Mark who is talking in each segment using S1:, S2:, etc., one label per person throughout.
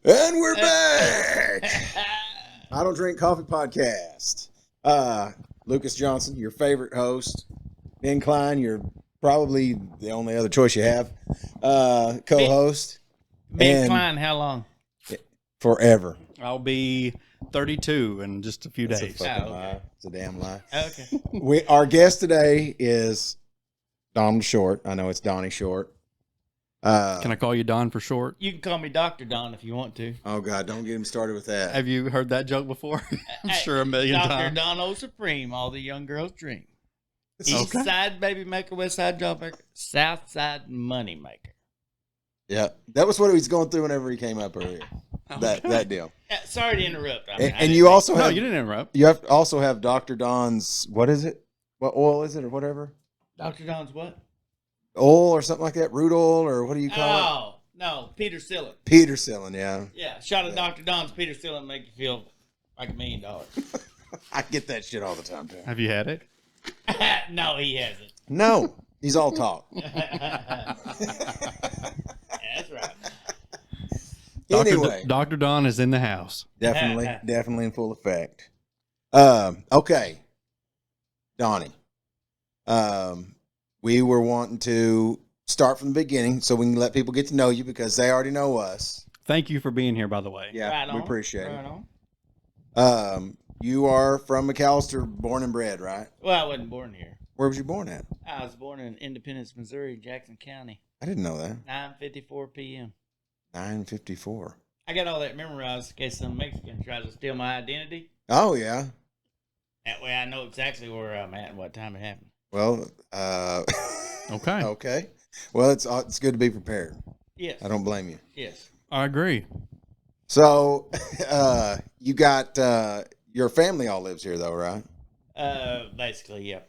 S1: And we're back. I Don't Drink Coffee podcast. Lucas Johnson, your favorite host. Ben Klein, you're probably the only other choice you have. Co-host.
S2: Ben Klein, how long?
S1: Forever.
S3: I'll be 32 in just a few
S1: That's
S3: days.
S1: a fucking lie. It's a damn lie.
S2: Okay.
S1: Our guest today is Donald Short. I know it's Donnie Short.
S3: Can I call you Don for short?
S2: You can call me Dr. Don if you want to.
S1: Oh, God, don't get him started with that.
S3: Have you heard that joke before? I'm sure a million
S2: Dr.
S3: times.
S2: Don O Supreme, all the young girls dream.
S1: It's
S2: East
S1: okay.
S2: side baby maker, west side job maker, south side money maker.
S1: Yeah, that was what he was going through whenever he came up earlier. That deal.
S2: Sorry to interrupt. I mean,
S1: And you also
S3: No,
S1: have
S3: you didn't interrupt.
S1: you have also have Dr. Don's, what is it? What oil is it or whatever?
S2: Dr. Don's what?
S1: Oil or something like that? Root oil or what do you call it?
S2: Oh, no, Peter Sillin.
S1: Peter Sillin, yeah.
S2: Yeah, shot of Dr. Don's Peter Sillin make you feel like $1 million.
S1: I get that shit all the time, too.
S3: Have you had it?
S2: No, he hasn't.
S1: No, he's all talk.
S2: That's right.
S1: Anyway,
S3: Dr. Don is in the house.
S1: definitely in full effect. Okay, Donnie. We were wanting to start from the beginning so we can let people get to know you because they already know us.
S3: Thank you for being here, by the way.
S1: Yeah,
S2: Right
S1: we
S2: on.
S1: appreciate
S2: Right
S1: it.
S2: on.
S1: You are from McAlester, born and bred, right?
S2: Well, I wasn't born here.
S1: Where was you born at?
S2: I was born in Independence, Missouri, Jackson County,
S1: I didn't know that.
S2: 9:54 p.m.
S1: 9:54.
S2: I got all that memorized in case some Mexican tries to steal my identity.
S1: Oh yeah.
S2: That way I know exactly where I'm at and what time it happened.
S1: Well,
S3: Okay.
S1: okay. Well, it's good to be prepared.
S2: Yes.
S1: I don't blame you.
S2: Yes.
S3: I agree.
S1: So, you got your family all lives here though, right?
S2: Basically, yeah.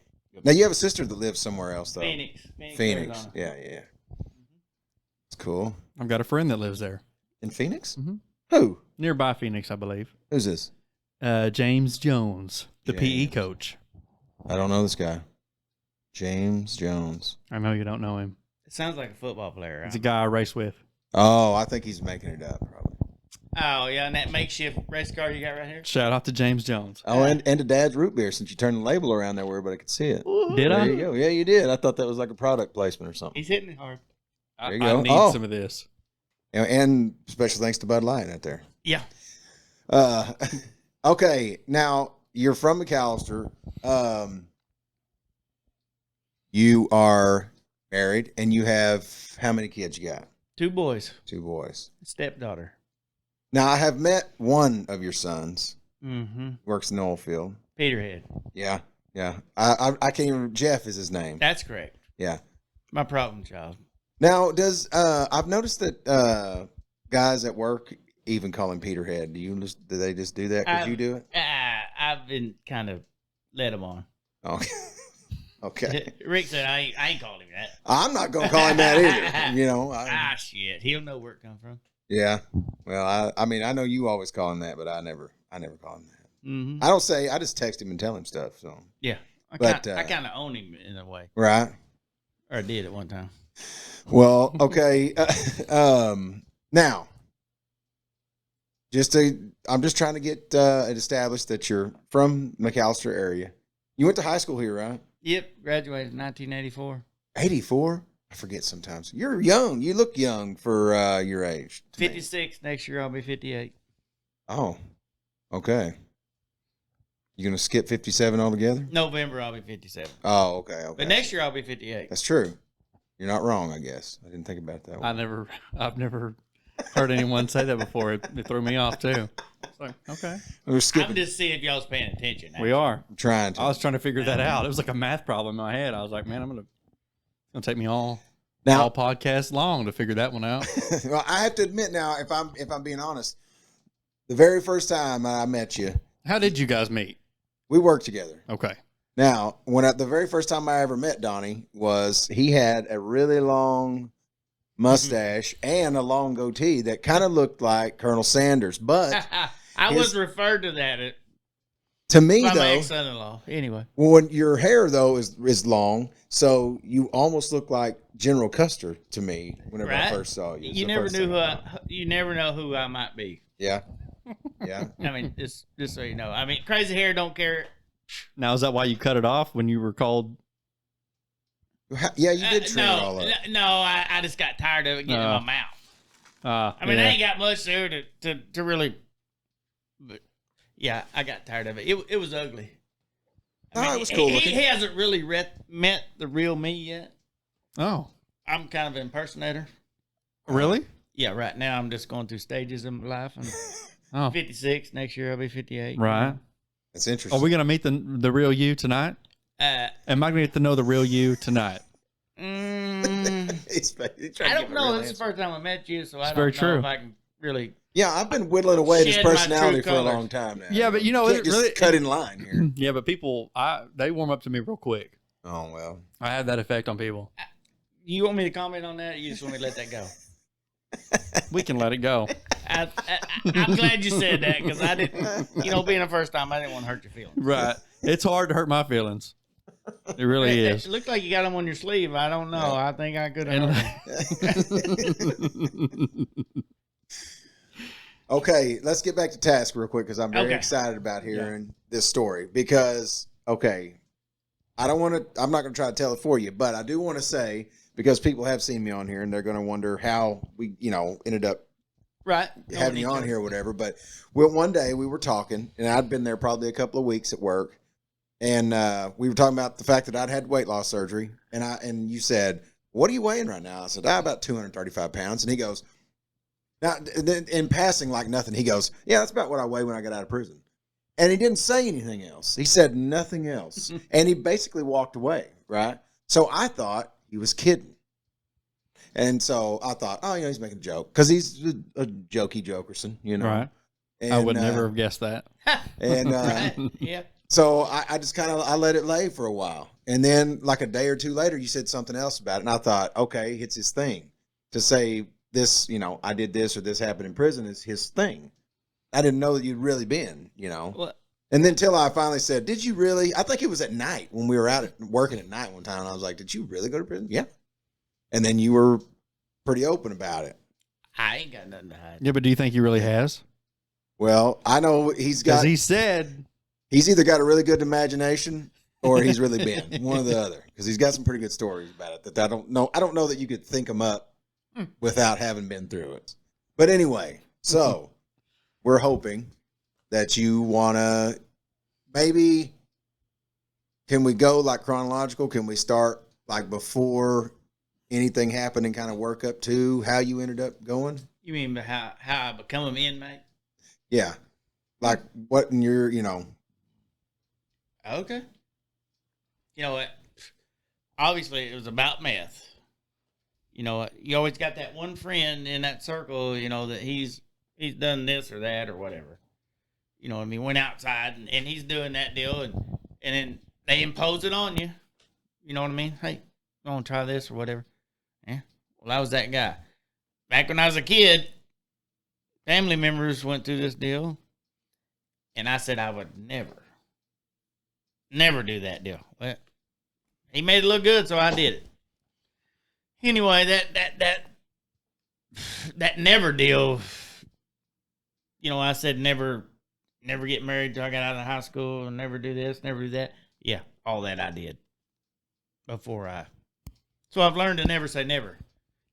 S1: Now you have a sister that lives somewhere else though.
S2: Phoenix.
S1: Phoenix.
S2: Arizona.
S1: Yeah. It's cool.
S3: I've got a friend that lives there.
S1: In Phoenix?
S3: Mhm.
S1: Who?
S3: Nearby Phoenix, I believe.
S1: Who's this?
S3: James Jones, the PE
S1: James.
S3: coach.
S1: I don't know this guy. James Jones.
S3: I know you don't know him.
S2: It sounds like a football player.
S3: It's a
S2: Right?
S3: guy I race with.
S1: Oh, I think he's making it up probably.
S2: Oh, yeah, and that makeshift race car you got right here?
S3: Shout out to James Jones.
S1: Oh, and to Dad's root beer since you turned the label around there where everybody could see it.
S3: Did
S1: There
S3: I?
S1: you go. Yeah, you did. I thought that was like a product placement or something.
S2: He's hitting it hard.
S1: There you
S3: I
S1: go.
S3: need
S1: Oh.
S3: some of this.
S1: And special thanks to Bud Light out there.
S2: Yeah.
S1: Okay, now you're from McAlester. You are married, and you have how many kids you got?
S2: 2 boys.
S1: 2 boys.
S2: Stepdaughter.
S1: Now I have met one of your sons.
S2: Mm-hmm.
S1: Works in the oil field.
S2: Peterhead.
S1: Yeah. I can't even. Jeff is his name.
S2: That's correct.
S1: Yeah.
S2: My problem child.
S1: Now does I've noticed that guys at work even call him Peterhead. Do they just do that because you do it?
S2: I've been kind of led him on.
S1: Okay. Okay.
S2: Rick said, I ain't called him that.
S1: I'm not gonna call him that either. You know.
S2: Shit. He'll know where it come from.
S1: Yeah. Well, I mean, I know you always call him that, but I never call him that.
S2: Mm-hmm.
S1: I just text him and tell him stuff. So.
S2: Yeah. I
S1: But,
S2: kind of own him in a way.
S1: Right.
S2: Or I did at one time.
S1: Well, okay. Now, I'm just trying to get it established that you're from McAlester area. You went to high school here, right?
S2: Yep. Graduated in 1984.
S1: 84. I forget sometimes. You're young. You look young for your age. to me.
S2: 56. Next year I'll be 58.
S1: Oh, okay. You gonna skip 57 altogether?
S2: November I'll be 57.
S1: Oh, okay.
S2: But next year I'll be 58.
S1: That's true. You're not wrong, I guess. I didn't think about that one.
S3: I've never heard anyone say that before. It threw me off too. It's like, okay.
S1: We're
S2: I'm
S1: skipping.
S2: just seeing if y'all's paying attention.
S3: We are.
S1: I'm trying to.
S3: I was trying to figure that out. It was like a math problem in my head. I was like, man, it's gonna take me all podcast long to figure that one out.
S1: Well, I have to admit now, if I'm being honest, the very first time I met you,
S3: How did you guys meet?
S1: we worked together.
S3: Okay.
S1: Now, the very first time I ever met Donnie was he had a really long mustache and a long goatee that kind of looked like Colonel Sanders, but
S2: I was referred to that
S1: To me,
S2: By my
S1: though,
S2: ex-son-in-law. Anyway.
S1: well, when your hair though is long, so you almost look like General Custer to me. Whenever I first saw you,
S2: You never knew you never know who I might be.
S1: Yeah, yeah.
S2: I mean, just so you know. I mean, crazy hair don't care.
S3: Now, is that why you cut it off when you were called?
S1: Yeah, you did trim it all up.
S2: No, I just got tired of it getting in my mouth. I mean, I ain't got much there to really. But yeah, I got tired of it. It was ugly. I mean,
S1: it was cool looking.
S2: He hasn't really met the real me yet.
S3: Oh,
S2: I'm kind of an impersonator.
S3: really?
S2: Yeah, right now I'm just going through stages of my life. I'm 56. Next year I'll be 58.
S3: Right.
S1: That's interesting.
S3: Are we gonna meet the real you tonight? Am I gonna get to know the real you tonight?
S1: He's
S2: I don't know. This is the first time I met you, so I don't know if I can really.
S1: Yeah, I've been whittling away at his personality for a long time now.
S3: Yeah, but you know,
S1: it really cut in line here.
S3: Yeah, but people, they warm up to me real quick.
S1: Oh well,
S3: I have that effect on people.
S2: You want me to comment on that? Or you just want me to let that go?
S3: We can let it go.
S2: I'm glad you said that because I didn't. Being the first time, I didn't want to hurt your feelings.
S3: Right. It's hard to hurt my feelings. It really is.
S2: It looked like you got them on your sleeve. I don't know. I think I could have.
S1: Okay, let's get back to task real quick because I'm very excited about hearing this story. Because I'm not going to try to tell it for you, but I do want to say because people have seen me on here and they're going to wonder how we, ended up having me on here or whatever. But one day we were talking, and I'd been there probably a couple of weeks at work, and we were talking about the fact that I'd had weight loss surgery, and you said, "What are you weighing right now?" I said, "About 235 pounds," and he goes. Now, in passing, like nothing, he goes, "Yeah, that's about what I weigh when I got out of prison." And he didn't say anything else. He said nothing else. And he basically walked away, right? So I thought he was kidding. And so I thought, he's making a joke. Because he's a jokey jokerson,
S3: Right.
S1: And,
S3: I would never have guessed that.
S1: And
S2: yeah.
S1: So I just I let it lay for a while. And then like a day or two later, you said something else about it. And I thought, okay, it's his thing to say, this, I did this or this happened in prison is his thing. I didn't know that you'd really been,
S2: What?
S1: And then till I finally said, "Did you really?" I think it was at night when we were out working at night one time. And I was like, "Did you really go to prison?" Yeah. And then you were pretty open about it.
S2: I ain't got nothing to hide.
S3: Yeah, but do you think he really has?
S1: Well, I know he's got.
S3: Because he said
S1: he's either got a really good imagination or he's really been one or the other. Because he's got some pretty good stories about it that I don't know. I don't know that you could think them up without having been through it. But anyway, so we're hoping that you want to maybe, can we go like chronological? Can we start like before anything happened and kind of work up to how you ended up going?
S2: You mean how I become an inmate?
S1: Yeah. Like what in your,
S2: Okay. You know what? Obviously, it was about meth. You know, you always got that one friend in that circle, that he's done this or that or whatever. Went outside and he's doing that deal and then they impose it on you. You know what I mean? Hey, you want to try this or whatever? Yeah. Well, I was that guy. Back when I was a kid, family members went through this deal and I said I would never do that deal. Well, he made it look good, so I did it. Anyway, that never deal, I said never get married till I got out of high school, and never do this, never do that. Yeah, all that I did so I've learned to never say never.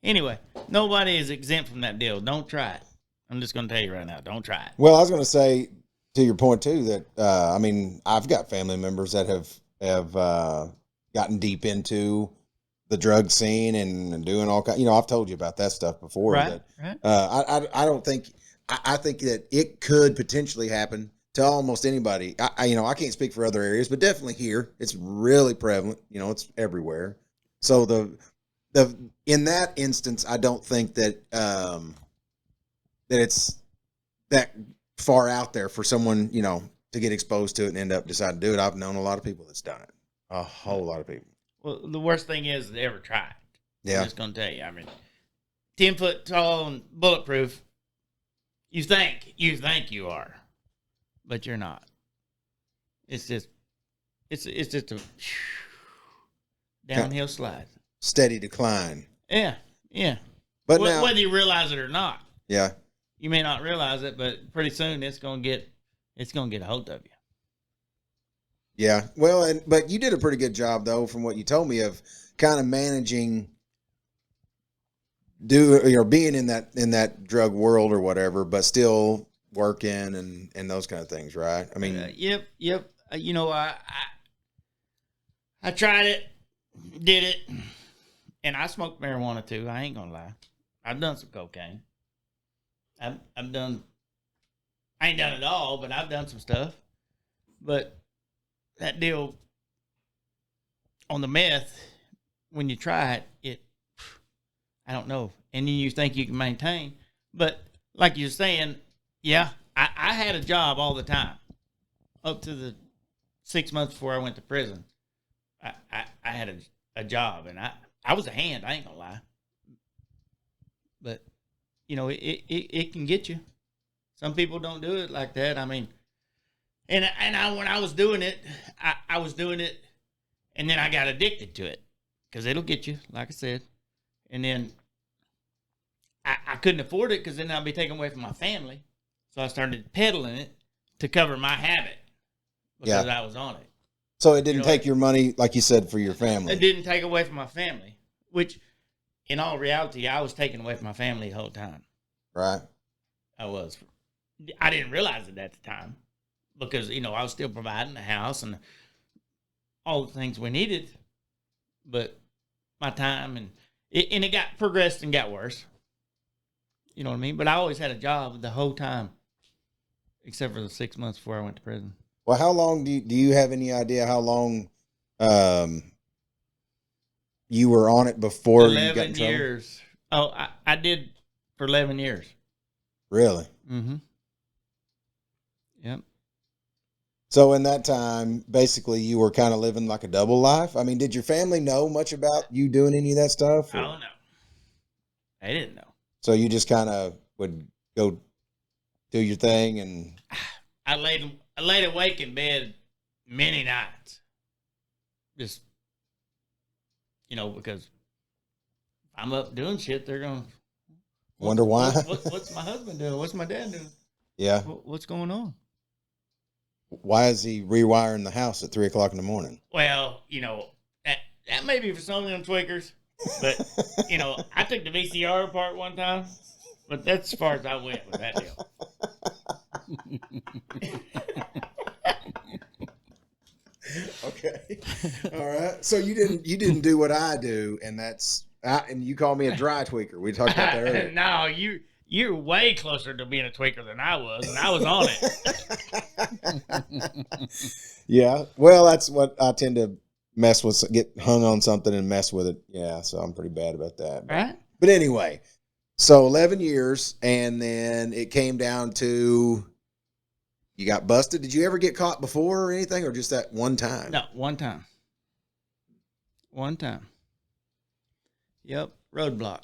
S2: Anyway, nobody is exempt from that deal. Don't try it. I'm just going to tell you right now, don't try it.
S1: Well, I was going to say to your point too, that, I've got family members that have gotten deep into the drug scene and doing all kinds. I've told you about that stuff before.
S2: Right.
S1: I don't think. I think that it could potentially happen to almost anybody. I can't speak for other areas, but definitely here, it's really prevalent. It's everywhere. So in that instance, I don't think that that it's that far out there for someone to get exposed to it and end up deciding to do it. I've known a lot of people that's done it. A whole lot of people.
S2: Well, the worst thing is they ever tried.
S1: Yeah.
S2: I'm just going to tell you. 10 foot tall and bulletproof. You think you are, but you're not. It's just a downhill slide.
S1: Steady decline.
S2: Yeah.
S1: But now,
S2: whether you realize it or not.
S1: Yeah.
S2: You may not realize it, but pretty soon it's gonna get a hold of you.
S1: Yeah. Well, but you did a pretty good job though, from what you told me, of kind of managing being in that drug world or whatever, but still working and those kind of things, right? I mean,
S2: yep. You know, I tried it, did it, and I smoked marijuana too. I ain't gonna lie. I've done some cocaine. I've done. I ain't done it all, but I've done some stuff. But that deal on the meth, when you try it, I don't know. And then you think you can maintain. But like you're saying, yeah, I had a job all the time. Up to the 6 months before I went to prison. I had a job, and I was a hand, I ain't gonna lie. But, you know, it can get you. Some people don't do it like that. I mean, when I was doing it, I was doing it, and then I got addicted to it. Because it'll get you, like I said. And then I couldn't afford it because then I'd be taken away from my family. So I started peddling it to cover my habit because I was on it.
S1: So it didn't take your money, like you said, for your family.
S2: It didn't take away from my family, which in all reality, I was taken away from my family the whole time.
S1: Right.
S2: I was. I didn't realize it at the time because, you know, I was still providing the house and all the things we needed. But my time and it got progressed and got worse. You know what I mean? But I always had a job the whole time, except for the 6 months before I went to prison.
S1: Well, how long do you have any idea how long you were on it before you got in trouble?
S2: 11 years. Oh, I did for 11 years.
S1: Really?
S2: Mm-hmm. Yep.
S1: So in that time, basically, you were kind of living like a double life? I mean, did your family know much about you doing any of that stuff?
S2: I don't know. They didn't know.
S1: So you just kind of would go do your thing and...
S2: I laid awake in bed many nights. Just, you know, because I'm up doing shit, they're going to...
S1: Wonder why?
S2: What's my husband doing? What's my dad doing?
S1: Yeah.
S2: What's going on?
S1: Why is he rewiring the house at 3 o'clock in the morning?
S2: Well, you know, that may be for some of them tweakers, but, you know, I took the VCR apart one time, but that's as far as I went with that deal.
S1: Okay. All right. So you didn't do what I do, and and you call me a dry tweaker. We talked about that earlier.
S2: No, you're way closer to being a tweaker than I was, and I was on it.
S1: Yeah. Well, that's what I tend to mess with, get hung on something and mess with it. Yeah. So I'm pretty bad about that.
S2: Right.
S1: But anyway, so 11 years, and then it came down to you got busted. Did you ever get caught before or anything, or just that one time?
S2: No, one time. One time. Yep, roadblock.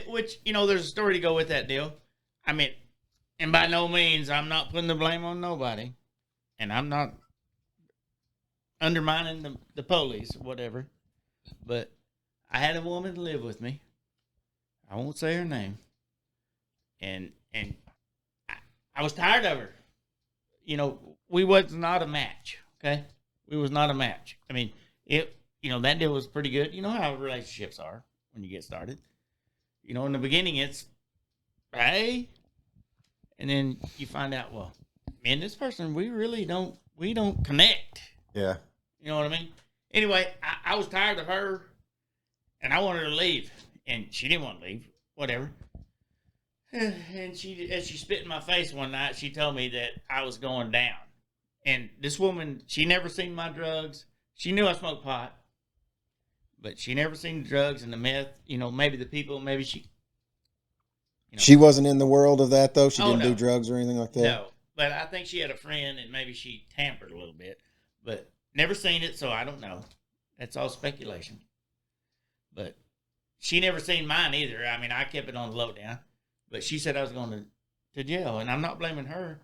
S2: Which, you know, there's a story to go with that deal. I mean, and by no means, I'm not putting the blame on nobody. And I'm not undermining the police, whatever. But I had a woman live with me. I won't say her name. And I was tired of her. You know, we was not a match, okay? We was not a match. I mean, that deal was pretty good. You know how relationships are when you get started. You know, in the beginning, it's, hey, and then you find out, well, man, this person, we don't connect.
S1: Yeah.
S2: You know what I mean? Anyway, I was tired of her, and I wanted her to leave, and she didn't want to leave, whatever. And as she spit in my face one night, she told me that I was going down. And this woman, she never seen my drugs. She knew I smoked pot, but she never seen the drugs and the meth. You know, maybe the people, maybe she. You know.
S1: She wasn't in the world of that, though? She didn't
S2: no.
S1: do drugs or anything like that?
S2: No, but I think she had a friend and maybe she tampered a little bit. But never seen it, so I don't know. That's all speculation. But she never seen mine either. I mean, I kept it on the lowdown. But she said I was going to jail, and I'm not blaming her.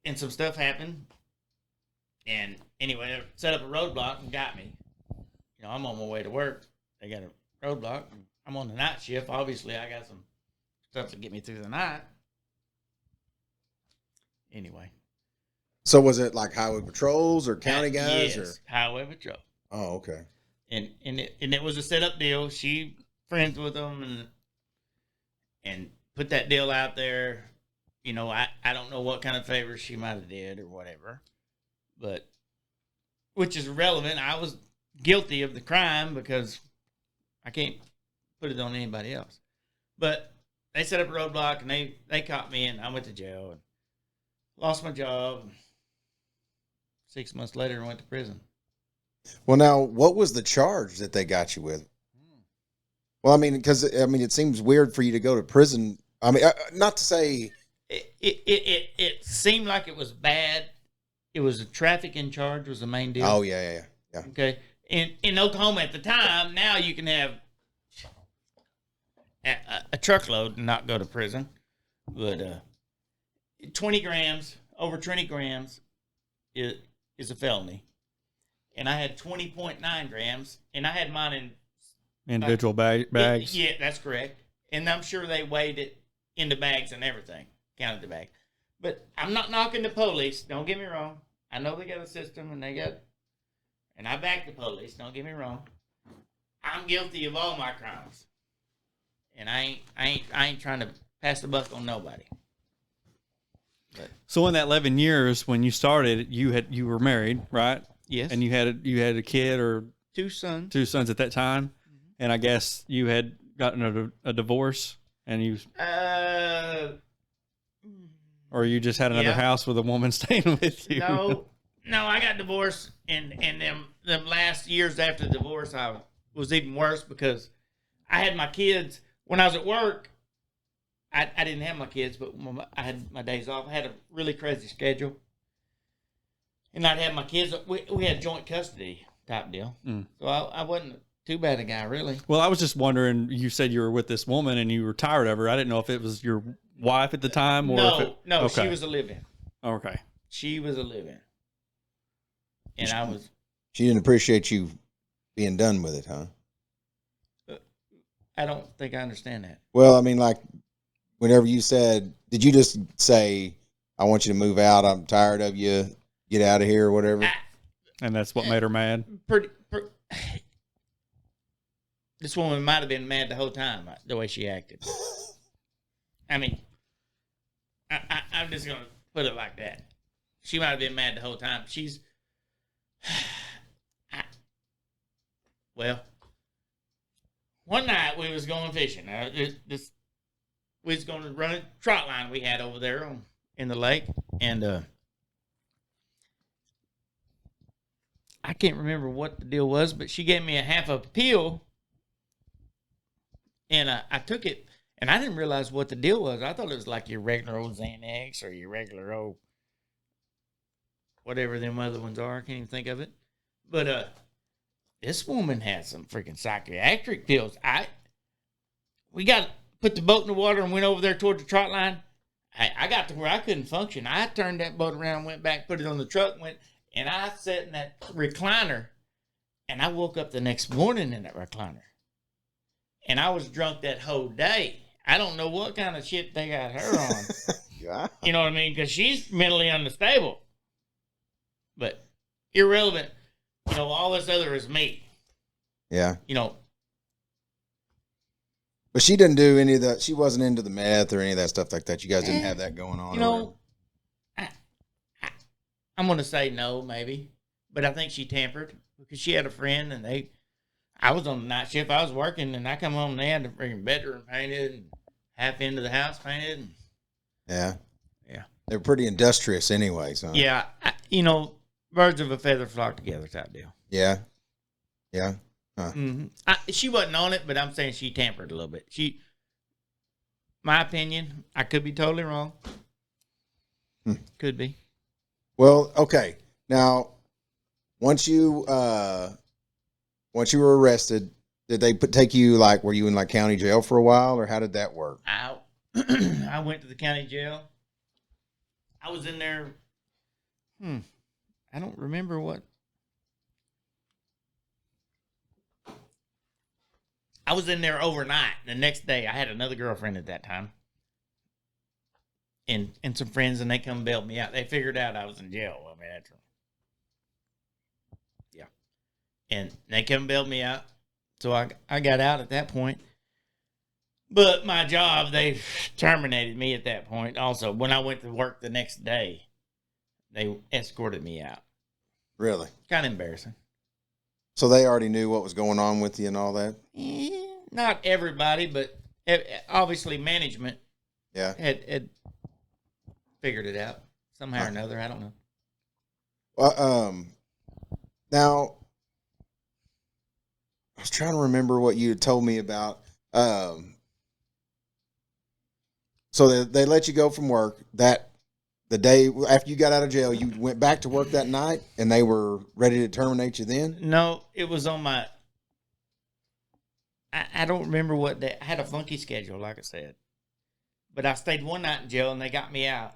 S2: And some stuff happened, And anyway, they set up a roadblock and got me. You know, I'm on my way to work. They got a roadblock. I'm on the night shift. Obviously, I got some stuff to get me through the night. Anyway.
S1: So was it like highway patrols or county guys?
S2: Yes, or highway patrol.
S1: Oh, okay.
S2: And it was a set up deal. She friends with them and put that deal out there. You know, I don't know what kind of favor she might have did or whatever, but which is irrelevant. I was guilty of the crime because I can't put it on anybody else. But they set up a roadblock and they caught me and I went to jail and lost my job. 6 months later, I went to prison.
S1: Well, now, what was the charge that they got you with? Well, I mean, because it seems weird for you to go to prison. I mean, not to say
S2: it seemed like it was bad. It was a trafficking charge was the main deal.
S1: Oh yeah.
S2: Okay, in Oklahoma at the time, now you can have a truckload and not go to prison, but 20 grams over 20 grams is a felony. And I had 20.9 grams, and I had mine in
S3: individual bags.
S2: Yeah, that's correct. And I'm sure they weighed it in the bags and everything, counted the bag. But I'm not knocking the police. Don't get me wrong. I know they got a system, and I back the police. Don't get me wrong. I'm guilty of all my crimes, and I ain't trying to pass the buck on nobody. But,
S3: so in that 11 years when you started, you were married, right?
S2: yes.
S3: And you had a kid or
S2: two sons.
S3: 2 sons at that time, and I guess you had gotten a divorce, and you or you just had another house with a woman staying with you.
S2: No, I got divorced, and them last years after the divorce, I was even worse because I had my kids when I was at work. I didn't have my kids, but I had my days off. I had a really crazy schedule. And I'd have my kids. We had joint custody type deal. So I wasn't too bad a guy, really.
S3: Well, I was just wondering, you said you were with this woman and you were tired of her. I didn't know if it was your wife at the time or
S2: No,
S3: okay.
S2: She was a live-in.
S3: Okay.
S2: She was a live-in. And I was...
S1: She didn't appreciate you being done with it, huh?
S2: I don't think I understand that.
S1: Well, I mean, like, whenever you said, did you just say, I want you to move out, I'm tired of you, get out of here or whatever?
S3: And that's what made her mad?
S2: This woman might have been mad the whole time, the way she acted. I mean, I'm just going to put it like that. She might have been mad the whole time. Well, one night we was going fishing. We was going to run a trot line we had over there in the lake, and I can't remember what the deal was, but she gave me a half a pill, and I took it, and I didn't realize what the deal was. I thought it was like your regular old Xanax or your regular old whatever them other ones are. I can't even think of it. But this woman had some freaking psychiatric pills. We put the boat in the water and went over there toward the trot line. I got to where I couldn't function. I turned that boat around, went back, put it on the truck, and I sat in that recliner, and I woke up the next morning in that recliner. And I was drunk that whole day. I don't know what kind of shit they got her on.
S1: Yeah.
S2: You know what I mean? Because she's mentally unstable. But irrelevant. You know, all this other is me.
S1: Yeah.
S2: You know.
S1: But she didn't do any of that. She wasn't into the meth or any of that stuff like that. You guys didn't have that going on.
S2: You know, I'm going to say no, maybe. But I think she tampered because she had a friend and I was on the night shift. I was working and I come home and they had the freaking bedroom painted and half into the house painted. And,
S1: yeah.
S2: Yeah.
S1: They're pretty industrious anyway. So.
S2: Yeah. You know, birds of a feather flock together type deal.
S1: Yeah. Yeah. Huh.
S2: Mm-hmm. She wasn't on it, but I'm saying she tampered a little bit. My opinion, I could be totally wrong. Could be.
S1: Well, okay. Now, once you were arrested, did they take you, like, were you in like county jail for a while, or how did that work?
S2: I went to the county jail. I was in there. I don't remember what. I was in there overnight. The next day, I had another girlfriend at that time. And some friends, and they come bailed me out. They figured out I was in jail. I mean, that's... Yeah. And they come bailed me out. So I got out at that point. But my job, they terminated me at that point. Also, when I went to work the next day, they escorted me out.
S1: Really?
S2: Kind of embarrassing.
S1: So they already knew what was going on with you and all that?
S2: Not everybody, but obviously management had figured it out somehow or another. I don't know.
S1: Now, I was trying to remember what you had told me about. So they let you go from work the day after you got out of jail. You went back to work that night, and they were ready to terminate you then?
S2: No, it was on my... I don't remember what day. I had a funky schedule, like I said. But I stayed one night in jail, and they got me out.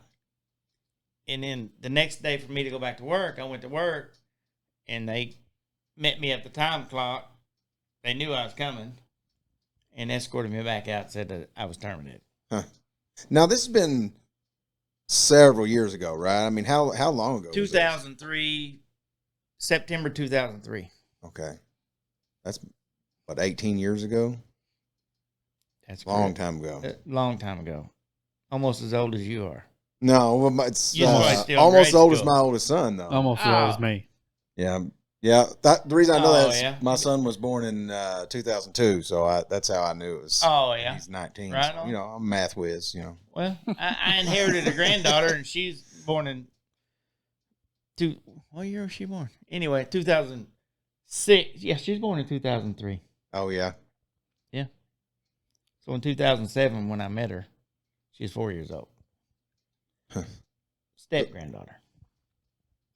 S2: And then the next day for me to go back to work, I went to work, and they met me at the time clock. They knew I was coming, and escorted me back out and said that I was terminated.
S1: Huh. Now, this has been several years ago, right? I mean, how long ago?
S2: 2003, September 2003.
S1: Okay. That's, 18 years ago?
S2: That's
S1: long time ago.
S2: Long time ago. Almost as old as you are.
S1: No, well, it's
S2: almost
S1: as old as my oldest son, though.
S3: Almost as old as me.
S1: Yeah. Yeah. The reason I know that is my son was born in 2002, so that's how I knew it was.
S2: Oh, yeah.
S1: He's 19.
S2: Right
S1: so,
S2: on.
S1: I'm a math whiz,
S2: Well, I inherited a granddaughter, and she's born in... What year was she born? Anyway, 2006. Yeah, she's born in 2003.
S1: Oh, yeah.
S2: Yeah. So in 2007, when I met her, she was 4 years old. Step granddaughter.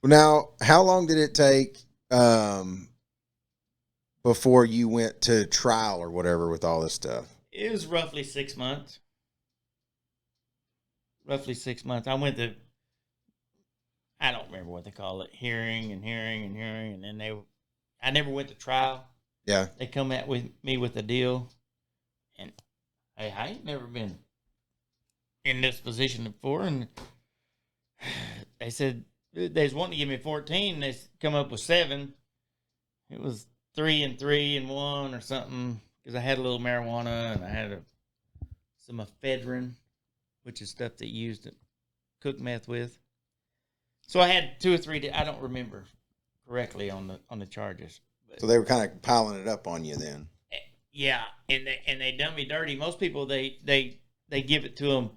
S1: Now, how long did it take before you went to trial or whatever with all this stuff?
S2: It was roughly 6 months. Roughly 6 months. I went to, I don't remember what they call it, hearing, and then I never went to trial.
S1: Yeah.
S2: They come at with me with a deal, and hey, I ain't never been in this position before, and they said they was wanting to give me 14. They come up with 7. It was 3 and 3 and 1 or something, because I had a little marijuana and I had some ephedrine, which is stuff that you used to cook meth with. So I had 2 or 3. I don't remember correctly on the charges.
S1: So they were kind of piling it up on you then.
S2: Yeah, and they done me dirty. Most people they give it to them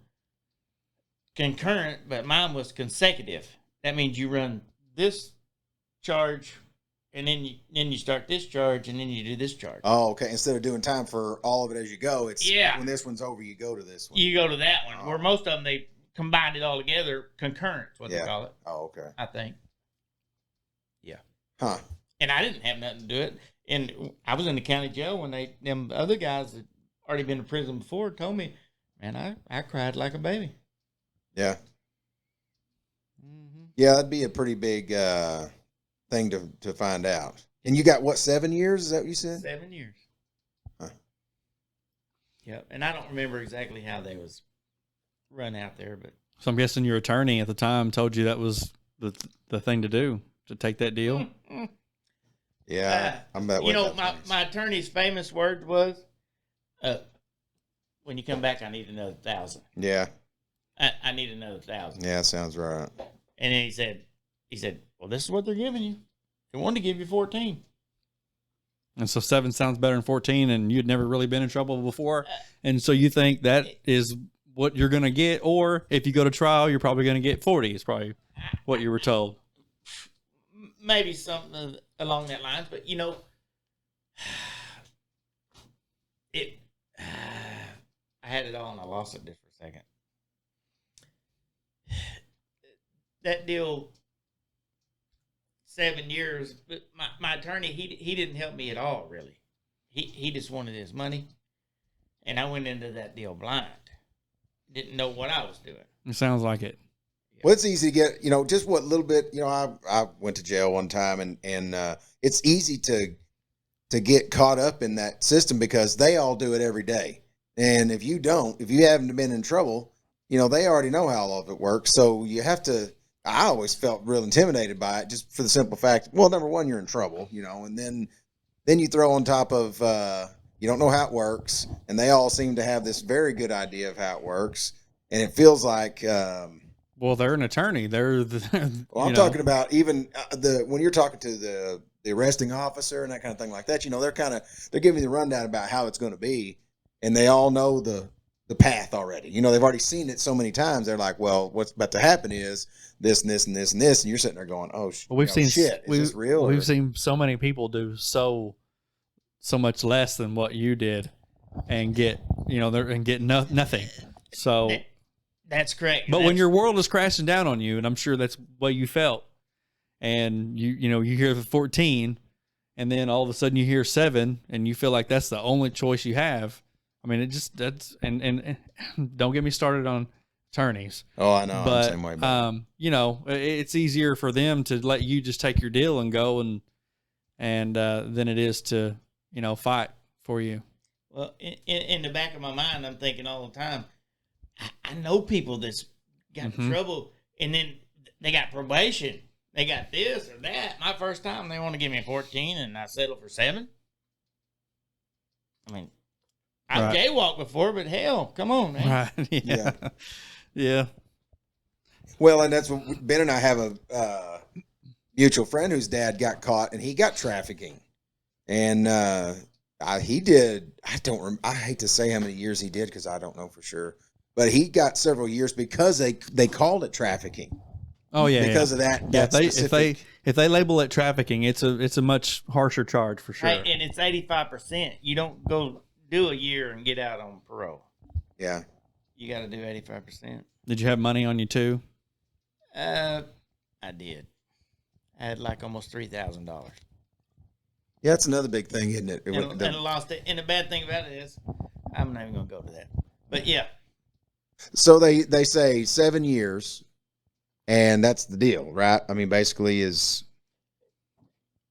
S2: concurrent, but mine was consecutive. That means you run this charge, and then you start this charge, and then you do this charge.
S1: Oh, okay. Instead of doing time for all of it as you go, it's when this one's over, you go to this one.
S2: You go to that one. Where most of them they combined it all together, concurrent is what they call it.
S1: Oh, okay.
S2: I think. Yeah.
S1: Huh.
S2: And I didn't have nothing to do it. And I was in the county jail when them other guys that already been to prison before told me, man, I cried like a baby.
S1: Yeah.
S2: Mm-hmm.
S1: Yeah, that'd be a pretty big thing to find out. And you got, what, 7 years? Is that what you said?
S2: 7 years. Huh. Yep. And I don't remember exactly how they was run out there, but.
S3: So I'm guessing your attorney at the time told you that was the thing to do, to take that deal?
S2: Mm-hmm.
S1: Yeah, I'm bet.
S2: You know, my attorney's famous word was, "When you come back, I need another 1,000."
S1: Yeah,
S2: I need another 1,000.
S1: Yeah, sounds right.
S2: And then he said, "Well, this is what they're giving you. They wanted to give you 14."
S3: And so 7 sounds better than 14, and you'd never really been in trouble before, and so you think that is what you're going to get, or if you go to trial, you're probably going to get 40. Is probably what you were told.
S2: Maybe something along that lines, but you know, I had it all and I lost it just for a second. That deal, 7 years, but my attorney, he didn't help me at all, really. He just wanted his money, and I went into that deal blind. Didn't know what I was doing.
S3: It sounds like it.
S1: Well, it's easy to get, just what little bit, I went to jail one time and it's easy to get caught up in that system because they all do it every day. And if you haven't been in trouble, they already know how all of it works. So you have to, I always felt real intimidated by it just for the simple fact, well, number one, you're in trouble, and then you throw on top of, you don't know how it works. And they all seem to have this very good idea of how it works. And it feels like,
S3: well, they're an attorney. They're
S1: well, I'm talking about even when you're talking to the arresting officer and that kind of thing like that, they're giving you the rundown about how it's going to be, and they all know the path already. They've already seen it so many times. They're like, well, what's about to happen is this and this and this and this, and you're sitting there going, oh,
S3: well, we've seen
S1: shit. Is this real?
S3: We've seen so many people do so much less than what you did, and get nothing. So.
S2: That's correct.
S3: But when your world is crashing down on you, and I'm sure that's what you felt, and you hear the 14, and then all of a sudden you hear 7, and you feel like that's the only choice you have. I mean, and don't get me started on attorneys.
S1: Oh, I know.
S3: But
S1: I'm the same way,
S3: it's easier for them to let you just take your deal and go, and than it is to fight for you.
S2: Well, in the back of my mind, I'm thinking all the time, I know people that's got in trouble, and then they got probation. They got this or that. My first time, they want to give me a 14, and I settle for 7. I mean, I've jaywalked before, but hell, come on, man.
S3: Right. Yeah.
S1: Well, and that's what Ben and I have a mutual friend whose dad got caught, and he got trafficking, and he did. I hate to say how many years he did because I don't know for sure. But he got several years because they called it trafficking.
S3: Oh yeah,
S1: because of that.
S3: Yeah, if they label it trafficking, it's a much harsher charge for sure.
S2: Right, and it's 85%. You don't go do a year and get out on parole.
S1: Yeah,
S2: you got to do 85%.
S3: Did you have money on you too?
S2: I did. I had like almost $3,000.
S1: Yeah, that's another big thing, isn't it?
S2: And I lost it. And the bad thing about it is, I'm not even gonna go to that. But yeah.
S1: So they say 7 years, and that's the deal, right? I mean, basically is.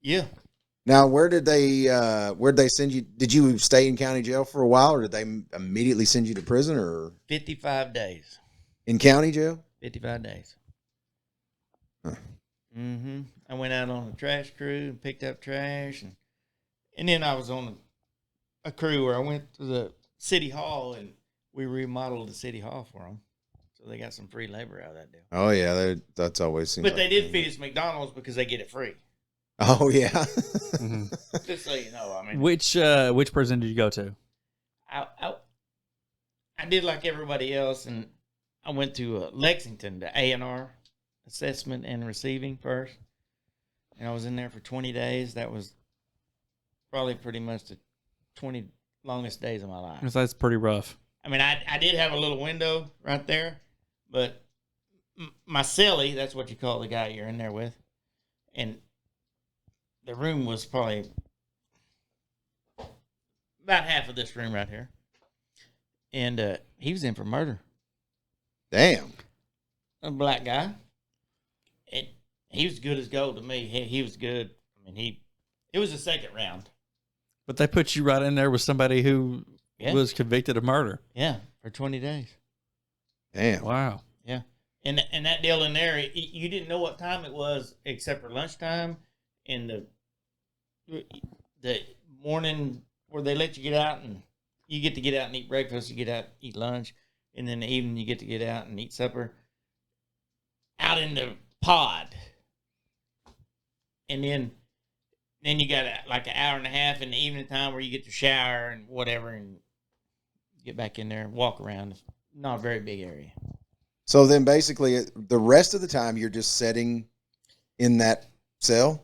S2: Yeah.
S1: Now, where'd they send you? Did you stay in county jail for a while, or did they immediately send you to prison, or
S2: 55 days
S1: in county jail?
S2: 55 days.
S1: Huh.
S2: Mm-hmm. I went out on a trash crew and picked up trash, and then I was on a crew where I went to the city hall and we remodeled the city hall for them, so they got some free labor out of that deal.
S1: Oh yeah, that's always seems.
S2: But they did feed us McDonald's because they get it free.
S1: Oh yeah.
S3: Mm-hmm.
S2: Just so you know, I mean,
S3: which prison did you go to?
S2: I did like everybody else, and I went to Lexington, the A&R assessment and receiving first, and I was in there for 20 days. That was probably pretty much the 20 longest days of my life.
S3: That's pretty rough.
S2: I mean, I did have a little window right there, but my cellie, that's what you call the guy you're in there with, and the room was probably about half of this room right here. And he was in for murder.
S1: Damn.
S2: A black guy. He was good as gold to me. He was good. I mean, it was the second round.
S3: But they put you right in there with somebody who was convicted of murder.
S2: Yeah, for 20 days.
S1: Damn.
S3: Wow.
S2: Yeah. And that deal in there, you didn't know what time it was except for lunchtime and the morning where they let you get out, and you get to get out and eat breakfast, you get out, eat lunch, and then the evening you get to get out and eat supper out in the pod. And then you got like an hour and a half in the evening time where you get to shower and whatever and get back in there and walk around. It's not a very big area.
S1: So then basically the rest of the time you're just sitting in that cell?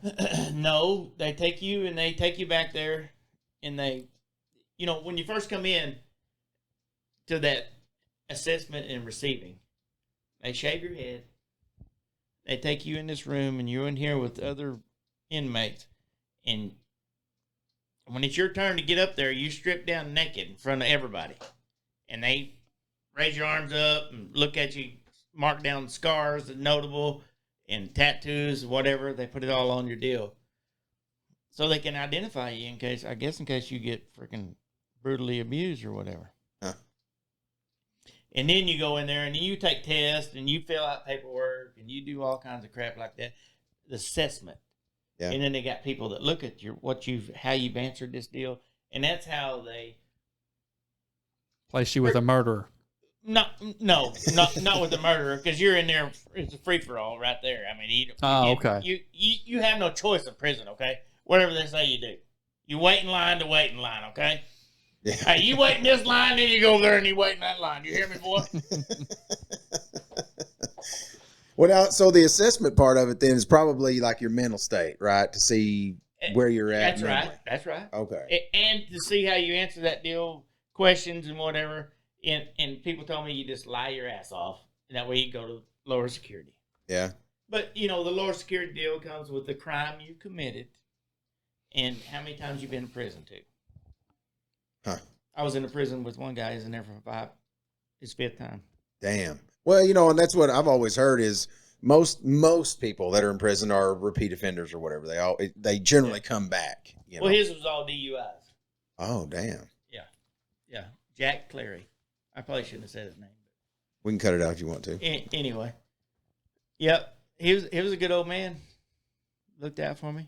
S2: No, they take you back there, and they, when you first come in to that assessment and receiving, they shave your head. They take you in this room, and you're in here with other inmates. And when it's your turn to get up there, you strip down naked in front of everybody. And they raise your arms up and look at you mark down scars, the notable, and tattoos, whatever. They put it all on your deal. So they can identify you in case you get freaking brutally abused or whatever.
S1: Huh.
S2: And then you go in there and you take tests and you fill out paperwork and you do all kinds of crap like that. The assessment.
S1: Yeah.
S2: And then they got people that look at how you've answered this deal. And that's how they
S3: place you with a murderer.
S2: No, not with the murderer, because you're in there. It's a free for all right there. I mean,
S3: okay.
S2: You have no choice in prison. Okay, whatever they say you do, you wait in line to wait in line. Okay,
S1: Yeah.
S2: Hey, you wait in this line, then you go there and you wait in that line. You hear me, boy?
S1: Well, now, so the assessment part of it then is probably like your mental state, right? To see where you're at.
S2: That's right. That's right.
S1: Okay.
S2: And to see how you answer that deal, questions and whatever. And people told me you just lie your ass off, and that way you go to lower security.
S1: Yeah.
S2: But, the lower security deal comes with the crime you committed and how many times you've been in prison, too.
S1: Huh.
S2: I was in a prison with one guy. He's in there for his 5th time.
S1: Damn. Well, and that's what I've always heard is most people that are in prison are repeat offenders or whatever. They generally come back.
S2: Well, his was all DUIs.
S1: Oh, damn.
S2: Yeah. Jack Clary. I probably shouldn't have said his name.
S1: We can cut it out if you want to.
S2: Anyway. Yep. He was a good old man. Looked out for me.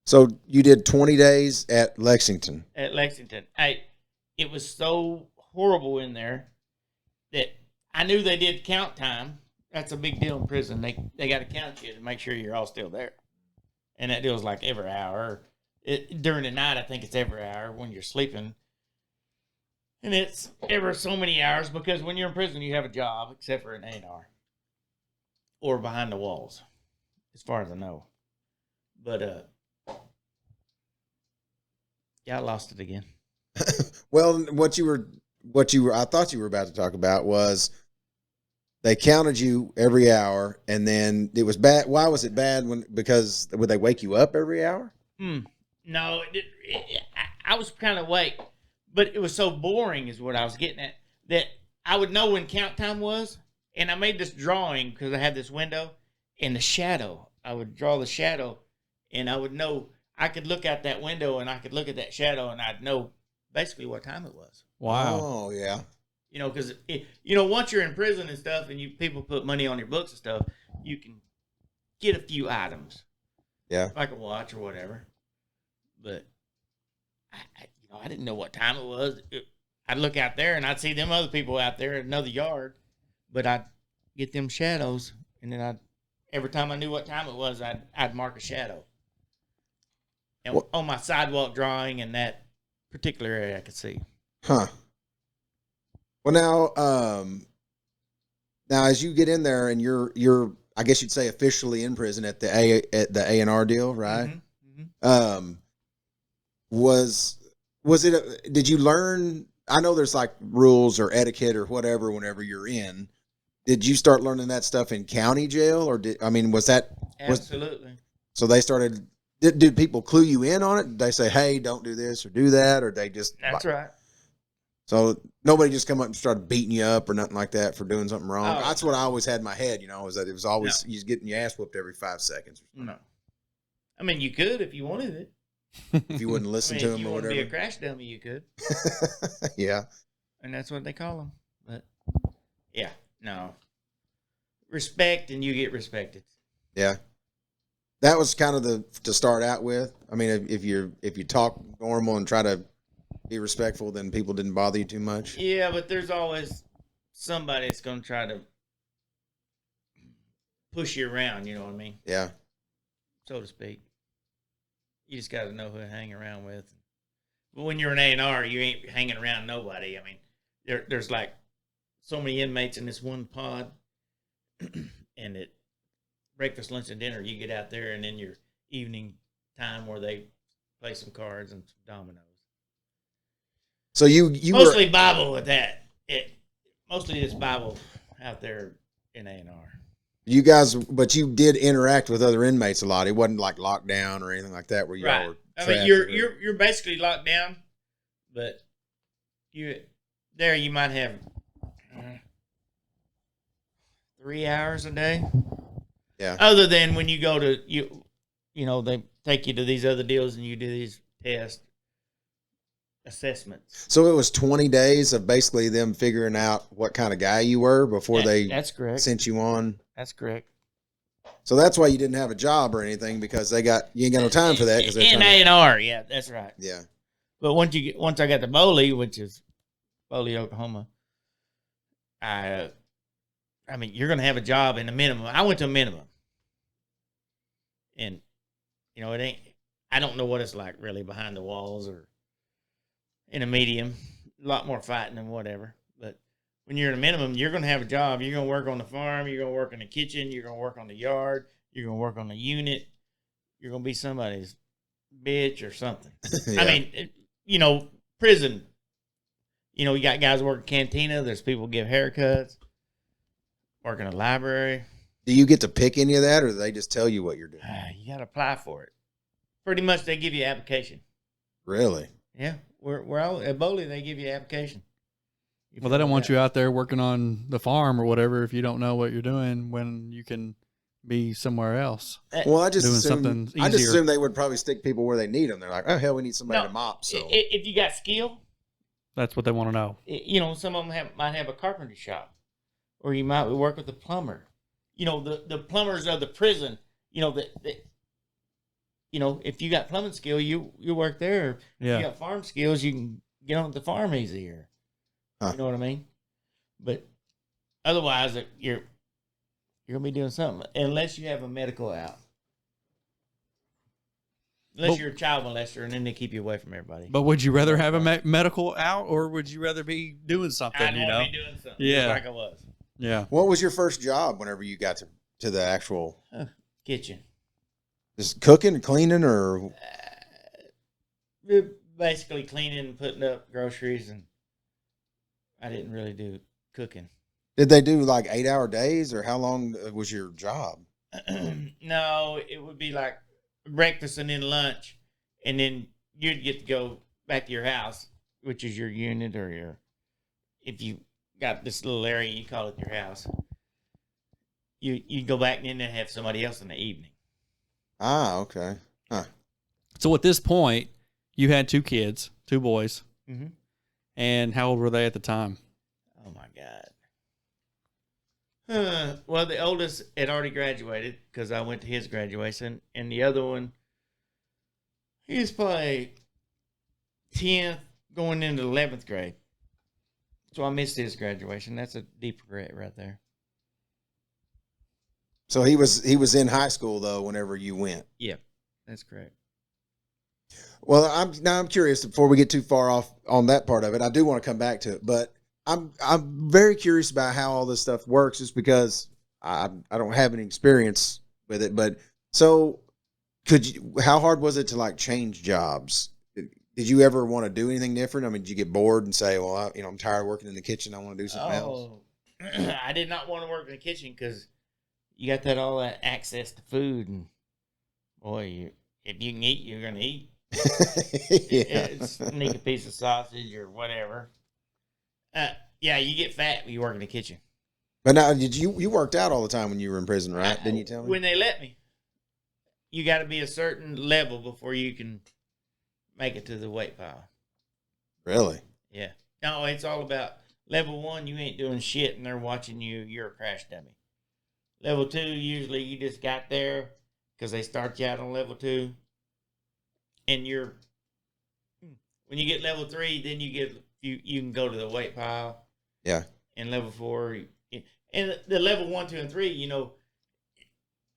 S1: So you did 20 days at Lexington.
S2: It was so horrible in there that I knew they did count time. That's a big deal in prison. They got to count you to make sure you're all still there. And that deal's like every hour. During the night, I think it's every hour when you're sleeping. And it's ever so many hours because when you're in prison, you have a job, except for an A&R. Or behind the walls, as far as I know. But, yeah, I lost it again.
S1: Well, what you were, I thought you were about to talk about was they counted you every hour, and then it was bad. Why was it bad? Because would they wake you up every hour?
S2: No, I was kind of awake. But it was so boring is what I was getting at, that I would know when count time was. And I made this drawing because I had this window and the shadow. I would draw the shadow and I would know. I could look out that window and I could look at that shadow and I'd know basically what time it was.
S3: Wow.
S1: Oh, yeah.
S2: Because, once you're in prison and stuff and people put money on your books and stuff, you can get a few items.
S1: Yeah.
S2: Like a watch or whatever. But I didn't know what time it was. I'd look out there and I'd see them other people out there in another yard, but I'd get them shadows, and then every time I knew what time it was, I'd mark a shadow. And on my sidewalk drawing in that particular area, I could see.
S1: Huh. Well, now as you get in there and you're I guess you'd say officially in prison at the A&R deal, right?
S2: Mm-hmm.
S1: Did you learn, I know there's like rules or etiquette or whatever whenever you're in. Did you start learning that stuff in county jail was that?
S2: Absolutely.
S1: So they started, did people clue you in on it? Did they say, hey, don't do this or do that? Or they just.
S2: That's right.
S1: So nobody just come up and started beating you up or nothing like that for doing something wrong.
S2: Oh.
S1: That's what I always had in my head, is that it was always, you was getting your ass whooped every 5 seconds.
S2: No. I mean, you could if you wanted it.
S1: If you wouldn't listen to them or whatever.
S2: If you want to be a crash dummy, you could.
S1: Yeah.
S2: And that's what they call them. But, yeah, no. Respect and you get respected.
S1: Yeah. That was kind of to start out with. I mean, if you talk normal and try to be respectful, then people didn't bother you too much.
S2: Yeah, but there's always somebody that's going to try to push you around, you know what I mean?
S1: Yeah.
S2: So to speak. You just got to know who to hang around with. But when you're an A&R, you ain't hanging around nobody. I mean, there's like so many inmates in this one pod, and at breakfast, lunch, and dinner, you get out there, and then your evening time where they play some cards and some dominoes.
S1: So you
S2: mostly
S1: were,
S2: Bible with that. Mostly it's Bible out there in A&R.
S1: you guys, but you did interact with other inmates a lot. It wasn't like locked down or anything like that where you all were
S2: I
S1: trapped.
S2: mean, you're basically locked down, but you might have 3 hours a day.
S1: Yeah.
S2: Other than when you go to they take you to these other deals and you do these test assessments.
S1: So it was 20 days of basically them figuring out what kind of guy you were before
S2: That's correct.
S1: sent you on.
S2: That's correct.
S1: So that's why you didn't have a job or anything, because you ain't got no time for that.
S2: In A&R, yeah, that's right.
S1: Yeah.
S2: But once I got to Boley, which is Boley, Oklahoma, I mean, you're going to have a job in a minimum. I went to a minimum. And, it ain't, I don't know what it's like really behind the walls or in a medium. A lot more fighting and whatever. But when you're in a minimum, you're going to have a job. You're going to work on the farm. You're going to work in the kitchen. You're going to work on the yard. You're going to work on the unit. You're going to be somebody's bitch or something.
S1: Yeah.
S2: I mean, prison. You got guys working cantina. There's people who give haircuts. Working a library.
S1: Do you get to pick any of that, or do they just tell you what you're doing?
S2: You got to apply for it. Pretty much, they give you an application.
S1: Really?
S2: Yeah. We're out at Boley, they give you an application.
S3: Well, they don't want you out there working on the farm or whatever if you don't know what you're doing when you can be somewhere else.
S1: Well, I just
S3: doing something easier.
S1: I just assume they would probably stick people where they need them. They're like, oh, hell, we need somebody to mop. So
S2: if you got skill,
S3: that's what they want to know.
S2: Some of them might have a carpentry shop, or you might work with a plumber. The plumbers of the prison. If you got plumbing skill, you work there.
S3: Yeah.
S2: If you got farm skills, you can get on the farm easier.
S1: Huh.
S2: You know what I mean? But otherwise, you're gonna be doing something unless you have a medical out. Unless you're a child molester, and then they keep you away from everybody.
S3: But would you rather have a medical out, or would you rather be doing something?
S2: I'd rather be doing something.
S3: Yeah.
S2: Like I was.
S3: Yeah.
S1: what was your first job whenever you got to the actual
S2: Kitchen?
S1: just cooking and cleaning, or
S2: Basically cleaning and putting up groceries, and I didn't really do cooking.
S1: did they do like 8-hour days, or how long was your job?
S2: No, it would be like breakfast and then lunch, and then you'd get to go back to your house, which is your unit or if you got this little area, you call it your house. You go back and then they have somebody else in the evening.
S1: Ah, okay. Huh.
S3: So at this point, you had 2 kids, 2 boys.
S2: Mm-hmm.
S3: And how old were they at the time?
S2: Oh my God. Well, the oldest had already graduated because I went to his graduation, and the other one, he was probably 10th going into 11th grade. So I missed his graduation. That's a deep regret right there.
S1: So he was in high school though whenever you went.
S2: Yep, that's correct.
S1: Well, I'm curious before we get too far off on that part of it. I do want to come back to it, but I'm very curious about how all this stuff works, just because I don't have any experience with it. But so how hard was it to like change jobs? Did you ever want to do anything different? I mean, did you get bored and say, well, I'm tired of working in the kitchen. I want to do something else.
S2: I did not want to work in the kitchen because you got all that access to food, and boy, if you can eat, you're gonna eat.
S1: Yeah.
S2: Sneak a piece of sausage or whatever. Yeah, you get fat when you work in the kitchen.
S1: But now, you worked out all the time when you were in prison, right? Didn't you tell me?
S2: When they let me, you got to be a certain level before you can make it to the weight pile.
S1: Really?
S2: Yeah. No, it's all about level 1. You ain't doing shit, and they're watching you. You're a crash dummy. Level 2, usually you just got there because they start you out on level 2. And when you get level 3, then you can go to the weight pile.
S1: Yeah.
S2: And level 4, and the level 1, 2, and 3,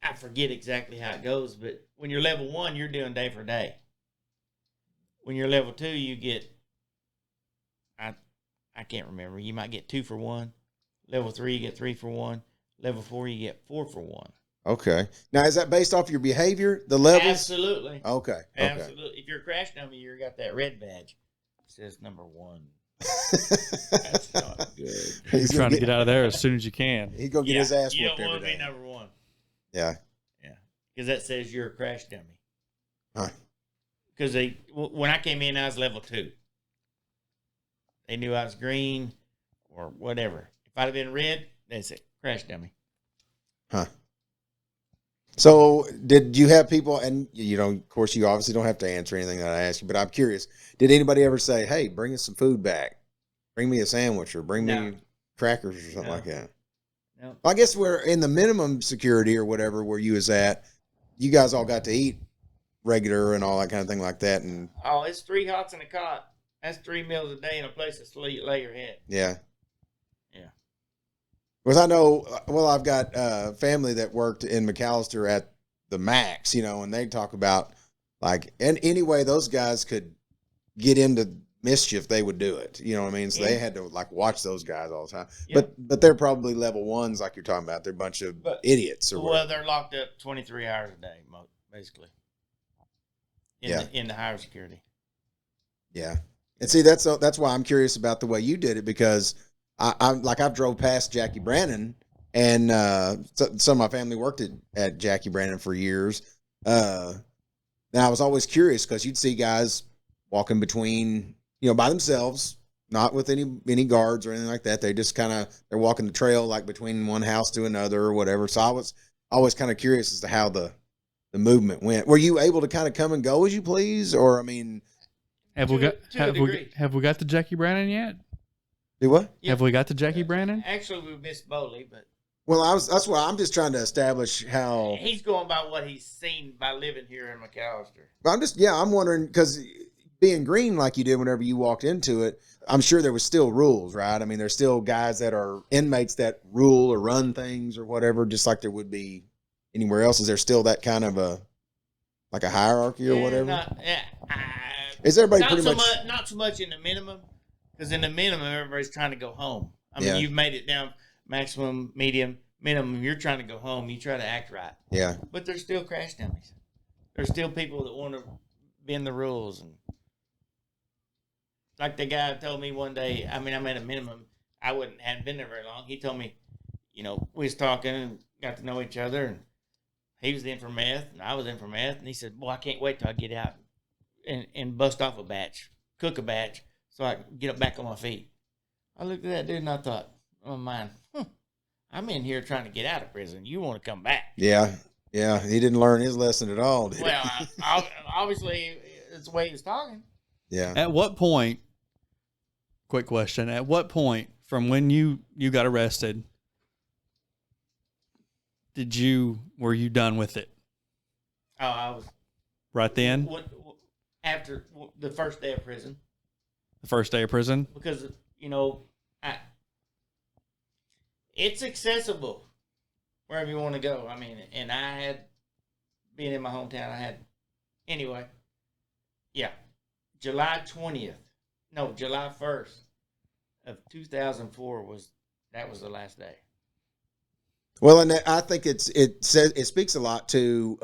S2: I forget exactly how it goes, but when you're level 1, you're doing day for day. When you're level 2, you get, I can't remember. You might get 2 for 1. Level 3, you get 3 for 1. Level 4, you get 4 for 1.
S1: Okay. Now, is that based off your behavior, the levels?
S2: Absolutely.
S1: Okay.
S2: Absolutely. If you're a crash dummy, you got that red badge. It says number 1. That's not good.
S3: He's trying to get out of there as soon as you can.
S1: He's going to get his ass
S2: You
S1: whooped
S2: don't
S1: every
S2: want to
S1: day.
S2: be number 1.
S1: Yeah.
S2: Yeah. Because that says you're a crash dummy.
S1: Huh.
S2: Because when I came in, I was level 2. They knew I was green or whatever. If I'd have been red, they'd say crash dummy.
S1: Huh. So did you have people, and of course you obviously don't have to answer anything that I ask you, but I'm curious, did anybody ever say, hey, bring us some food back? Bring me a sandwich or bring me crackers or something like that?
S2: No.
S1: I guess we're in the minimum security or whatever where you was at. You guys all got to eat regular and all that kind of thing like that. And
S2: oh, it's 3 hots in a cot. That's 3 meals a day and a place to lay your head.
S1: Yeah.
S2: Yeah.
S1: Because I know, well, I've got family that worked in McAlester at the Max, and they talk about like, and anyway, those guys could get into mischief, they would do it. You know what I mean? So they had to like watch those guys all the time. Yep. But they're probably level ones, like you're talking about. They're a bunch of idiots.
S2: Well, they're locked up 23 hours a day, basically. In the higher security.
S1: Yeah. And see, that's why I'm curious about the way you did it, because I've drove past Jackie Brannon, and some of my family worked at Jackie Brannon for years. And I was always curious because you'd see guys walking between, by themselves, not with any guards or anything like that. They just they're walking the trail like between one house to another or whatever. So I was always kind of curious as to how the movement went. Were you able to kind of come and go as you please, or I mean,
S3: have we got the Jackie Brannon yet?
S1: Do what?
S3: Yeah. Have we got the Jackie Brannon?
S2: Actually, we missed Bowley, but
S1: well, that's why I'm just trying to establish how
S2: he's going by what he's seen by living here in McAlester.
S1: I'm wondering, because being green like you did whenever you walked into it, I'm sure there was still rules, right? I mean, there's still guys that are inmates that rule or run things or whatever, just like there would be anywhere else. Is there still that kind of a hierarchy or whatever? Is everybody pretty much
S2: not so much in the minimum, because in the minimum everybody's trying to go home. I mean, you've made it down maximum, medium, minimum. You're trying to go home. You try to act right.
S1: Yeah.
S2: But there's still crash dummies. There's still people that want to bend the rules, and like the guy told me one day. I mean, I'm at a minimum. I hadn't been there very long. He told me, we was talking and got to know each other, and he was in for meth, and I was in for meth, and he said, "Boy, I can't wait till I get out and bust off a batch, cook a batch, so I can get up back on my feet." I looked at that dude and I thought, "Oh man, I'm in here trying to get out of prison. You want to come back?"
S1: Yeah. He didn't learn his lesson at all, did he?
S2: Well, obviously, it's the way he was talking.
S1: Yeah.
S3: At what point? Quick question. At what point from when you got arrested were you done with it?
S2: Oh, I was
S3: right then.
S2: After the first day of prison.
S3: The first day of prison?
S2: Because it's accessible wherever you want to go. I mean, and I had being in my hometown. Anyway. Yeah, July 1st of 2004 was the last day.
S1: Well, and I think it speaks a lot to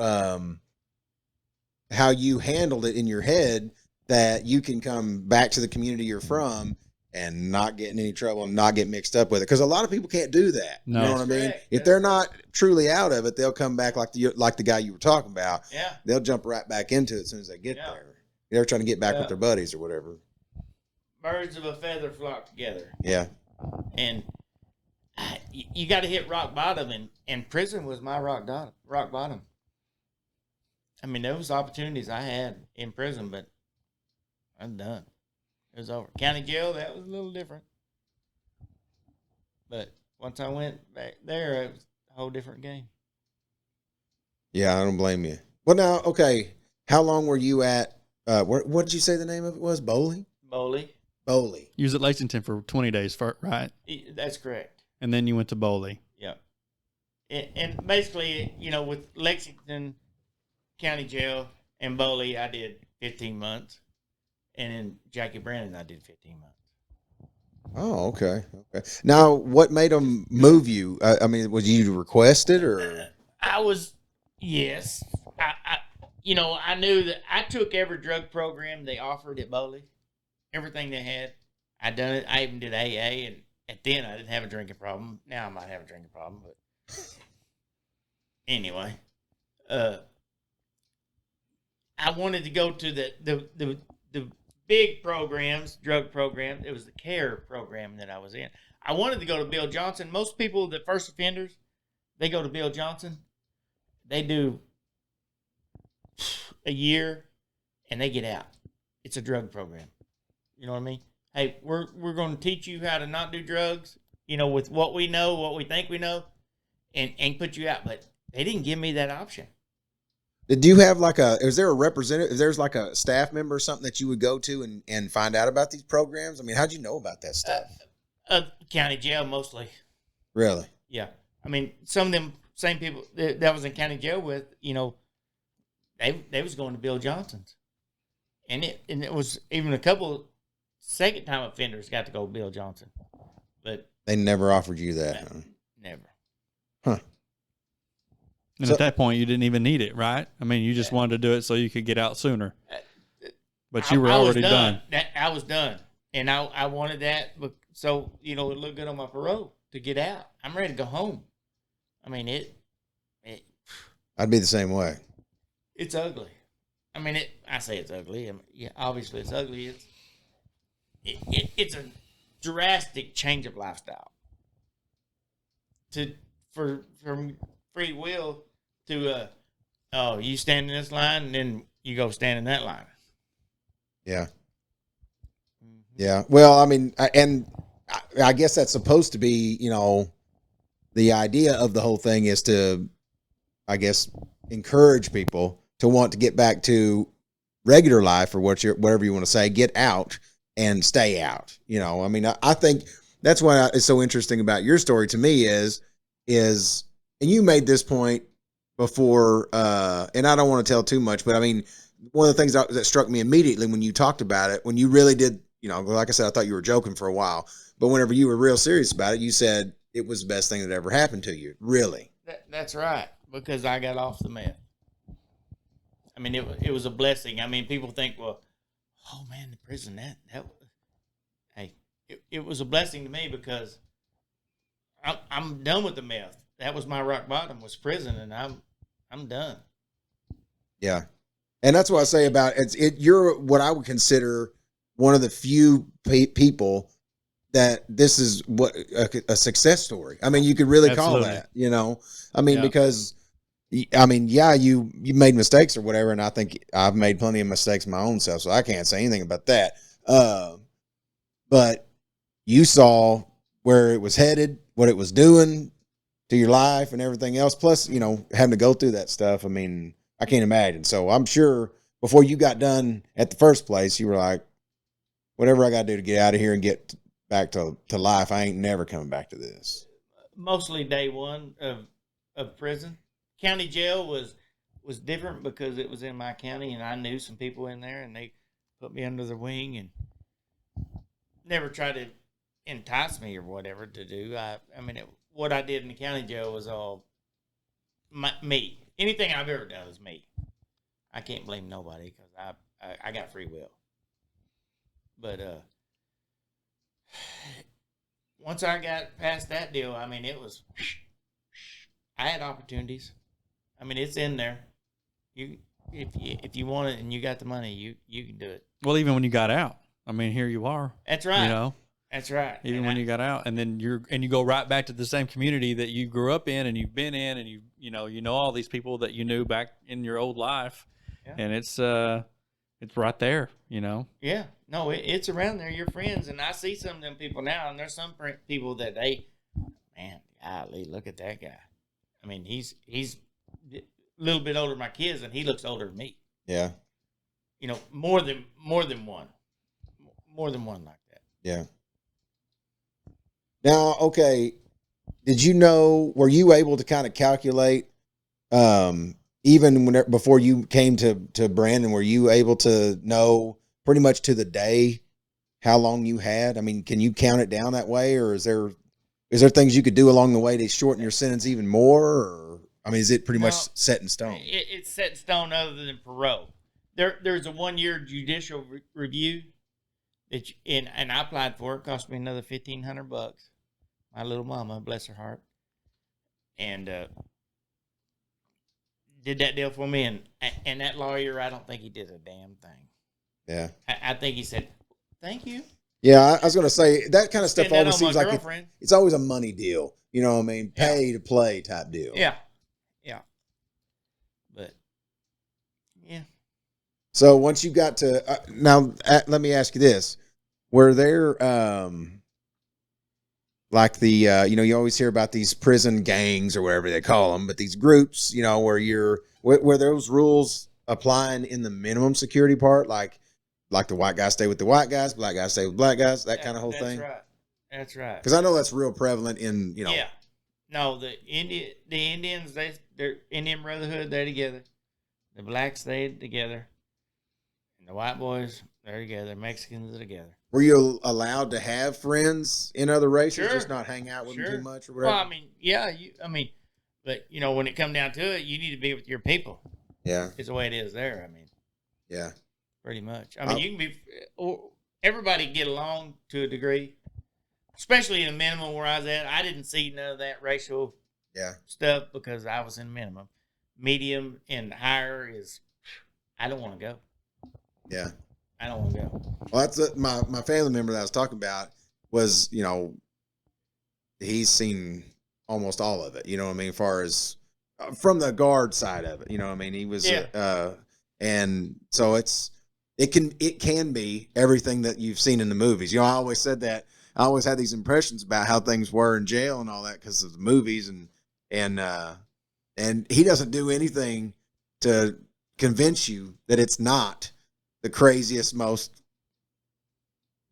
S1: how you handled it in your head, that you can come back to the community you're from and not get in any trouble and not get mixed up with it. Because a lot of people can't do that.
S3: No.
S1: You know what I mean? If they're not truly out of it, they'll come back like the guy you were talking about.
S2: Yeah.
S1: They'll jump right back into it as soon as they get there. They're trying to get back with their buddies or whatever.
S2: Birds of a feather flock together.
S1: Yeah.
S2: And you got to hit rock bottom, and prison was my rock bottom. I mean, there was opportunities I had in prison, but I'm done. It was over. County jail, that was a little different. But once I went back there, it was a whole different game.
S1: Yeah, I don't blame you. Well, now, okay, how long were you at, what did you say the name of it was? Bowley?
S2: Bowley.
S3: You was at Lexington for 20 days, right?
S2: That's correct.
S3: And then you went to Bowley.
S2: Yeah. And basically, with Lexington County Jail and Bowley, I did 15 months. And in Jackie Brannon, I did 15 months.
S1: Oh, okay. Now, what made them move you? I mean, was you requested or?
S2: Yes. I knew that I took every drug program they offered at Bowley. Everything they had. I done it. I even did AA, and at then I didn't have a drinking problem. Now I might have a drinking problem, but anyway. I wanted to go to the big programs, drug programs. It was the CARE program that I was in. I wanted to go to Bill Johnson. Most people, the first offenders, they go to Bill Johnson. They do a year, and they get out. It's a drug program. You know what I mean? Hey, we're going to teach you how to not do drugs, with what we know, what we think we know, and put you out. But they didn't give me that option.
S1: Did you have is there a representative, if there's like a staff member or something that you would go to and find out about these programs? I mean, how'd you know about that stuff?
S2: County jail mostly.
S1: Really?
S2: Yeah. I mean, some of them same people that was in county jail with, they was going to Bill Johnson's. And it was even a couple second time offenders got to go to Bill Johnson. But
S1: they never offered you that. Huh?
S2: Never.
S1: Huh.
S3: And at that point, you didn't even need it, right? I mean, you just wanted to do it so you could get out sooner. But you were already done.
S2: I was done. And I wanted that, so, it looked good on my parole to get out. I'm ready to go home. I mean,
S1: I'd be the same way.
S2: It's ugly. I mean, I say it's ugly. I mean, yeah, obviously it's ugly. It's a drastic change of lifestyle. From free will to you stand in this line and then you go stand in that line.
S1: Yeah. Yeah. Well, I mean, I guess that's supposed to be, the idea of the whole thing is to, I guess, encourage people to want to get back to regular life or whatever you want to say, get out and stay out. I mean, I think that's what is so interesting about your story to me is, and you made this point before, and I don't want to tell too much, but I mean, one of the things that struck me immediately when you talked about it, when you really did, like I said, I thought you were joking for a while, but whenever you were real serious about it, you said it was the best thing that ever happened to you. Really?
S2: That's right, because I got off the meth. I mean, it was a blessing. I mean, people think, well, oh man, the prison, it was a blessing to me because I'm done with the meth. That was my rock bottom, was prison, and I'm done.
S1: Yeah. And that's what I say about you're what I would consider one of the few people that this is what a success story. I mean, you could really call that, I mean, because I mean, yeah, you made mistakes or whatever. And I think I've made plenty of mistakes my own self, so I can't say anything about that. But you saw where it was headed, what it was doing to your life and everything else. Plus, having to go through that stuff. I mean, I can't imagine. So I'm sure before you got done at the first place, you were like, whatever I got to do to get out of here and get back to life, I ain't never coming back to this.
S2: Mostly day one of prison. County jail was different because it was in my county and I knew some people in there and they put me under their wing and never tried to entice me or whatever to do. I mean, what I did in the county jail was all me. Anything I've ever done is me. I can't blame nobody because I got free will. But once I got past that deal, I mean, I had opportunities. I mean, it's in there. If you want it and you got the money, you can do it.
S3: Well, even when you got out, I mean, here you are.
S2: That's right. That's right.
S3: Even when you got out, and then you go right back to the same community that you grew up in and you've been in, and you know all these people that you knew back in your old life, and it's right there,
S2: Yeah, no, it's around there. Your friends, and I see some of them people now, and there's some people that man, golly, look at that guy. I mean, he's a little bit older than my kids, and he looks older than me.
S1: Yeah.
S2: More than one like that.
S1: Yeah. Now, okay, were you able to kind of calculate, even before you came to Brandon, were you able to know pretty much to the day how long you had? I mean, can you count it down that way, or is there things you could do along the way to shorten your sentence even more? Or, I mean, is it pretty much set in stone?
S2: It's set in stone other than parole. There's a 1-year judicial review and I applied for it. Cost me another $1,500. My little mama, bless her heart, and did that deal for me. And that lawyer, I don't think he did a damn thing.
S1: Yeah.
S2: I think he said, "Thank you."
S1: Yeah, I was gonna say that kind of stuff
S2: Spend that
S1: always
S2: on my
S1: seems like
S2: girlfriend.
S1: it's always a money deal. You know what I mean? Pay to play type deal.
S2: Yeah. But yeah.
S1: So once you got to now, let me ask you this: were there like the you always hear about these prison gangs or whatever they call them, but these groups, where those rules applying in the minimum security part, like the white guys stay with the white guys, black guys stay with black guys, that kind of whole thing.
S2: That's right.
S1: Because I know that's real prevalent in
S2: Yeah. No, the Indians, they're Indian Brotherhood, they're together. The blacks stay together. And the white boys, they're together. Mexicans are together.
S1: Were you allowed to have friends in other races,
S2: Sure.
S1: just not hang out with them too much or whatever?
S2: Well, I mean, yeah, but when it come down to it, you need to be with your people.
S1: Yeah.
S2: It's the way it is there. I mean,
S1: yeah,
S2: pretty much. I mean, you can be, everybody get along to a degree, especially in the minimum where I was at. I didn't see none of that racial stuff because I was in minimum. Medium and higher is, I don't want to go.
S1: Yeah.
S2: I don't want to go.
S1: Well, that's my family member that I was talking about was, he's seen almost all of it, you know what I mean? As far as from the guard side of it, you know what I mean? He was, and so it can be everything that you've seen in the movies. I always said that. I always had these impressions about how things were in jail and all that because of the movies and he doesn't do anything to convince you that it's not the craziest, most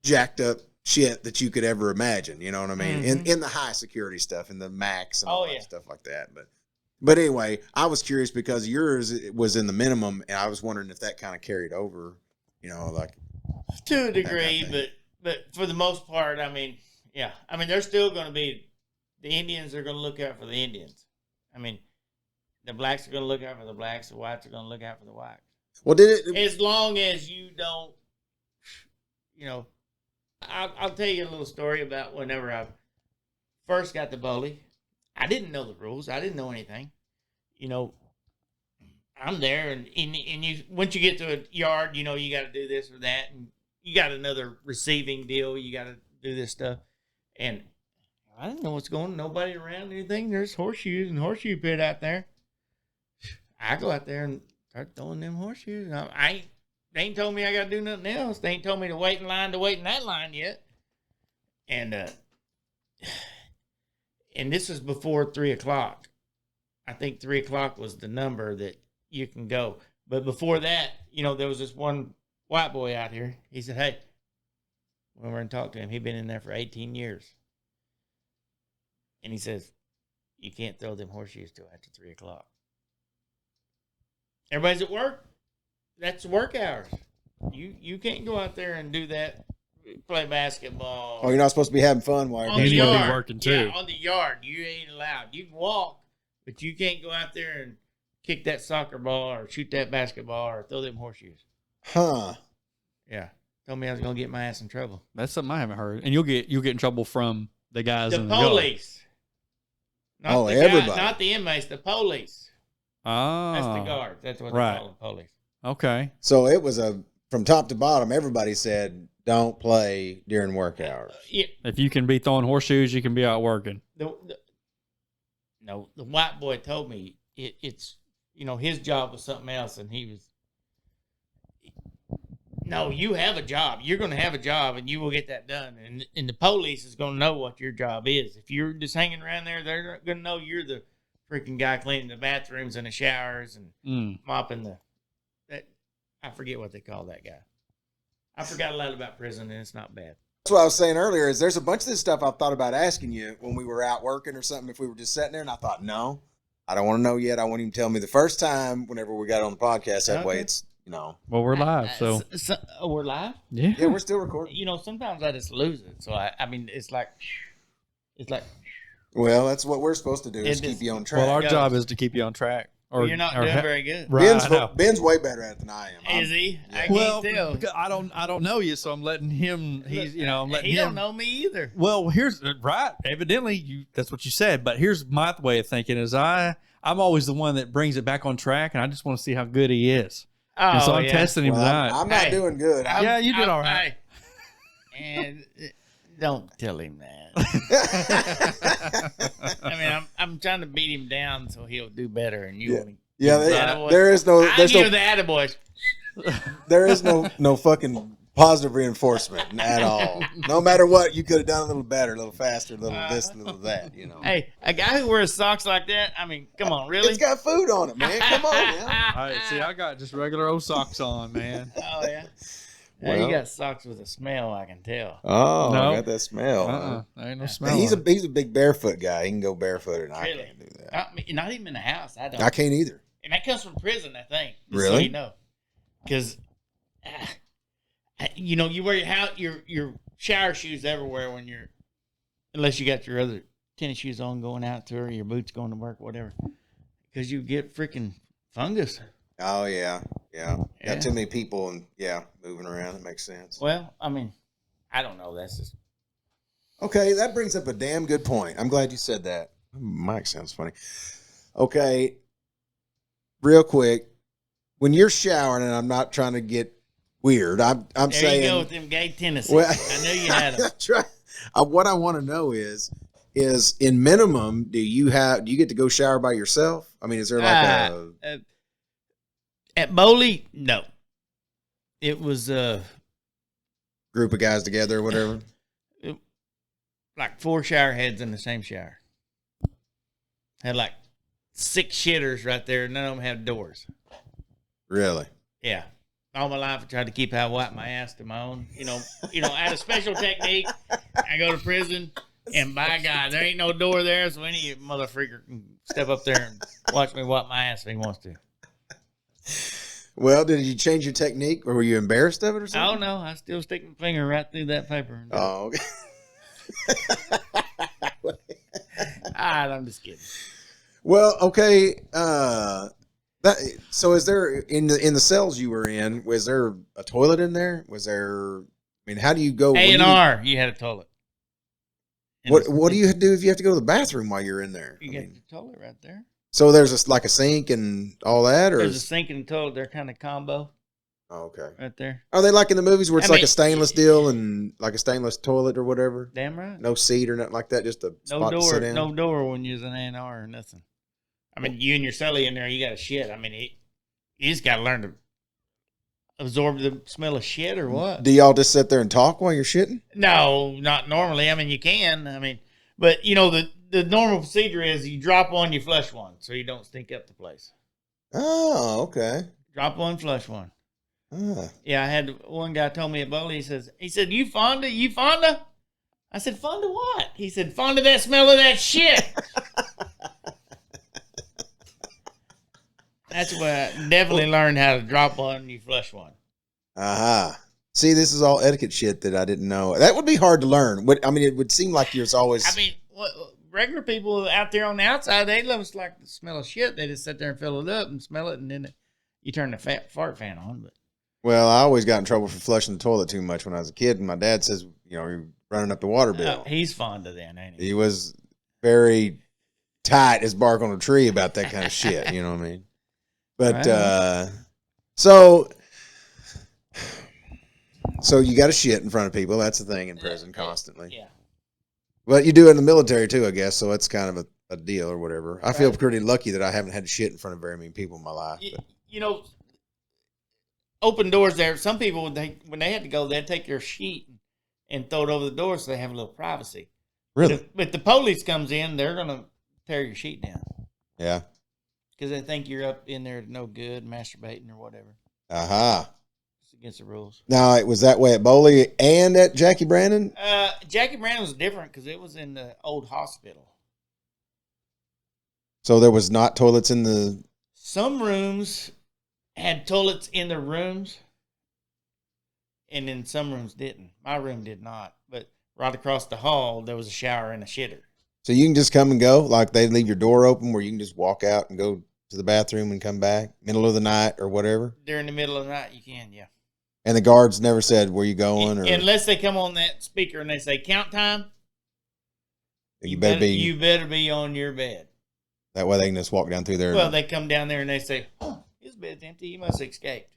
S1: jacked up shit that you could ever imagine. You know what I mean?
S2: Mm-hmm.
S1: In the high security stuff, in the max and all that stuff like that. But anyway, I was curious because yours was in the minimum, and I was wondering if that kind of carried over. Like
S2: to a degree, but for the most part, I mean, there's still going to be the Indians are going to look out for the Indians. I mean, the blacks are going to look out for the blacks. The whites are going to look out for the whites.
S1: Well, did it?
S2: As long as you don't, I'll tell you a little story about whenever I first got the bully. I didn't know the rules. I didn't know anything. I'm there, and you once you get to a yard, you got to do this or that, and you got another receiving deal. You got to do this stuff, and I didn't know what's going on. Nobody around, anything. There's horseshoes and horseshoe pit out there. I go out there and start throwing them horseshoes. They ain't told me I got to do nothing else. They ain't told me to wait in that line yet. And this is before 3 o'clock. I think 3 o'clock was the number that you can go. But before that, there was this one white boy out here. He said, hey, we went and talked to him. He'd been in there for 18 years. And he says, you can't throw them horseshoes till after 3 o'clock. Everybody's at work. That's work hours. You can't go out there and do that. Play basketball.
S1: Oh, you're not supposed to be having fun while
S3: you need
S1: you're
S3: to be working too.
S2: Yeah, on the yard, you ain't allowed. You can walk, but you can't go out there and kick that soccer ball or shoot that basketball or throw them horseshoes.
S1: Huh?
S2: Yeah. Told me I was gonna get my ass in trouble.
S3: That's something I haven't heard. And you'll get in trouble from the guys
S2: the
S3: in the
S2: police. Not the
S1: everybody.
S2: guy, not the inmates, the police.
S3: Oh.
S2: That's the guards. That's what they call them, police.
S3: Okay.
S1: So it was from top to bottom, everybody said don't play during work hours.
S2: Yeah.
S3: If you can be throwing horseshoes, you can be out working.
S2: The white boy told me it's his job was something else, and he was. No, you have a job. You're going to have a job, and you will get that done. And the police is going to know what your job is. If you're just hanging around there, they're going to know you're the freaking guy cleaning the bathrooms and the showers and mopping I forget what they call that guy. I forgot a lot about prison, and it's not bad.
S1: That's what I was saying earlier. Is there's a bunch of this stuff I've thought about asking you when we were out working or something. If we were just sitting there, and I thought, no, I don't want to know yet. I want him to tell me the first time. Whenever we got on the podcast, that way it's
S3: Well, we're live, so
S2: we're live.
S3: Yeah,
S1: we're still recording.
S2: Sometimes I just lose it. So I mean, it's like.
S1: Well, that's what we're supposed to do is keep you on track.
S3: Well, our job is to keep you on track.
S2: Or you're not doing very good.
S3: Right,
S1: Ben's way better at it than I am.
S2: Is he?
S1: Yeah.
S2: I can't tell.
S3: I don't know you, so I'm letting him. He
S2: don't know me either.
S3: Well, here's right. Evidently, that's what you said. But here's my way of thinking: is I'm always the one that brings it back on track, and I just want to see how good he is.
S2: Oh,
S3: and so I'm testing him tonight.
S1: I'm not doing good.
S3: You did all right.
S2: And don't tell him that. I mean, I'm trying to beat him down so he'll do better, and you want to.
S1: Yeah, there is no.
S2: I give the attaboys.
S1: There is no fucking positive reinforcement at all. No matter what, you could have done a little better, a little faster, a little this, a little that. You know.
S2: Hey, a guy who wears socks like that. I mean, come on, really?
S1: It's got food on it, man. Come on, man.
S3: All right, see, I got just regular old socks on, man.
S2: Oh yeah. Yeah,
S1: Well,
S2: you got socks with a smell, I can tell.
S1: Oh,
S3: No.
S1: I got that smell.
S3: There ain't no smell.
S1: He's a big barefoot guy. He can go barefooted, and I
S2: Really?
S1: can't do that.
S2: Not even in the house. I don't.
S1: I can't either.
S2: And that comes from prison, I think. Just
S1: Really?
S2: So you know, because you know you wear your shower shoes everywhere when you're, unless you got your other tennis shoes on going out to or your boots going to work, whatever, because you get freaking fungus.
S1: Oh yeah.
S2: Yeah.
S1: Got too many people and moving around. That makes sense.
S2: Well, I mean, I don't know. That's just
S1: Okay, that brings up a damn good point. I'm glad you said that. Mike sounds funny. Okay, real quick, when you're showering, and I'm not trying to get weird, I'm
S2: there
S1: saying.
S2: you go with them gay tendencies.
S1: Well,
S2: I knew you had them.
S1: What I want to know is in minimum, do you get to go shower by yourself? I mean, is there like
S2: at Bowley? No, it was
S1: group of guys together or whatever?
S2: like 4 shower heads in the same shower. Had like 6 shitters right there. None of them had doors.
S1: Really?
S2: Yeah. All my life I tried to keep how I wipe my ass to my own. You know, I had a special technique. I go to prison, and by God, there ain't no door there, so any motherfreaker can step up there and watch me wipe my ass if he wants to.
S1: Well, did you change your technique, or were you embarrassed of it or something?
S2: Oh, no. I still stick my finger right through that paper.
S1: Oh, okay.
S2: All right, I'm just kidding.
S1: Well, okay. So, is there in the cells you were in? Was there a toilet in there? Was there? I mean, how do you go?
S2: A&R, you had a toilet.
S1: What do you do if you have to go to the bathroom while you're in there?
S2: You got the toilet right there.
S1: So there's like a sink and all that, or
S2: There's a sink and a toilet. They're kind of combo.
S1: Oh, okay.
S2: Right there.
S1: Are they like in the movies where it's
S2: I
S1: like
S2: mean,
S1: a stainless deal and like a stainless toilet or whatever?
S2: Damn right.
S1: No seat or nothing like that, just a spot to sit in?
S2: No door when you're in A&R or nothing. I mean, you and your celly in there, you got to shit. I mean, you just got to learn to absorb the smell of shit or what?
S1: Do y'all just sit there and talk while you're shitting?
S2: No, not normally. I mean, you can. I mean, but you know, the normal procedure is you drop one, you flush one, so you don't stink up the place.
S1: Oh, okay.
S2: Drop one, flush one.
S1: Ah.
S2: Yeah, I had one guy told me at Bowley, he said, you Fonda? You Fonda? I said, Fonda what? He said, Fonda that smell of that shit. That's what I definitely learned how to drop one, you flush one.
S1: Aha. See, this is all etiquette shit that I didn't know. That would be hard to learn. I mean, it would seem like you're always.
S2: I mean, regular people out there on the outside, they love us like the smell of shit. They just sit there and fill it up and smell it, and then you turn the fart fan on. But
S1: Well, I always got in trouble for flushing the toilet too much when I was a kid, and my dad says, you're running up the water bill.
S2: He's fond of that, ain't he?
S1: He was very tight as bark on a tree about that kind of shit. You know what I mean? But
S2: Right.
S1: So you got to shit in front of people. That's the thing in prison constantly.
S2: Yeah.
S1: But you do it in the military too, I guess. So it's kind of a deal or whatever. I feel pretty lucky that I haven't had to shit in front of very many people in my life.
S2: You know, open doors there. Some people, when they had to go, they'd take their sheet and throw it over the door so they have a little privacy.
S1: Really?
S2: But the police comes in, they're going to tear your sheet down.
S1: Yeah.
S2: Because they think you're up in there no good, masturbating or whatever.
S1: Aha.
S2: It's against the rules.
S1: Now, it was that way at Bowley and at Jackie Brandon?
S2: Jackie Brandon was different because it was in the old hospital.
S1: So there was not toilets in the...
S2: Some rooms had toilets in the rooms, and then some rooms didn't. My room did not. But right across the hall, there was a shower and a shitter.
S1: So you can just come and go? Like they leave your door open where you can just walk out and go to the bathroom and come back? Middle of the night or whatever?
S2: During the middle of the night, you can, yeah.
S1: And the guards never said where you going? Or
S2: Unless they come on that speaker and they say, count time,
S1: you better be...
S2: You better be on your bed.
S1: That way they can just walk down through there.
S2: Well, they come down there and they say, oh, his bed's empty. He must have escaped.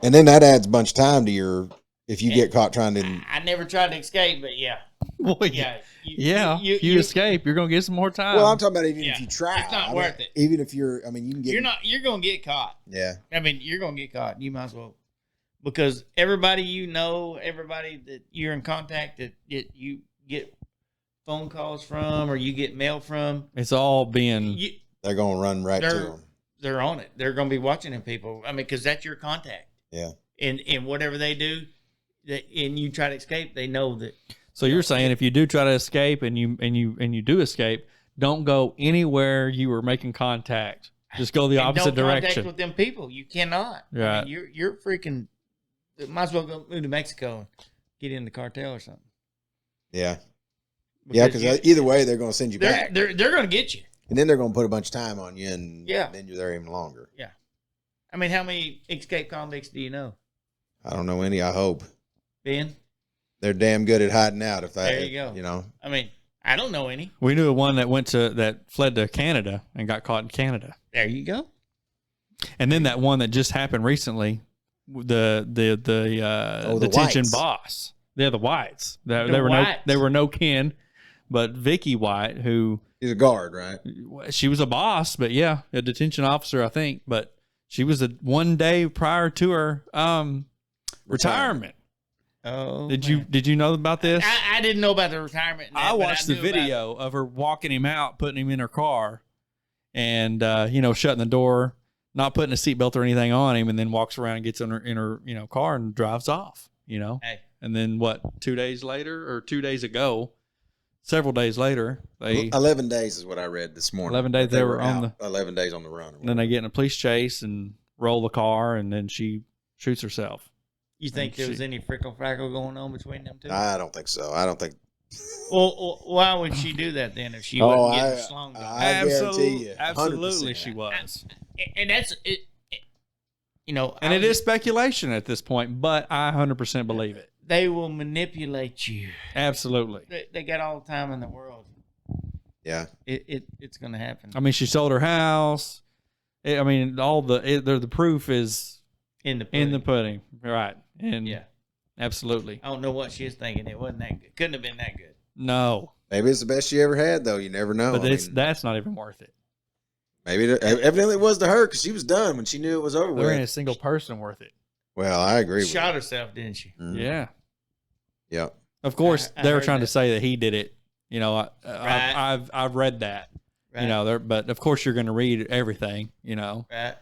S1: And then that adds a bunch of time to your if you get caught trying to.
S2: I never tried to escape, but yeah.
S3: Well,
S2: Yeah.
S3: if you escape, you're gonna get some more time.
S1: Well, I'm talking about even if you try.
S2: It's not worth it.
S1: Even if you're, I mean, you can get.
S2: You're gonna get caught.
S1: Yeah.
S2: I mean, you're gonna get caught. You might as well, because everybody you know, everybody that you're in contact that you get phone calls from or you get mail from,
S3: it's all being.
S1: They're gonna run right to them.
S2: They're on it. They're gonna be watching them people. I mean, because that's your contact.
S1: Yeah.
S2: And whatever they do, and you try to escape, they know that.
S3: So you're saying if you do try to escape and you do escape, don't go anywhere you were making contact. Just go the opposite
S2: don't
S3: direction.
S2: Contact with them people. You cannot.
S3: Right.
S2: I mean, you're freaking. Might as well go move to Mexico and get in the cartel or something.
S1: Yeah. Because either way, they're going to send you back.
S2: They're going to get you.
S1: And then they're going to put a bunch of time on you, and then you're there even longer.
S2: Yeah. I mean, how many escaped convicts do you know?
S1: I don't know any, I hope.
S2: Ben?
S1: They're damn good at hiding out.
S2: There you go.
S1: You know.
S2: I mean, I don't know any.
S3: We knew one that fled to Canada and got caught in Canada.
S2: There you go.
S3: And then that one that just happened recently, the detention
S1: Whites.
S3: boss. They're the Whites. They were no kin, but Vicky White, who
S1: he's a guard, right?
S3: She was a boss, but yeah, a detention officer, I think. But she was one day prior to her retirement.
S2: Oh,
S3: did you know about this?
S2: I didn't know about the retirement.
S3: I watched the video of her walking him out, putting him in her car, and shutting the door, not putting a seatbelt or anything on him, and then walks around and gets in her car and drives off. Hey. And then 2 days later, or 2 days ago, several days later,
S1: 11 days is what I read this morning.
S3: 11 days they were on
S1: 11 days on the run.
S3: And then they get in a police chase and roll the car, and then she shoots herself.
S2: You think there was any frickle frackle going on between them two?
S1: I don't think so. I don't think.
S2: Well, why would she do that then if she wasn't getting slung?
S1: I guarantee you,
S3: absolutely, she was.
S2: And that's it.
S3: And it is speculation at this point, but I 100% believe it.
S2: They will manipulate you.
S3: Absolutely.
S2: They got all the time in the world.
S1: Yeah.
S2: It's going to happen.
S3: I mean, she sold her house. The proof is
S2: in the
S3: pudding. Right. And
S2: yeah.
S3: Absolutely.
S2: I don't know what she was thinking. It wasn't that good. Couldn't have been that good.
S3: No.
S1: Maybe it's the best she ever had, though. You never know.
S3: But that's not even worth it.
S1: Maybe evidently it was to her because she was done when she knew it was over with.
S3: There ain't a single person worth it.
S1: Well, I agree.
S2: She shot herself, didn't she?
S1: Mm-hmm.
S3: Yeah.
S1: Yep.
S3: Of course, they were trying to say that he did it. I've read that. Right. But of course you're going to read everything.
S2: Right.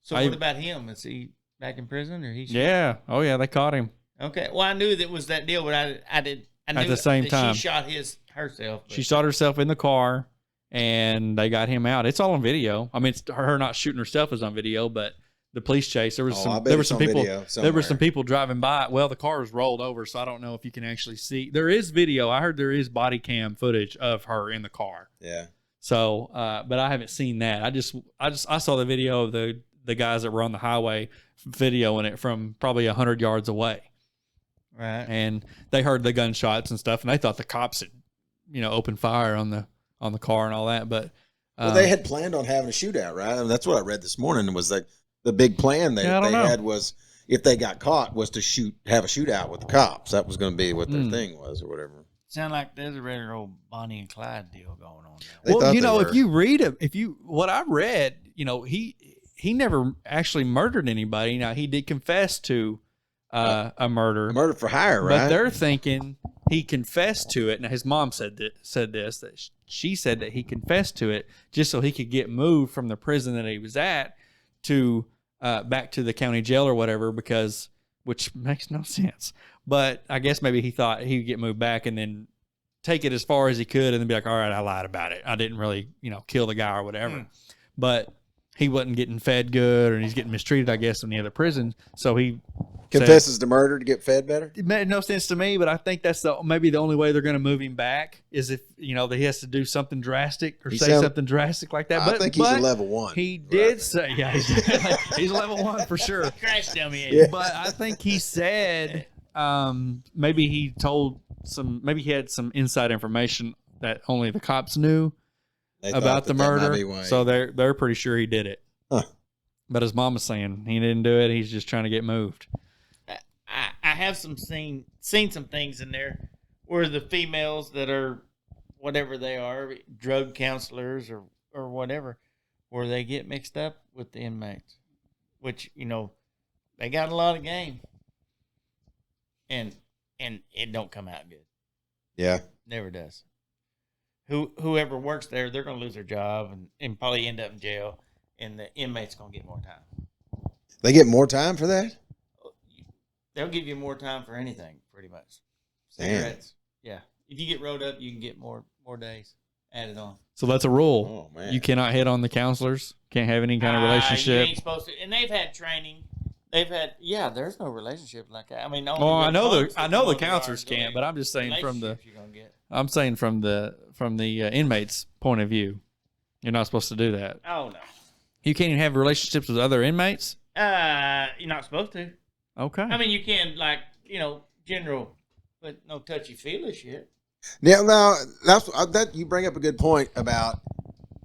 S2: So what about him? Is he back in prison or he's?
S3: Yeah. Oh yeah, they caught him.
S2: Okay. Well, I knew that was that deal, but I knew
S3: at the same time
S2: she shot herself.
S3: She shot herself in the car, and they got him out. It's all on video. I mean, it's her not shooting herself is on video, but the police chase. There were some people driving by. Well, the car was rolled over, so I don't know if you can actually see. There is video. I heard there is body cam footage of her in the car.
S1: Yeah.
S3: So, but I haven't seen that. I saw the video of the guys that were on the highway videoing it from probably 100 yards away.
S2: Right.
S3: And they heard the gunshots and stuff, and they thought the cops had, opened fire on the car and all that. But
S1: they had planned on having a shootout, right? I mean, that's what I read this morning. Was that the big plan they had was if they got caught was to have a shootout with the cops. That was going to be what their thing was, or whatever.
S2: Sound like there's a regular old Bonnie and Clyde deal going on
S3: there. Well, if you read it, what I read, he never actually murdered anybody. Now he did confess to a murder
S1: for hire, right?
S3: But they're thinking he confessed to it. Now his mom said this that she said that he confessed to it just so he could get moved from the prison that he was at to back to the county jail or whatever, which makes no sense. But I guess maybe he thought he would get moved back and then take it as far as he could and then be like, all right, I lied about it. I didn't really, kill the guy or whatever. But he wasn't getting fed good, and he's getting mistreated, I guess, in the other prison. So he
S1: confesses to murder to get fed better.
S3: It made no sense to me, but I think that's maybe the only way they're going to move him back is if that he has to do something drastic or say something drastic like that.
S1: I think he's a level 1.
S3: He did say, yeah, he's a level 1 for sure.
S2: Crash dummy.
S3: Yeah. But I think he said maybe he had some inside information that only the cops knew about the murder, so they're pretty sure he did it.
S1: Huh.
S3: But his mom was saying he didn't do it. He's just trying to get moved.
S2: have seen some things in there where the females that are whatever they are, drug counselors or whatever, where they get mixed up with the inmates, which, you know, they got a lot of game, and it don't come out good.
S1: Yeah.
S2: Never does. Whoever works there, they're going to lose their job and probably end up in jail, and the inmate's going to get more time.
S1: They get more time for that?
S2: They'll give you more time for anything, pretty much.
S1: Damn.
S2: Cigarettes. Yeah. If you get rolled up, you can get more days added on.
S3: So that's a rule.
S1: Oh, man.
S3: You cannot hit on the counselors. Can't have any kind of relationship.
S2: You ain't supposed to. And they've had training. There's no relationship like that. I mean,
S3: I know the counselors can't, but I'm just saying from the inmates' point of view, you're not supposed to do that.
S2: Oh no.
S3: You can't even have relationships with other inmates?
S2: You're not supposed to.
S3: Okay.
S2: I mean, you can, like, you know, general, but no touchy-feely shit.
S1: Now that's that you bring up a good point about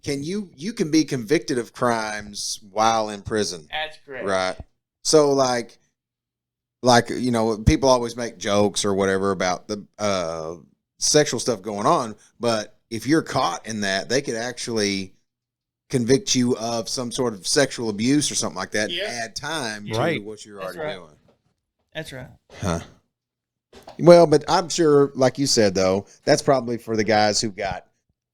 S1: you can be convicted of crimes while in prison.
S2: That's correct.
S1: Right. So like you know, people always make jokes or whatever about the sexual stuff going on, but if you're caught in that, they could actually convict you of some sort of sexual abuse or something like that.
S2: Yeah.
S1: And add time to
S3: Right.
S1: what you're
S2: That's
S1: already
S2: right.
S1: doing.
S2: That's right.
S1: Huh. Well, but I'm sure, like you said, though, that's probably for the guys who got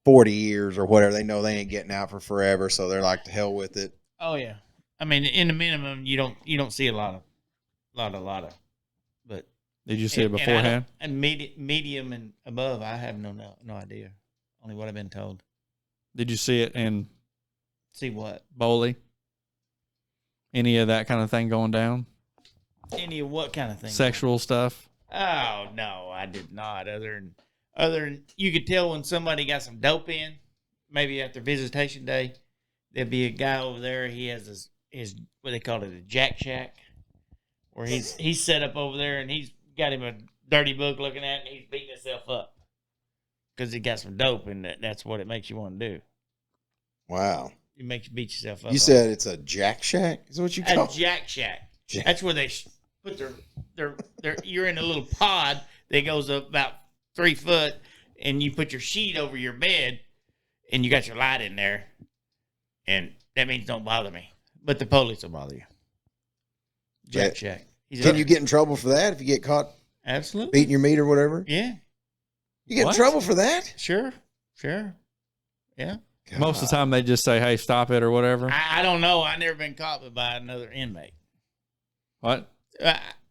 S1: 40 years or whatever. They know they ain't getting out for forever, so they're like, to hell with it.
S2: Oh yeah. I mean, in the minimum, you don't see a lot of. But
S3: Did you see it beforehand?
S2: And medium and above, I have no idea. Only what I've been told.
S3: Did you see it in
S2: See what?
S3: Bowley? Any of that kind of thing going down?
S2: Any of what kind of thing?
S3: Sexual stuff?
S2: Oh no, I did not. Other than you could tell when somebody got some dope in, maybe after visitation day, there'd be a guy over there. He has his what they call it, a jack shack, where he's set up over there and he's got him a dirty book looking at, and he's beating himself up because he got some dope, and that's what it makes you want to do.
S1: Wow.
S2: It makes you beat yourself up.
S1: You said it's a jack shack? Is that what you call it?
S2: A jack shack. That's where they put their you're in a little pod that goes up about 3 foot, and you put your sheet over your bed, and you got your light in there, and that means don't bother me. But the police will bother you. Jack shack.
S1: Can you get in trouble for that if you get caught
S2: Absolutely
S1: beating your meat or whatever?
S2: Yeah.
S1: You get in trouble for that?
S2: Sure. Yeah.
S1: God.
S3: Most of the time they just say, hey, stop it or whatever.
S2: I don't know. I never been caught by another inmate.
S3: What?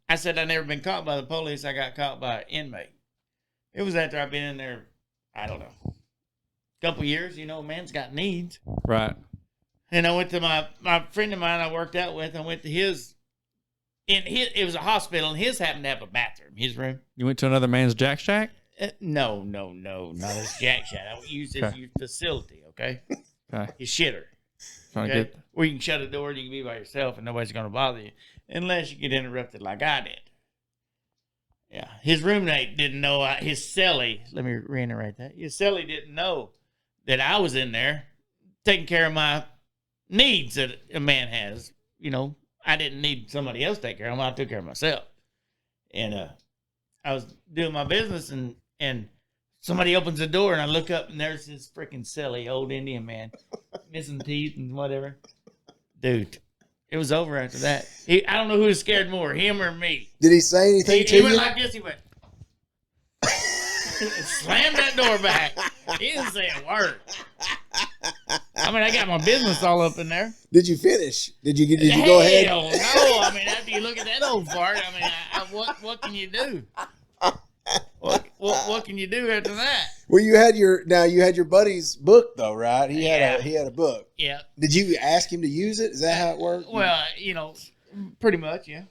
S2: I said I never been caught by the police. I got caught by an inmate. It was after I've been in there, I don't know, a couple years. You know, man's got needs.
S3: Right.
S2: And I went to my friend of mine I worked out with. I went to his. It was a hospital, and his happened to have a bathroom. His room.
S3: You went to another man's jack shack?
S2: No, not his jack shack. I used his facility. Okay. His shitter. Okay? Where you can shut a door and you can be by yourself, and nobody's going to bother you unless you get interrupted like I did. Yeah, his roommate didn't know. His cellie. Let me reiterate that. His cellie didn't know that I was in there taking care of my needs that a man has. You know, I didn't need somebody else to take care of them. I took care of myself. And I was doing my business, and somebody opens the door, and I look up, and there's this freaking silly old Indian man, missing teeth and whatever. Dude, it was over after that. I don't know who was scared more, him or me.
S1: Did he say anything to you?
S2: He went like this. He went, slammed that door back. He didn't say a word. I mean, I got my business all up in there.
S1: Did you finish? Did you go ahead?
S2: Hell no. I mean, after you look at that old fart, I mean, what can you do? What can you do after that?
S1: Well, you had your buddy's book though, right? He had a book.
S2: Yeah.
S1: Did you ask him to use it? Is that how it worked?
S2: Well, you know, pretty much, yeah.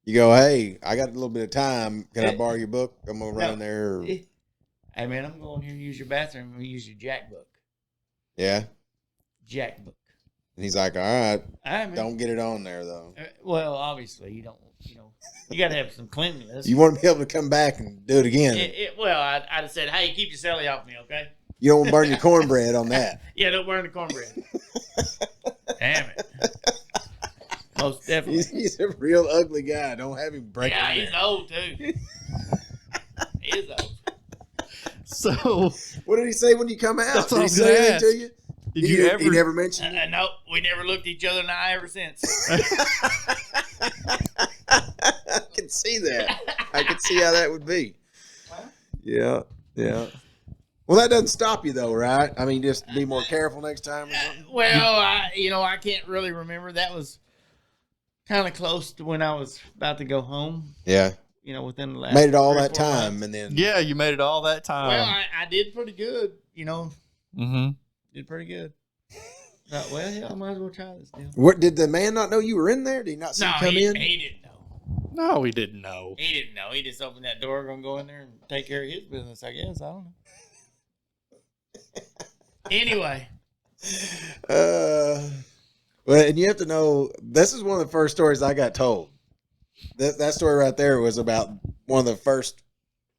S1: You go, hey, I got a little bit of time. Can I borrow your book? I'm gonna run in there.
S2: Hey man, I'm going here and use your bathroom and use your jack book.
S1: Yeah.
S2: Jack book.
S1: And he's like, all right,
S2: I mean,
S1: don't get it on there though.
S2: Well, obviously you don't. You know, you got to have some cleanliness.
S1: You want to be able to come back and do it again.
S2: Well, I'd have said, hey, keep your celly off me, okay?
S1: You don't want to burn your cornbread on that.
S2: Yeah, don't burn the cornbread. Damn it. Most definitely.
S1: He's a real ugly guy. Don't have him break.
S2: Yeah,
S1: your
S2: he's
S1: neck.
S2: old too. He's old.
S3: So,
S1: What did he say when you come out?
S3: That's
S1: Did
S3: what I
S1: he
S3: was
S1: say
S3: gonna
S1: anything
S3: ask.
S1: to you?
S3: did you ever?
S1: He never mentioned it.
S2: No, we never looked each other in the eye ever since.
S1: I can see that. I can see how that would be. Yeah, yeah. Well, that doesn't stop you though, right? I mean, just be more careful next time or something.
S2: Well, I can't really remember. That was kind of close to when I was about to go home.
S1: Yeah.
S2: Within the last
S1: Made it all
S2: 3 or
S1: that
S2: 4
S1: time,
S2: months.
S1: and then
S3: Yeah, you made it all that
S2: Well,
S3: time.
S2: I did pretty good.
S3: Mm-hmm.
S2: Did pretty good. Thought, well, hell, I might as well try this deal.
S1: What did the man not know you were in there? Did he not see
S2: No,
S1: you come
S2: he
S1: in?
S2: didn't know.
S3: No, we didn't know.
S2: He didn't know. He just opened that door, gonna go in there and take care of his business. I guess I don't know. Anyway,
S1: Well, and you have to know, this is one of the first stories I got told. That story right there was about one of the first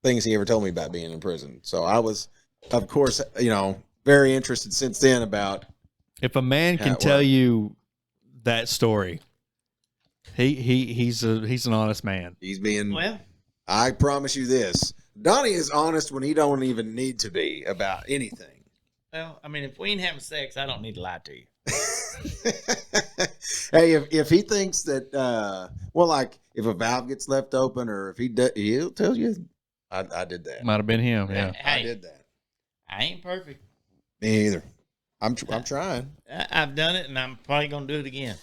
S1: things he ever told me about being in prison. So I was, of course, very interested since then about.
S3: If a man
S1: How
S3: can
S1: it
S3: tell
S1: worked.
S3: you that story, he's an honest man.
S1: He's being.
S2: well,
S1: I promise you this: Donnie is honest when he don't even need to be about anything.
S2: I mean, if we ain't having sex, I don't need to lie to you.
S1: Hey, if he thinks that, like if a valve gets left open, or if he'll tell you, I did that.
S3: Might have been him. Yeah.
S1: I
S2: Hey,
S1: did that.
S2: I ain't perfect.
S1: Me either. I'm trying.
S2: I've done it, and I'm probably gonna do it again.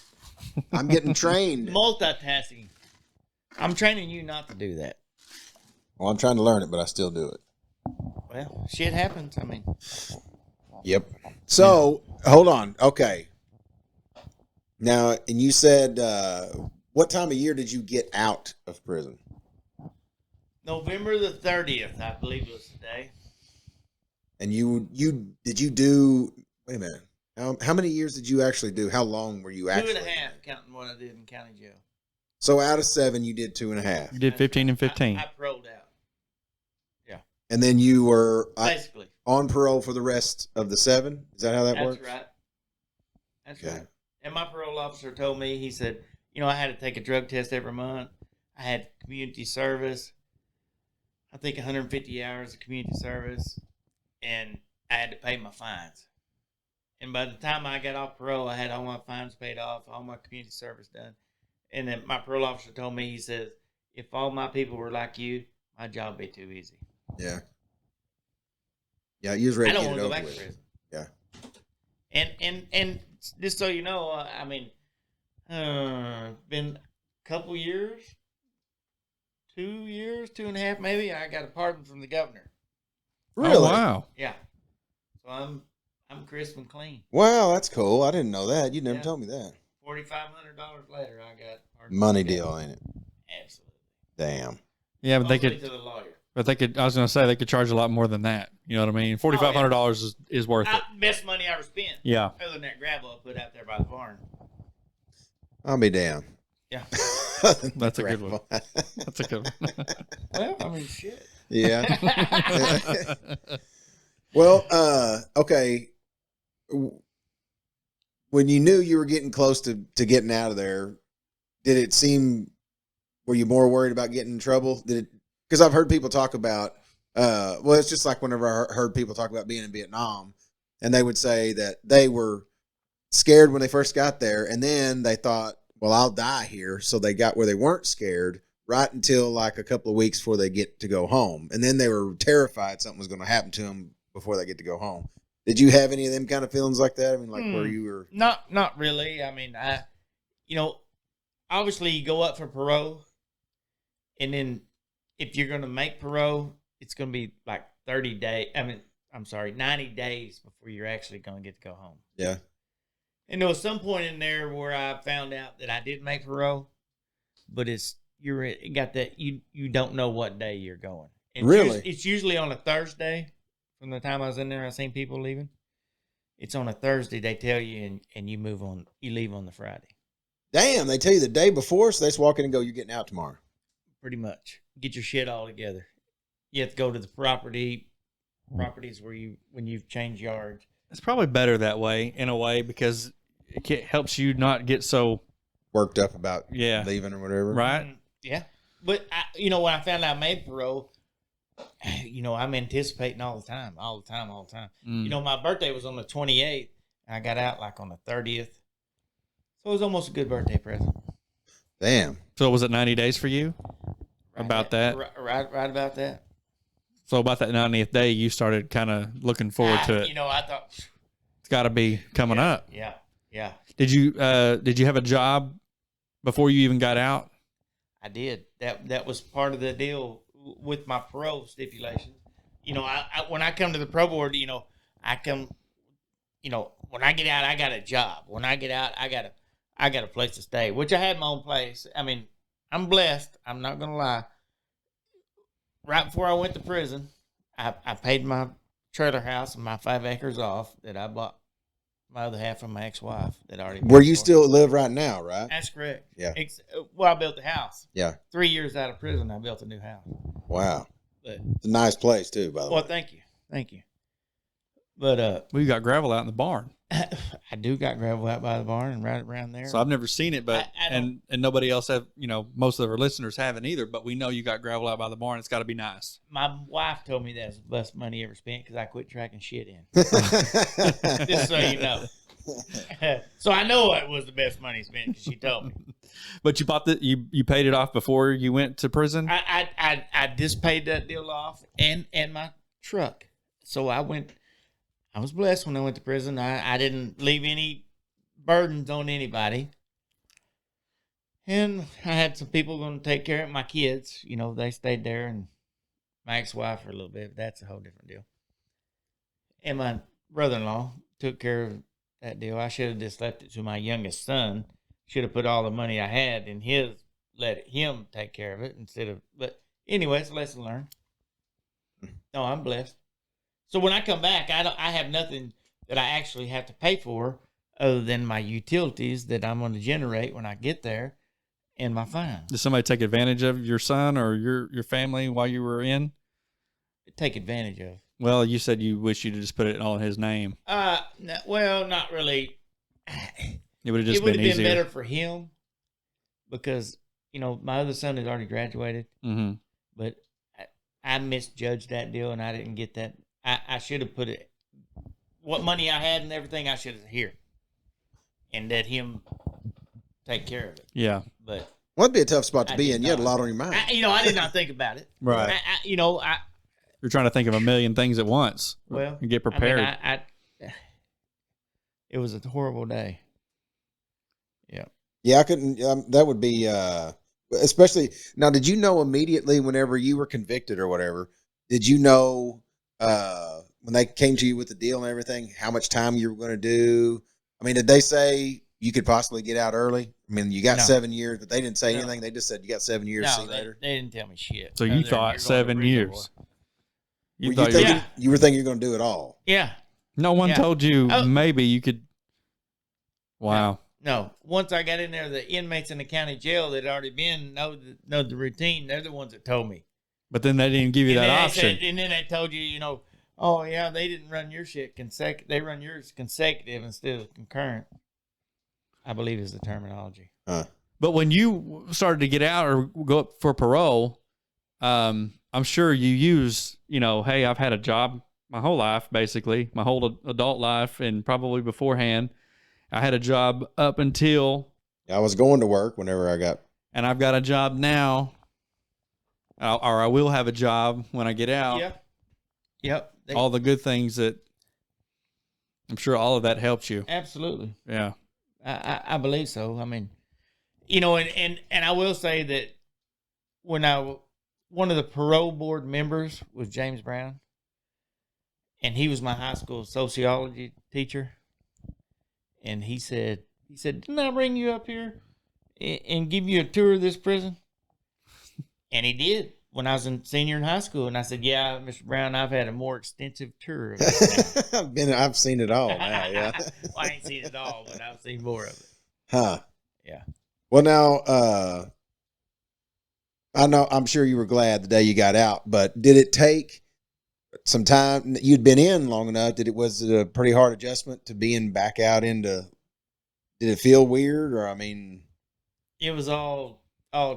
S1: I'm getting trained.
S2: Multitasking. I'm training you not to do that.
S1: Well, I'm trying to learn it, but I still do it.
S2: Well, shit happens. I mean,
S1: Yep. So hold on. Okay. Now, and you said, what time of year did you get out of prison?
S2: November the 30th, I believe was the day.
S1: And did you do? Wait a minute. How many years did you actually do? How long were you actually?
S2: 2.5, counting what I did in county jail.
S1: So out of 7, you did 2.5,
S3: You did 15 and 15.
S2: I paroled out,
S1: and then you were
S2: basically.
S1: on parole for the rest of the 7. Is that how that
S2: That's
S1: works?
S2: right. That's
S1: Okay.
S2: right. And my parole officer told me, he said, I had to take a drug test every month. I had community service. I think 150 hours of community service. And I had to pay my fines. And by the time I got off parole, I had all my fines paid off, all my community service done. And then my parole officer told me, he says, if all my people were like you, my job would be too easy.
S1: Yeah. Yeah, you was ready
S2: I
S1: to
S2: don't
S1: get
S2: want
S1: it
S2: to go
S1: over
S2: back to
S1: with.
S2: prison.
S1: Yeah.
S2: And just so you know, I mean, been a couple years, 2 years, 2.5 maybe. I got a pardon from the governor.
S1: Really?
S3: Oh, wow.
S2: Yeah, so I'm crisp and clean.
S1: Wow, that's cool. I didn't know that. You never
S2: Yeah.
S1: told me that.
S2: $4,500 later, I got pardon.
S1: Money deal, ain't it?
S2: Absolutely.
S1: Damn.
S3: Yeah, but they
S2: Mostly
S3: could.
S2: to the lawyer.
S3: But they could. I was going to say they could charge a lot more than that. You know what I mean? $4,500 is worth it.
S2: Best money I ever spent.
S3: Yeah.
S2: Other than that gravel I put out there by the barn.
S1: I'll be damned.
S2: Yeah.
S3: That's a good one. That's a good one.
S2: Well, I mean, shit.
S1: Yeah. Well, okay. When you knew you were getting close to getting out of there, did it seem, were you more worried about getting in trouble? Because I've heard people talk about, well, it's just like whenever I heard people talk about being in Vietnam, and they would say that they were scared when they first got there, and then they thought, well, I'll die here. So they got where they weren't scared right until like a couple of weeks before they get to go home. And then they were terrified something was going to happen to them before they get to go home. Did you have any of them kind of feelings like that? I mean, like where you were.
S2: Not really. I mean, obviously you go up for parole, and then if you're going to make parole, it's going to be like 90 days before you're actually going to get to go home.
S1: Yeah.
S2: And there was some point in there where I found out that I did make parole, but it got that you don't know what day you're going. And
S1: Really?
S2: It's usually on a Thursday. From the time I was in there, I seen people leaving. It's on a Thursday. They tell you, and you move on. You leave on the Friday.
S1: Damn, they tell you the day before, so they just walk in and go, you're getting out tomorrow.
S2: Pretty much. Get your shit all together. You have to go to the properties when you've changed yards.
S3: It's probably better that way in a way because it helps you not get so
S1: worked up about
S3: Yeah.
S1: leaving or whatever.
S3: Right.
S2: Yeah. But, when I found out I made parole, I'm anticipating all the time.
S3: Mm.
S2: My birthday was on the 28th, and I got out like on the 30th. So it was almost a good birthday present.
S1: Damn.
S3: So was it 90 days for you? About that?
S2: Right about that.
S3: So about that 90th day, you started kind of looking forward to it.
S2: I thought
S3: It's got to be coming up.
S2: Yeah.
S3: Did you have a job before you even got out?
S2: I did. That was part of the deal with my parole stipulations. When I come to the pro board, I come, when I get out, I got a job. When I get out, I got a place to stay, which I had my own place. I mean, I'm blessed. I'm not gonna lie. Right before I went to prison, I paid my trailer house and my 5 acres off that I bought my other half from my ex-wife that already.
S1: Where you still live right now, right?
S2: That's correct.
S1: Yeah.
S2: I built the house.
S1: Yeah.
S2: 3 years out of prison, I built a new house.
S1: Wow.
S2: But,
S1: it's a nice place too, by the way.
S2: well, thank you. But
S3: We got gravel out in the barn.
S2: I do got gravel out by the barn and right around there.
S3: So I've never seen it, but and nobody else have. Most of our listeners haven't either. But we know you got gravel out by the barn. It's got to be nice.
S2: My wife told me that's the best money ever spent because I quit tracking shit in. Just so you know. So I know it was the best money spent because she told me.
S3: But you bought you paid it off before you went to prison.
S2: I just paid that deal off and my truck. So I was blessed when I went to prison. I didn't leave any burdens on anybody. And I had some people going to take care of my kids. They stayed there, and my ex-wife for a little bit. But that's a whole different deal. And my brother-in-law took care of that deal. I should have just left it to my youngest son. Should have put all the money I had in his, let him take care of it instead of. But anyway, it's a lesson learned. No, I'm blessed. So when I come back, I have nothing that I actually have to pay for other than my utilities that I'm going to generate when I get there and my fines.
S3: Did somebody take advantage of your son or your family while you were in?
S2: Take advantage of.
S3: Well, you said you wish you'd just put it all in his name.
S2: Well, not really.
S3: It would have just been easier.
S2: It would have been better for him because, my other son had already graduated.
S3: Mm-hmm.
S2: But I misjudged that deal and I didn't get that. I should have put it, what money I had and everything, I should have here and let him take care of it.
S3: Yeah.
S2: But
S1: well, it'd be a tough spot to be in. You had a lot on your mind.
S2: I did not think about it.
S3: Right. You're trying to think of a million things at once.
S2: Well,
S3: and get prepared.
S2: It was a horrible day. Yeah.
S1: Yeah, I couldn't. That would be, especially now. Did you know immediately whenever you were convicted or whatever? Did you know when they came to you with the deal and everything, how much time you were going to do? I mean, did they say you could possibly get out early? I mean, you got 7 years, but they didn't say anything. They just said you got 7 years. See you later.
S2: They didn't tell me shit.
S3: So you thought 7 years?
S1: You were thinking you're going to do it all?
S2: Yeah.
S3: No one told you maybe you could. Wow.
S2: No. Once I got in there, the inmates in the county jail that had already been know the routine. They're the ones that told me.
S3: But then they didn't give you that option.
S2: And then they told you, oh yeah, they didn't run your shit consecutive. They run yours consecutive instead of concurrent. I believe is the terminology.
S3: But when you started to get out or go up for parole, I'm sure you use, hey, I've had a job my whole life, basically, my whole adult life, and probably beforehand. I had a job up until
S1: I was going to work whenever I got,
S3: and I've got a job now. Or I will have a job when I get out.
S2: Yep.
S3: All the good things that I'm sure all of that helps you.
S2: Absolutely.
S3: Yeah.
S2: I believe so. I mean, and I will say that one of the parole board members was James Brown, and he was my high school sociology teacher. And he said, didn't I bring you up here and give you a tour of this prison? And he did when I was in senior in high school. And I said, yeah, Mr. Brown, I've had a more extensive tour of this now.
S1: I've seen it all now, yeah.
S2: Well, I ain't seen it all, but I've seen more of it.
S1: Huh.
S2: Yeah.
S1: Well, now, I know, I'm sure you were glad the day you got out, but did it take some time? You'd been in long enough. Was it a pretty hard adjustment to being back out into, did it feel weird? Or, I mean,
S2: it was all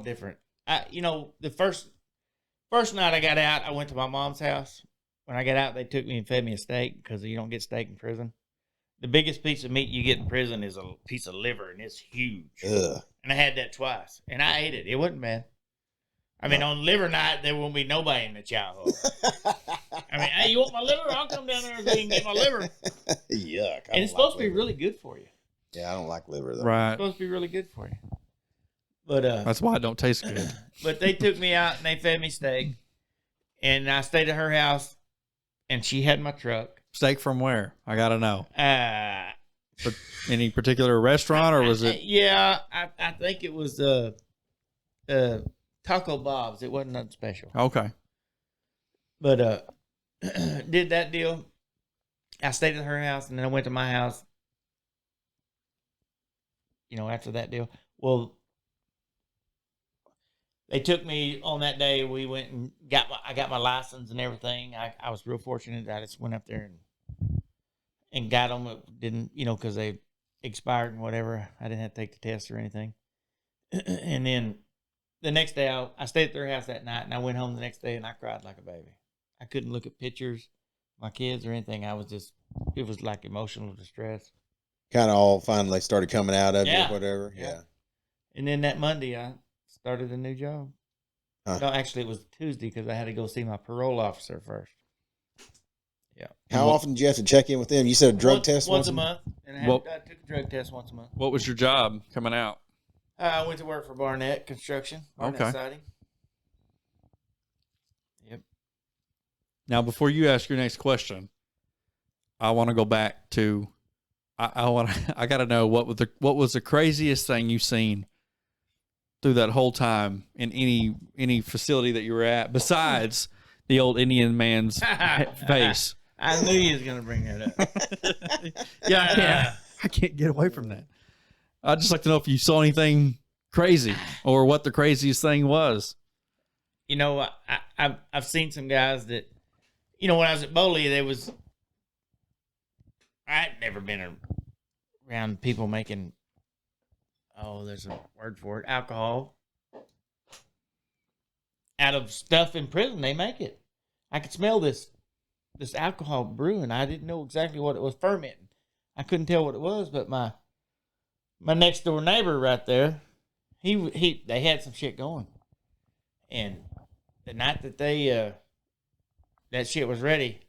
S2: different. The first night I got out, I went to my mom's house. When I got out, they took me and fed me a steak because you don't get steak in prison. The biggest piece of meat you get in prison is a piece of liver, and it's huge.
S1: Ugh.
S2: And I had that twice, and I ate it. It wasn't bad. I mean, on liver night, there won't be nobody in the chow hall. I mean, hey, you want my liver? I'll come down there so you can get my liver.
S1: Yuck.
S2: And it's supposed to be really good for you.
S1: Yeah, I don't like liver, though.
S3: Right.
S2: It's supposed to be really good for you. But
S3: That's why it don't taste good.
S2: But they took me out and they fed me steak, and I stayed at her house, and she had my truck.
S3: Steak from where? I gotta know.
S2: But
S3: Any particular restaurant, or was it?
S2: Yeah, I think it was Taco Bob's. It wasn't nothing special.
S3: Okay.
S2: But did that deal. I stayed at her house, and then I went to my house. After that deal. Well, they took me on that day. We went and I got my license and everything. I was real fortunate. I just went up there and got them. It didn't, because they expired and whatever. I didn't have to take the test or anything. And then the next day, I stayed at their house that night, and I went home the next day, and I cried like a baby. I couldn't look at pictures, my kids or anything. It was like emotional distress.
S1: Kind of all finally started coming out of
S2: Yeah.
S1: it, whatever. Yeah.
S2: And then that Monday, I started a new job.
S1: Huh.
S2: No, actually, it was Tuesday because I had to go see my parole officer first. Yeah.
S1: How often did you have to check in with them? You said a drug test
S2: once a month. And I took a drug test once a month.
S3: What was your job coming out?
S2: I went to work for Barnett Construction. Barnett Siding. Yep.
S3: Now, before you ask your next question, I want to go back to. I got to know what was the craziest thing you've seen through that whole time in any facility that you were at, besides the old Indian man's face.
S2: I knew he was going to bring that up.
S3: Yeah, I can't get away from that. I'd just like to know if you saw anything crazy or what the craziest thing was.
S2: I've seen some guys that, when I was at Boley, I'd never been around people making, there's a word for it, alcohol. Out of stuff in prison, they make it. I could smell this alcohol brewing. I didn't know exactly what it was fermenting. I couldn't tell what it was, but my next door neighbor right there, they had some shit going. And the night that that shit was ready,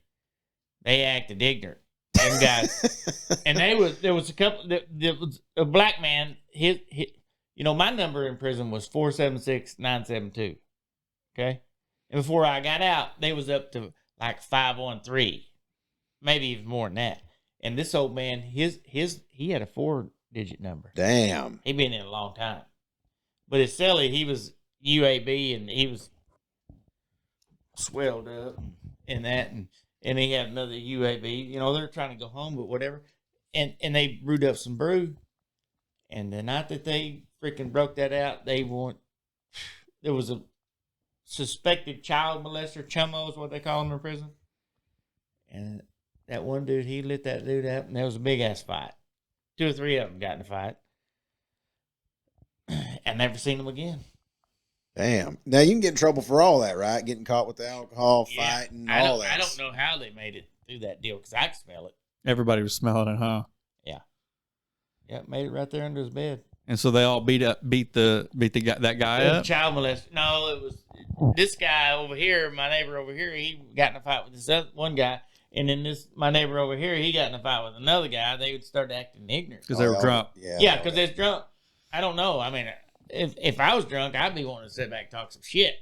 S2: they acted ignorant. Them guys, and there was a couple. There was a black man. My number in prison was 476-972. Okay, and before I got out, they was up to like 513, maybe even more than that. And this old man, he had a 4-digit number.
S1: Damn,
S2: He been in a long time. But his celly, he was UAB, and he was swelled up and that, and he had another UAB. They're trying to go home, but whatever. And they brewed up some brew. And the night that they freaking broke that out, there was a suspected child molester, chummo is what they call them in prison. And that one dude, he lit that dude up, and there was a big-ass fight. 2 or 3 of them got in a fight. I never seen them again.
S1: Damn. Now you can get in trouble for all that, right? Getting caught with the alcohol, fighting, all that.
S2: I don't know how they made it through that deal because I could smell it.
S3: Everybody was smelling it, huh?
S2: Yeah. Yeah, made it right there under his bed.
S3: And so they all beat the guy, that guy up.
S2: Child molester. No, it was this guy over here. My neighbor over here. He got in a fight with this other one guy, and then my neighbor over here. He got in a fight with another guy. They would start acting ignorant
S3: Because they were drunk.
S2: Yeah, because they're drunk. I don't know. I mean, if I was drunk, I'd be wanting to sit back and talk some shit.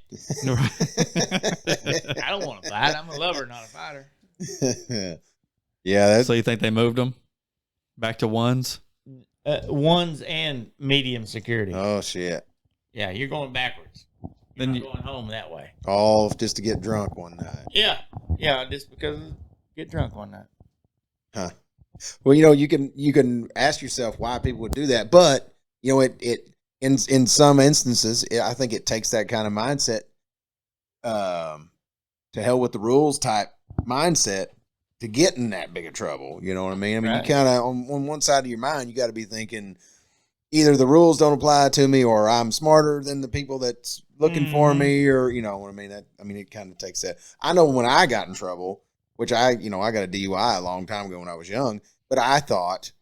S2: I don't want to fight. I'm a lover, not a fighter.
S1: Yeah.
S3: So you think they moved them back to ones?
S2: Ones and medium security.
S1: Oh shit.
S2: Yeah, you're going backwards. You're not going home that way.
S1: All just to get drunk one night.
S2: Yeah, just because get drunk one night.
S1: Huh. Well, you can ask yourself why people would do that, but it in some instances, I think it takes that kind of mindset, to hell with the rules type mindset to get in that big of trouble. You know what I mean? I mean,
S2: right.
S1: You kind of on one side of your mind, you got to be thinking, either the rules don't apply to me or I'm smarter than the people that's looking for me, or, you know what I mean? It kind of takes that. I know when I got in trouble, which I got a DUI a long time ago when I was young, but I thought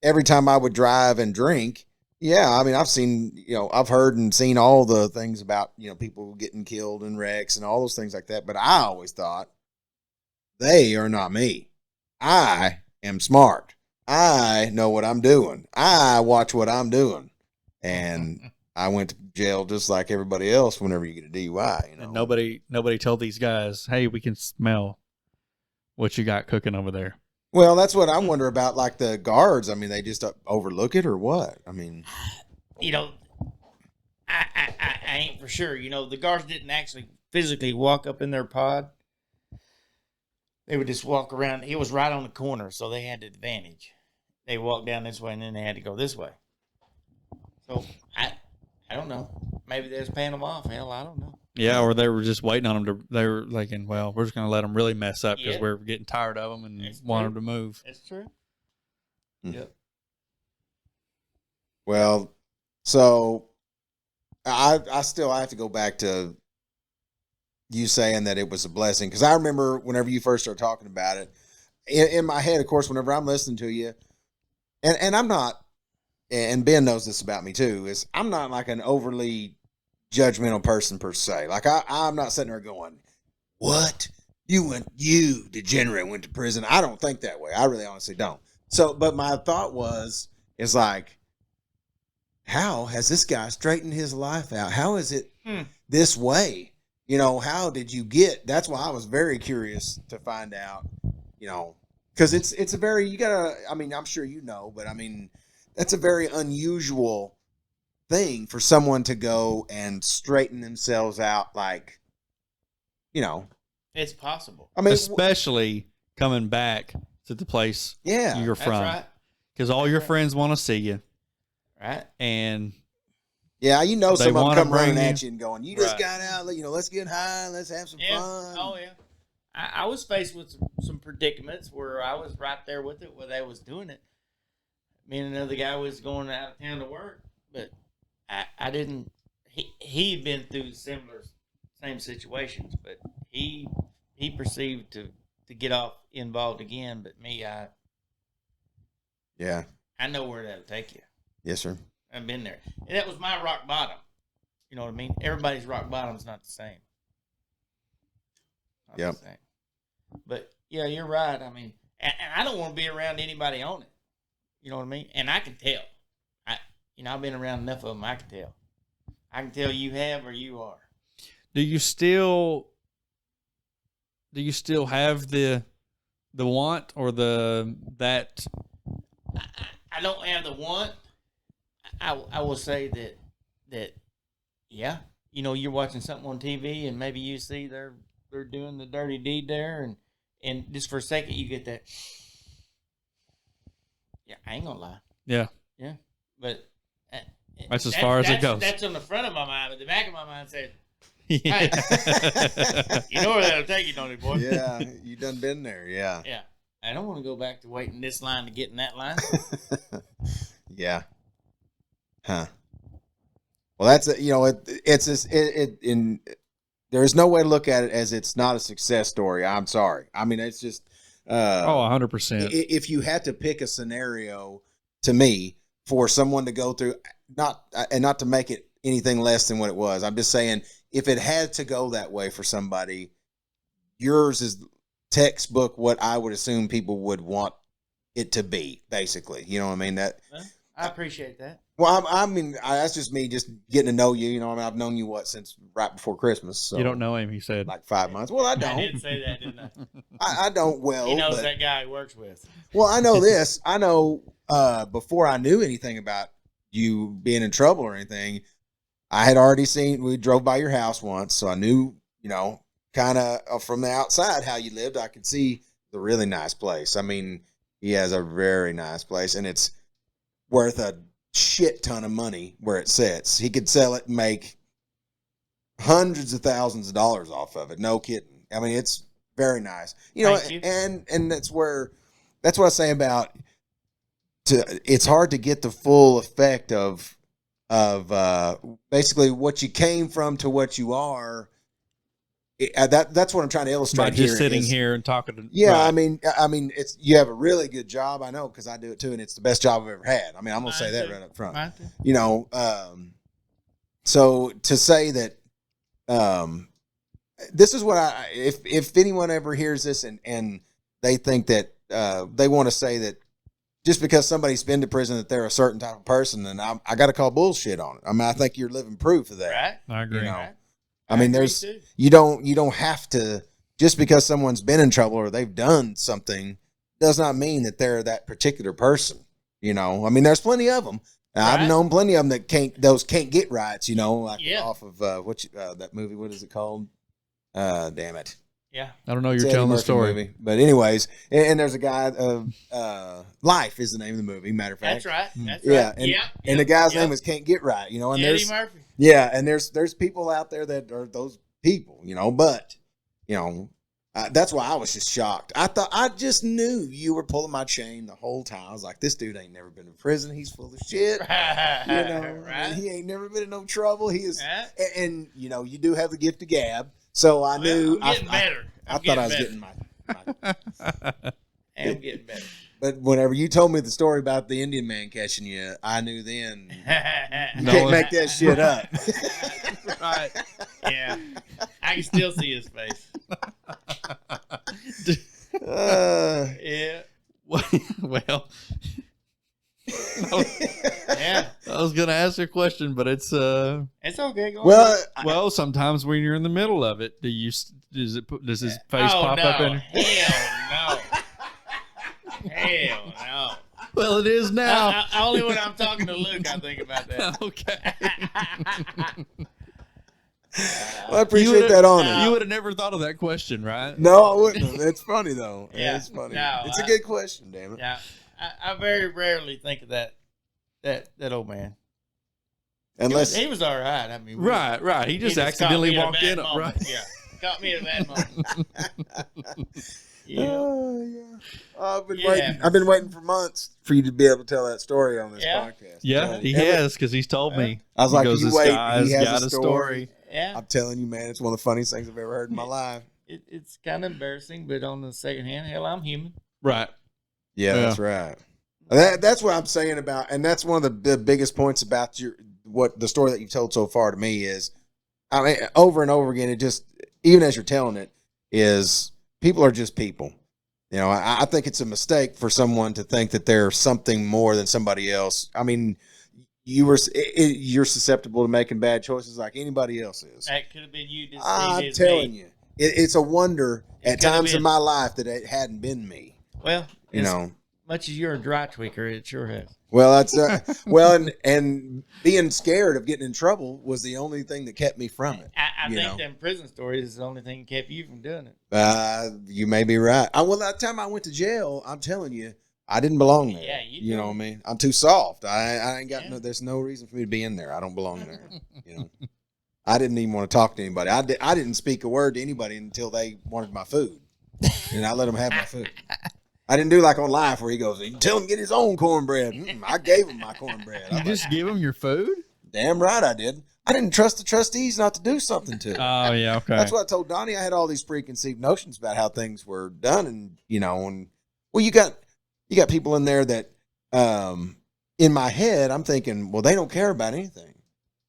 S1: every time I would drive and drink, I've heard and seen all the things about, people getting killed in wrecks and all those things like that. But I always thought they are not me. I am smart. I know what I'm doing. I watch what I'm doing. And I went to jail just like everybody else whenever you get a DUI.
S3: And nobody told these guys, hey, we can smell what you got cooking over there.
S1: Well, that's what I wonder about, like the guards. I mean, they just overlook it or what? I mean,
S2: I ain't for sure. The guards didn't actually physically walk up in their pod. They would just walk around. It was right on the corner, so they had the advantage. They walked down this way, and then they had to go this way. So, I don't know. Maybe they was paying them off. Hell, I don't know.
S3: Yeah, or they were just waiting on them they were thinking, well, we're just going to let them really mess up because we're getting tired of them and want them to move.
S2: That's true.
S1: Yep. Well, so I have to go back to you saying that it was a blessing, because I remember whenever you first started talking about it, in my head, of course, whenever I'm listening to you, and I'm not, and Ben knows this about me too, is I'm not like an overly judgmental person per se. Like I'm not sitting there going, what? You degenerate went to prison. I don't think that way. I really honestly don't. So, but my thought is like, how has this guy straightened his life out? How is it this way? How did you get? That's why I was very curious to find out, because it's a very, I'm sure but that's a very unusual thing for someone to go and straighten themselves out, like,
S2: it's possible.
S3: Especially coming back to the place you're from.
S2: Right.
S3: Because all your friends want to see you.
S2: Right.
S3: And
S1: someone come running at you and going, you just got out, let's get high, let's have some fun.
S2: Oh, yeah. I was faced with some predicaments where I was right there with it, where they was doing it. Me and another guy was going out of town to work, but I didn't. He'd been through same situations, but he perceived to get involved again. But me, I know where that'll take you.
S1: Yes, sir.
S2: I've been there, and that was my rock bottom. You know what I mean? Everybody's rock bottom's not the same.
S1: Yeah.
S2: But yeah, you're right. And I don't want to be around anybody on it. You know what I mean? And I can tell. I've been around enough of them. I can tell. I can tell you have or you are.
S3: Do you still have the want or that?
S2: I don't have the want. I will say that you're watching something on TV and maybe you see they're doing the dirty deed there, and just for a second you get that. Yeah, I ain't gonna lie.
S3: Yeah.
S2: But
S3: that's as far as it goes.
S2: That's on the front of my mind, but the back of my mind says,
S3: "Hey,
S2: you know where that'll take you, Donnie boy."
S1: Yeah, you done been there. Yeah.
S2: Yeah, I don't want to go back to waiting this line to get in that line.
S1: Yeah. Huh. Well, that's there's no way to look at it as it's not a success story. I'm sorry. It's just
S3: 100%.
S1: If you had to pick a scenario, to me, for someone to go through, not to make it anything less than what it was, I'm just saying, if it had to go that way for somebody, yours is textbook what I would assume people would want it to be, basically. You know what I mean?
S2: I appreciate that.
S1: Well, that's just me just getting to know you. I've known you since right before Christmas. So
S3: you don't know him, he said.
S1: Like 5 months. Well, I don't.
S2: I did say that, didn't
S1: I? I don't. Well,
S2: he knows that guy he works with.
S1: Well, I know this. I know before I knew anything about you being in trouble or anything, I had already we drove by your house once, so I knew, kind of from the outside how you lived. I could see the really nice place. He has a very nice place, and it's worth a shit ton of money where it sits. He could sell it and make hundreds of thousands of dollars off of it. No kidding. It's very nice. And that's what I say about it's hard to get the full effect of basically what you came from to what you are. That's what I'm trying to illustrate.
S3: By just sitting here and talking to.
S1: Yeah,
S3: right.
S1: I mean, it's you have a really good job. I know because I do it too, and it's the best job I've ever had. I mean, I'm gonna say that right up front. You know, so to say that, this is what if anyone ever hears this and they think that they want to say that just because somebody's been to prison that they're a certain type of person, then I got to call bullshit on it. I mean, I think you're living proof of that.
S2: Right.
S3: I agree.
S1: You know?
S2: Right.
S1: I mean, you don't have to, just because someone's been in trouble or they've done something does not mean that they're that particular person. You know, I mean, there's plenty of them. Right. I've known plenty of them that can't get rights. You know, like off of that movie. What is it called? Damn it.
S2: Yeah,
S3: I don't know. You're telling the story,
S1: movie. But anyways, and there's a guy. Life is the name of the movie. Matter of fact,
S2: that's right. That's
S1: right.
S2: And,
S1: and the guy's name is Can't Get Right. You know, and
S2: Eddie Murphy.
S1: Yeah, and there's people out there that are those people. You know, but you know, that's why I was just shocked. I just knew you were pulling my chain the whole time. I was like, this dude ain't never been to prison. He's full of shit. You know,
S2: right?
S1: He ain't never been in no trouble. He is, and you know, you do have the gift of gab. So I knew.
S2: I'm getting better.
S1: I thought I was getting my
S2: I'm getting better.
S1: But whenever you told me the story about the Indian man catching you, I knew then you
S3: No,
S1: can't make that shit up.
S2: Right. Yeah. I can still see his face. Yeah.
S3: Well.
S2: Yeah.
S3: I was gonna ask you a question, but it's
S2: okay. Go
S1: Well,
S3: well, sometimes when you're in the middle of it, does his face pop up in?
S2: Hell no. Hell no.
S3: Well, it is now.
S2: Only when I'm talking to Luke, I think about that.
S3: Okay.
S1: Well, I appreciate that honor.
S3: You would have never thought of that question, right?
S1: No, I wouldn't have. It's funny though.
S2: Yeah.
S1: It's funny.
S2: No,
S1: it's a good question, damn it.
S2: Yeah. I very rarely think of that old man.
S1: Unless
S2: he was all right. I mean,
S3: right. He just accidentally walked in. Right.
S2: Yeah, caught me at a bad moment. Yeah.
S1: Oh yeah. I've been waiting for months for you to be able to tell that story on this podcast.
S3: Yeah, he has because he's told me.
S1: I was like,
S3: he goes,
S1: you
S3: this
S1: wait.
S3: guy's
S1: He has
S3: got
S1: a story.
S2: Yeah.
S1: I'm telling you, man, it's one of the funniest things I've ever heard in my life.
S2: It's kind of embarrassing, but on the second hand, hell, I'm human.
S3: Right.
S1: Yeah, that's right. That's what I'm saying about, and that's one of the biggest points about the story that you've told so far to me is, I mean, over and over again, it just, even as you're telling it, is people are just people. You know, I think it's a mistake for someone to think that they're something more than somebody else. I mean, you're susceptible to making bad choices like anybody else is.
S2: That could have been you.
S1: I'm telling you, it's a wonder at times in my life that it hadn't been me.
S2: Well,
S1: you know,
S2: much as you're a dry tweaker, it sure has.
S1: Well, that's and being scared of getting in trouble was the only thing that kept me from it.
S2: I think them prison stories is the only thing that kept you from doing it.
S1: You may be right. Well, that time I went to jail, I'm telling you, I didn't belong there.
S2: Yeah,
S1: you know what I mean. I'm too soft. I ain't got there's no reason for me to be in there. I don't belong there. You know, I didn't even want to talk to anybody. I didn't speak a word to anybody until they wanted my food, and I let them have my food. I didn't do like on Life where he goes, you tell him to get his own cornbread. I gave him my cornbread.
S3: You just give him your food?
S1: Damn right I did. I didn't trust the trustees not to do something to it.
S3: Oh, yeah, okay.
S1: That's what I told Donnie. I had all these preconceived notions about how things were done. And, you know, you got people in there that, in my head, I'm thinking, well, they don't care about anything.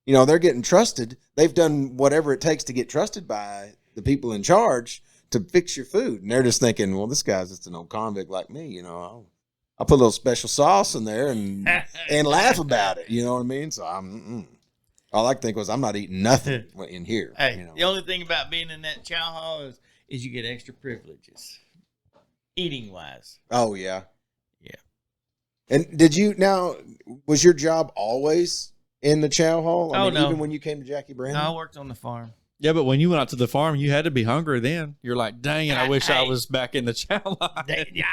S1: You know, they're getting trusted. They've done whatever it takes to get trusted by the people in charge to fix your food. And they're just thinking, well, this guy's just an old convict like me, you know. I'll put a little special sauce in there and laugh about it. You know what I mean? So all I could think was, I'm not eating nothing in here.
S2: Hey,
S1: you know?
S2: The only thing about being in that chow hall is you get extra privileges, eating wise.
S1: Oh yeah.
S2: Yeah.
S1: And was your job always in the chow hall? I mean,
S2: no.
S1: Even when you came to Jackie Brandon?
S2: No, I worked on the farm.
S3: Yeah, but when you went out to the farm, you had to be hungry then. You're like, dang it, I wish I was back in the chow line.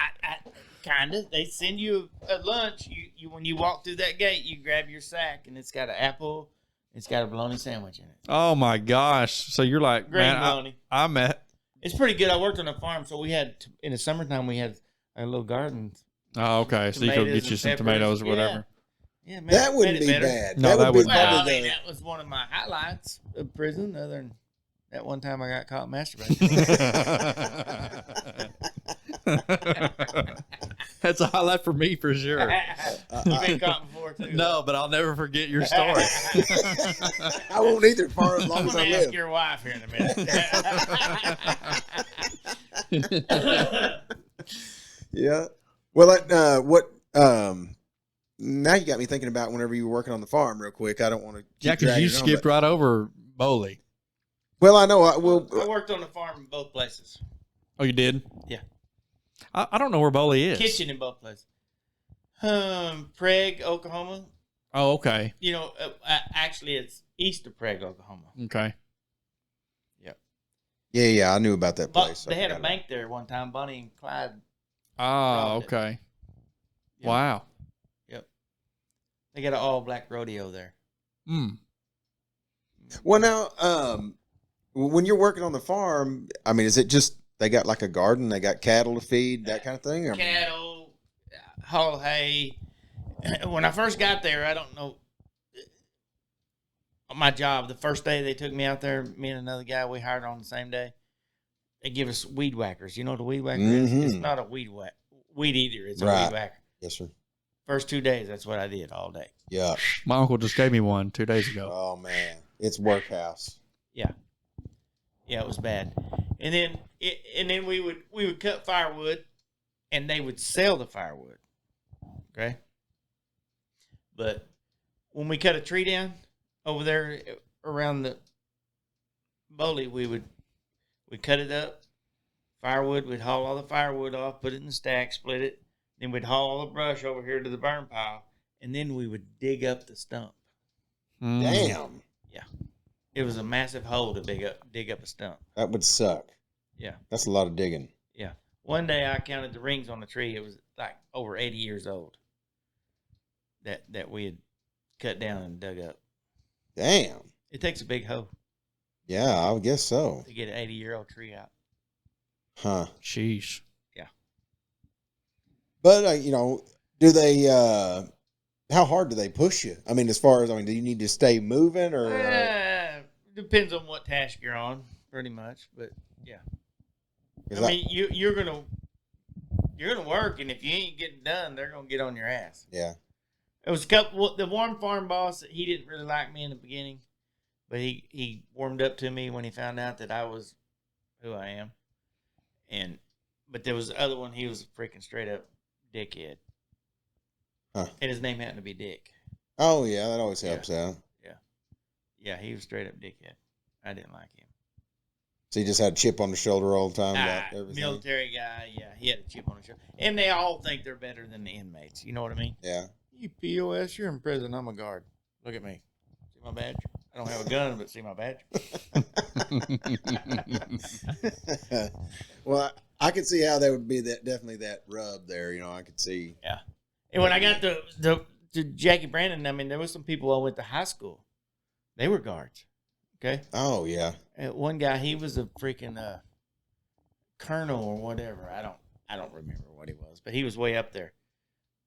S2: Kind of. They send you a lunch. You when you walk through that gate, you grab your sack, and it's got an apple. It's got a bologna sandwich in it.
S3: Oh, my gosh. So you're like,
S2: Green
S3: man,
S2: bologna.
S3: I'm at.
S2: It's pretty good. I worked on a farm, so we had, in the summertime, we had a little garden.
S3: Oh, okay. So you go get you some tomatoes or whatever.
S2: Yeah, man,
S1: That wouldn't be
S2: better.
S1: bad.
S3: No, that
S1: would be
S3: wouldn't be
S2: Well, I
S1: probably
S2: mean, that was one of my highlights of prison, other than that one time I got caught masturbating.
S3: That's a highlight for me for sure.
S2: You've been caught before, too.
S3: No, but I'll never forget your story.
S1: I won't either for as long
S2: I'm
S1: as
S2: going
S1: I
S2: to ask
S1: live.
S2: your wife here in a minute.
S1: Yeah. Well, now you got me thinking about whenever you were working on the farm real quick. I don't want to.
S3: Yeah, because you skipped right over Bowley.
S1: Well, I know.
S2: I worked on the farm in both places.
S3: Oh, you did?
S2: Yeah.
S3: I don't know where Bowley is.
S2: Kitchen in both places. Prague, Oklahoma.
S3: Oh, okay.
S2: You know, actually, it's east of Prague, Oklahoma.
S3: Okay.
S1: Yeah. I knew about that place.
S2: They had a bank there one time. Bonnie and Clyde.
S3: Oh, okay.
S2: Yep.
S3: Wow.
S2: Yep. They got an all-black rodeo there.
S1: Well, now, when you're working on the farm, I mean, is it just they got like a garden, they got cattle to feed, that kind of thing?
S2: Cattle, haul hay. When I first got there, I don't know. My job, the first day they took me out there, me and another guy, we hired on the same day. They give us weed whackers. You know what a weed whacker is? It's not a weed eater. It's a weed whacker.
S1: Yes, sir.
S2: First 2 days, that's what I did all day.
S1: Yeah.
S3: My uncle just gave me one 2 days ago.
S1: Oh man, it's workhouse.
S2: Yeah, it was bad. And then we would cut firewood, and they would sell the firewood. Okay. But when we cut a tree down over there around the Bowley, we'd cut it up. Firewood, we'd haul all the firewood off, put it in the stack, split it. Then we'd haul all the brush over here to the burn pile, and then we would dig up the stump.
S1: Damn.
S2: Yeah. It was a massive hole to dig up a stump.
S1: That would suck.
S2: Yeah.
S1: That's a lot of digging.
S2: Yeah. One day I counted the rings on the tree. It was like over 80 years old that we had cut down and dug up.
S1: Damn.
S2: It takes a big hoe
S1: Yeah, I would guess so.
S2: to get an 80-year-old tree out.
S1: Huh.
S3: Sheesh.
S2: Yeah.
S1: But, do they, how hard do they push you? I mean, do you need to stay moving or?
S2: Depends on what task you're on, pretty much. But, yeah. You're gonna work, and if you ain't getting done, they're gonna get on your ass.
S1: Yeah.
S2: It was the Warm Farm boss. He didn't really like me in the beginning, but he warmed up to me when he found out that I was who I am. But there was the other one. He was a freaking straight up dickhead, and his name happened to be Dick.
S1: Oh yeah, that always helps out.
S2: Yeah, he was straight up dickhead. I didn't like him.
S1: So you just had a chip on the shoulder all the time about everything?
S2: Military guy, yeah, he had a chip on his shoulder. And they all think they're better than the inmates. You know what I mean?
S1: Yeah.
S2: You POS, you're in prison. I'm a guard. Look at me. See my badge? I don't have a gun, but see my badge?
S1: Well, I could see how that would be definitely that rub there. I could see.
S2: Yeah. And when I got to Jackie Brandon, I mean, there was some people I went to high school. They were guards. Okay.
S1: Oh yeah.
S2: And one guy, he was a freaking colonel or whatever. I don't remember what he was, but he was way up there.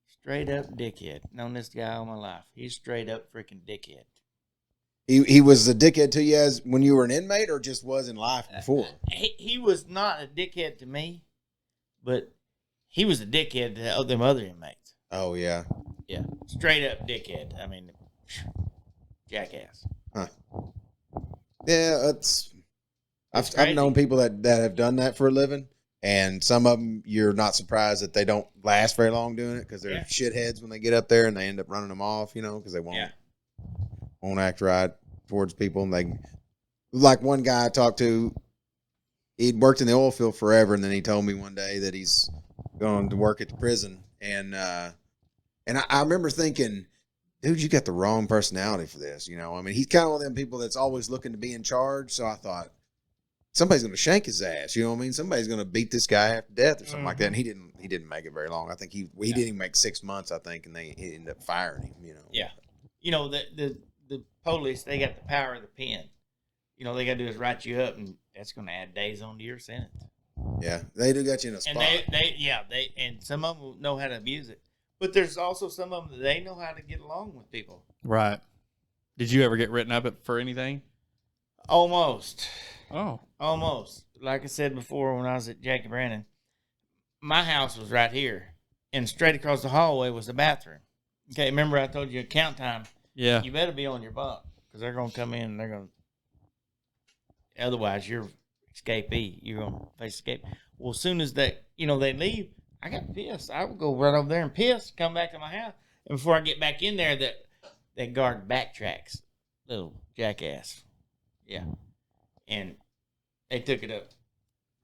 S2: Straight up dickhead. Known this guy all my life. He's straight up freaking dickhead.
S1: He was a dickhead to you as when you were an inmate, or just was in life before?
S2: He was not a dickhead to me, but he was a dickhead to them other inmates.
S1: Oh yeah.
S2: Yeah. Straight up dickhead. I mean, jackass.
S1: Huh. Yeah, I've known people that have done that for a living, and some of them you're not surprised that they don't last very long doing it because they're shitheads when they get up there, and they end up running them off, because they won't act right towards people. And they, like one guy I talked to, he'd worked in the oil field forever, and then he told me one day that he's going to work at the prison, and I remember thinking, dude, you got the wrong personality for this. I mean, he's kind of one of them people that's always looking to be in charge. So I thought somebody's going to shank his ass. You know what I mean? Somebody's going to beat this guy after death or something like that. And he didn't make it very long. I think he didn't even make 6 months, I think. And he ended up firing him,
S2: Yeah. The police, they got the power of the pen. They got to do is write you up, and that's going to add days onto your sentence.
S1: Yeah, they do got you in a spot.
S2: And and some of them know how to abuse it. But there's also some of them that they know how to get along with people.
S3: Right. Did you ever get written up for anything?
S2: Almost.
S3: Oh.
S2: Almost. Like I said before when I was at Jackie Brandon, my house was right here. And straight across the hallway was the bathroom. Okay, remember I told you count time?
S3: Yeah.
S2: You better be on your bunk because they're going to come in and they're going to... Otherwise, you're escapee. You're going to face escape. Well, as soon as they leave, I got pissed. I would go right over there and piss, come back to my house. And before I get back in there, that guard backtracks. Little jackass. Yeah. And they took it up.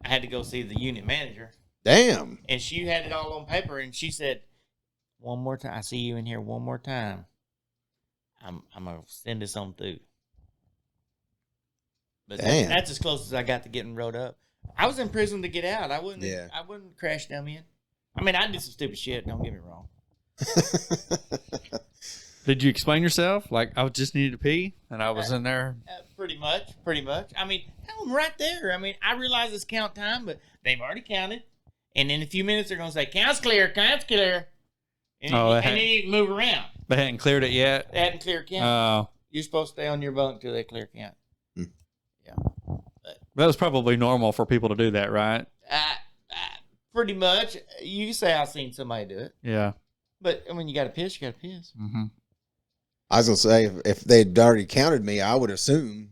S2: I had to go see the unit manager.
S1: Damn.
S2: And she had it all on paper, and she said, one more time, I see you in here one more time, I'm going to send this on through. But that's as close as I got to getting rode up. I was in prison to get out. I wouldn't crash dummy in. I mean, I did some stupid shit, don't get me wrong.
S3: Did you explain yourself? Like, I just needed to pee, and I was in there?
S2: Pretty much. I mean, hell, I'm right there. I mean, I realize it's count time, but they've already counted. And in a few minutes, they're going to say, count's clear. And, then you can move around.
S3: They hadn't cleared it yet?
S2: They hadn't cleared count. You're supposed to stay on your bunk until they clear count. Yeah.
S3: That was probably normal for people to do that, right?
S2: Pretty much. You say I've seen somebody do it.
S3: Yeah.
S2: But, I mean, you got to piss, you got to piss.
S3: Mm-hmm.
S1: I was going to say, if they'd already counted me, I would assume,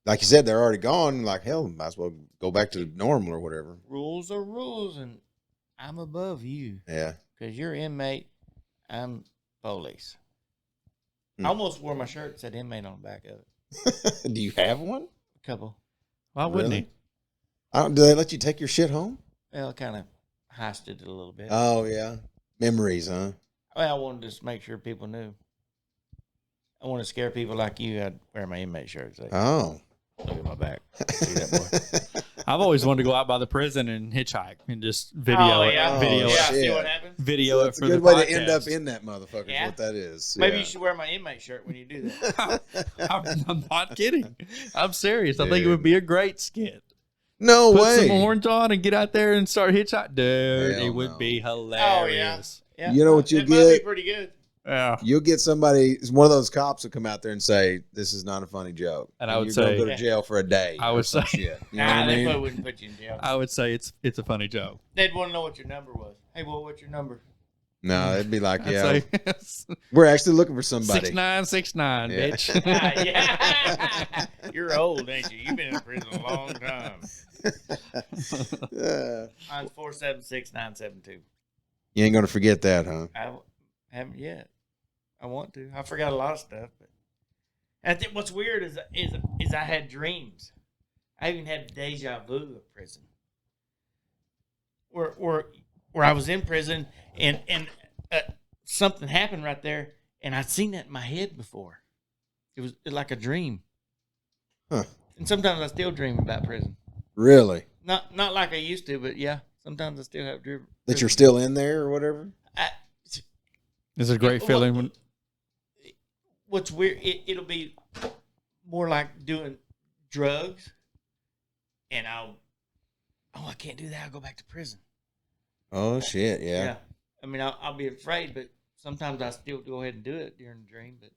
S1: like you said, they're already gone. Like, hell, might as well go back to normal or whatever.
S2: Rules are rules, and I'm above you.
S1: Yeah.
S2: Because you're inmate, I'm police. I almost wore my shirt that said inmate on the back of it.
S1: Do you have one?
S2: A couple.
S3: Why wouldn't he?
S1: Do they let you take your shit home?
S2: Well, kind of heisted it a little bit.
S1: Oh, yeah. Memories, huh?
S2: Well, I wanted to just make sure people knew. I want to scare people like you. I'd wear my inmate shirt. Say,
S1: oh.
S2: Look at my back. See that boy?
S3: I've always wanted to go out by the prison and hitchhike and just video it. Video it.
S2: See what happens?
S3: Video
S1: so
S3: it
S1: it's
S3: for
S1: a good
S3: the
S1: way
S3: podcast.
S1: to end up in that motherfucker.
S2: Yeah.
S1: Is what that is.
S2: Maybe you should wear my inmate shirt when you do that.
S3: I'm not kidding. I'm serious. I think it would be a great skit.
S1: No
S3: Put
S1: way.
S3: some horns on and get out there and start hitchhiking. Dude,
S1: Hell
S3: it would
S1: no.
S3: be hilarious.
S2: Oh, yeah.
S1: You know what you
S2: It might
S1: get?
S2: be pretty good.
S3: Yeah.
S1: You'll get somebody, one of those cops will come out there and say, "This is not a funny joke,"
S3: And I would
S1: you're
S3: say-
S1: gonna go to jail for a day.
S3: I
S1: or
S3: would
S1: some
S3: say-
S1: shit. You know what
S2: Nah,
S1: I
S2: they
S1: mean?
S2: probably wouldn't put you in jail.
S3: I would say it's a funny joke.
S2: They'd want to know what your number was. Hey, well, what's your number?
S1: No, it'd be like,
S3: I'd
S1: yeah,
S3: say
S1: we're actually looking for somebody.
S3: 6969,
S1: Yeah.
S3: bitch.
S2: Yeah. You're old, ain't you? You've been in prison a long time. Mine's 476-972.
S1: You ain't gonna forget that, huh?
S2: I haven't yet. I want to. I forgot a lot of stuff, but and I think what's weird is I had dreams. I even had deja vu of prison, where I was in prison and something happened right there, and I'd seen that in my head before. It was like a dream.
S1: Huh.
S2: And sometimes I still dream about prison.
S1: Really?
S2: Not like I used to, but yeah, sometimes I still have dreams.
S1: That you're still in there or whatever?
S3: It's a great feeling when
S2: What's weird, it'll be more like doing drugs, and I can't do that. I'll go back to prison.
S1: Oh shit, yeah.
S2: I mean, I'll be afraid, but sometimes I still go ahead and do it during the dream, but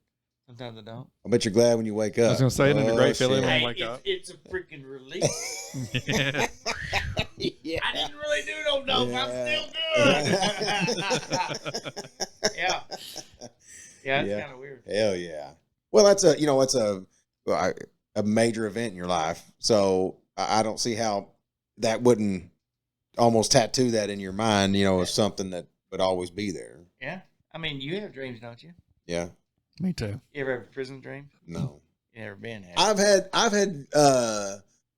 S2: sometimes I don't.
S1: I bet you're glad when you wake up.
S3: I was gonna say, isn't it a great feeling
S1: shit.
S3: when-
S2: Hey,
S3: wake up.
S2: it's a freaking relief.
S3: yeah.
S1: Yeah.
S2: I didn't really do no dope.
S1: Yeah.
S2: I'm still good. Yeah. Yeah, it's kind of weird.
S1: Hell yeah. Well, that's a major event in your life. So I don't see how that wouldn't almost tattoo that in your mind, as something that would always be there.
S2: Yeah. I mean, you have dreams, don't you?
S1: Yeah.
S3: Me too.
S2: You ever have a prison dream?
S1: No.
S2: You never been have you?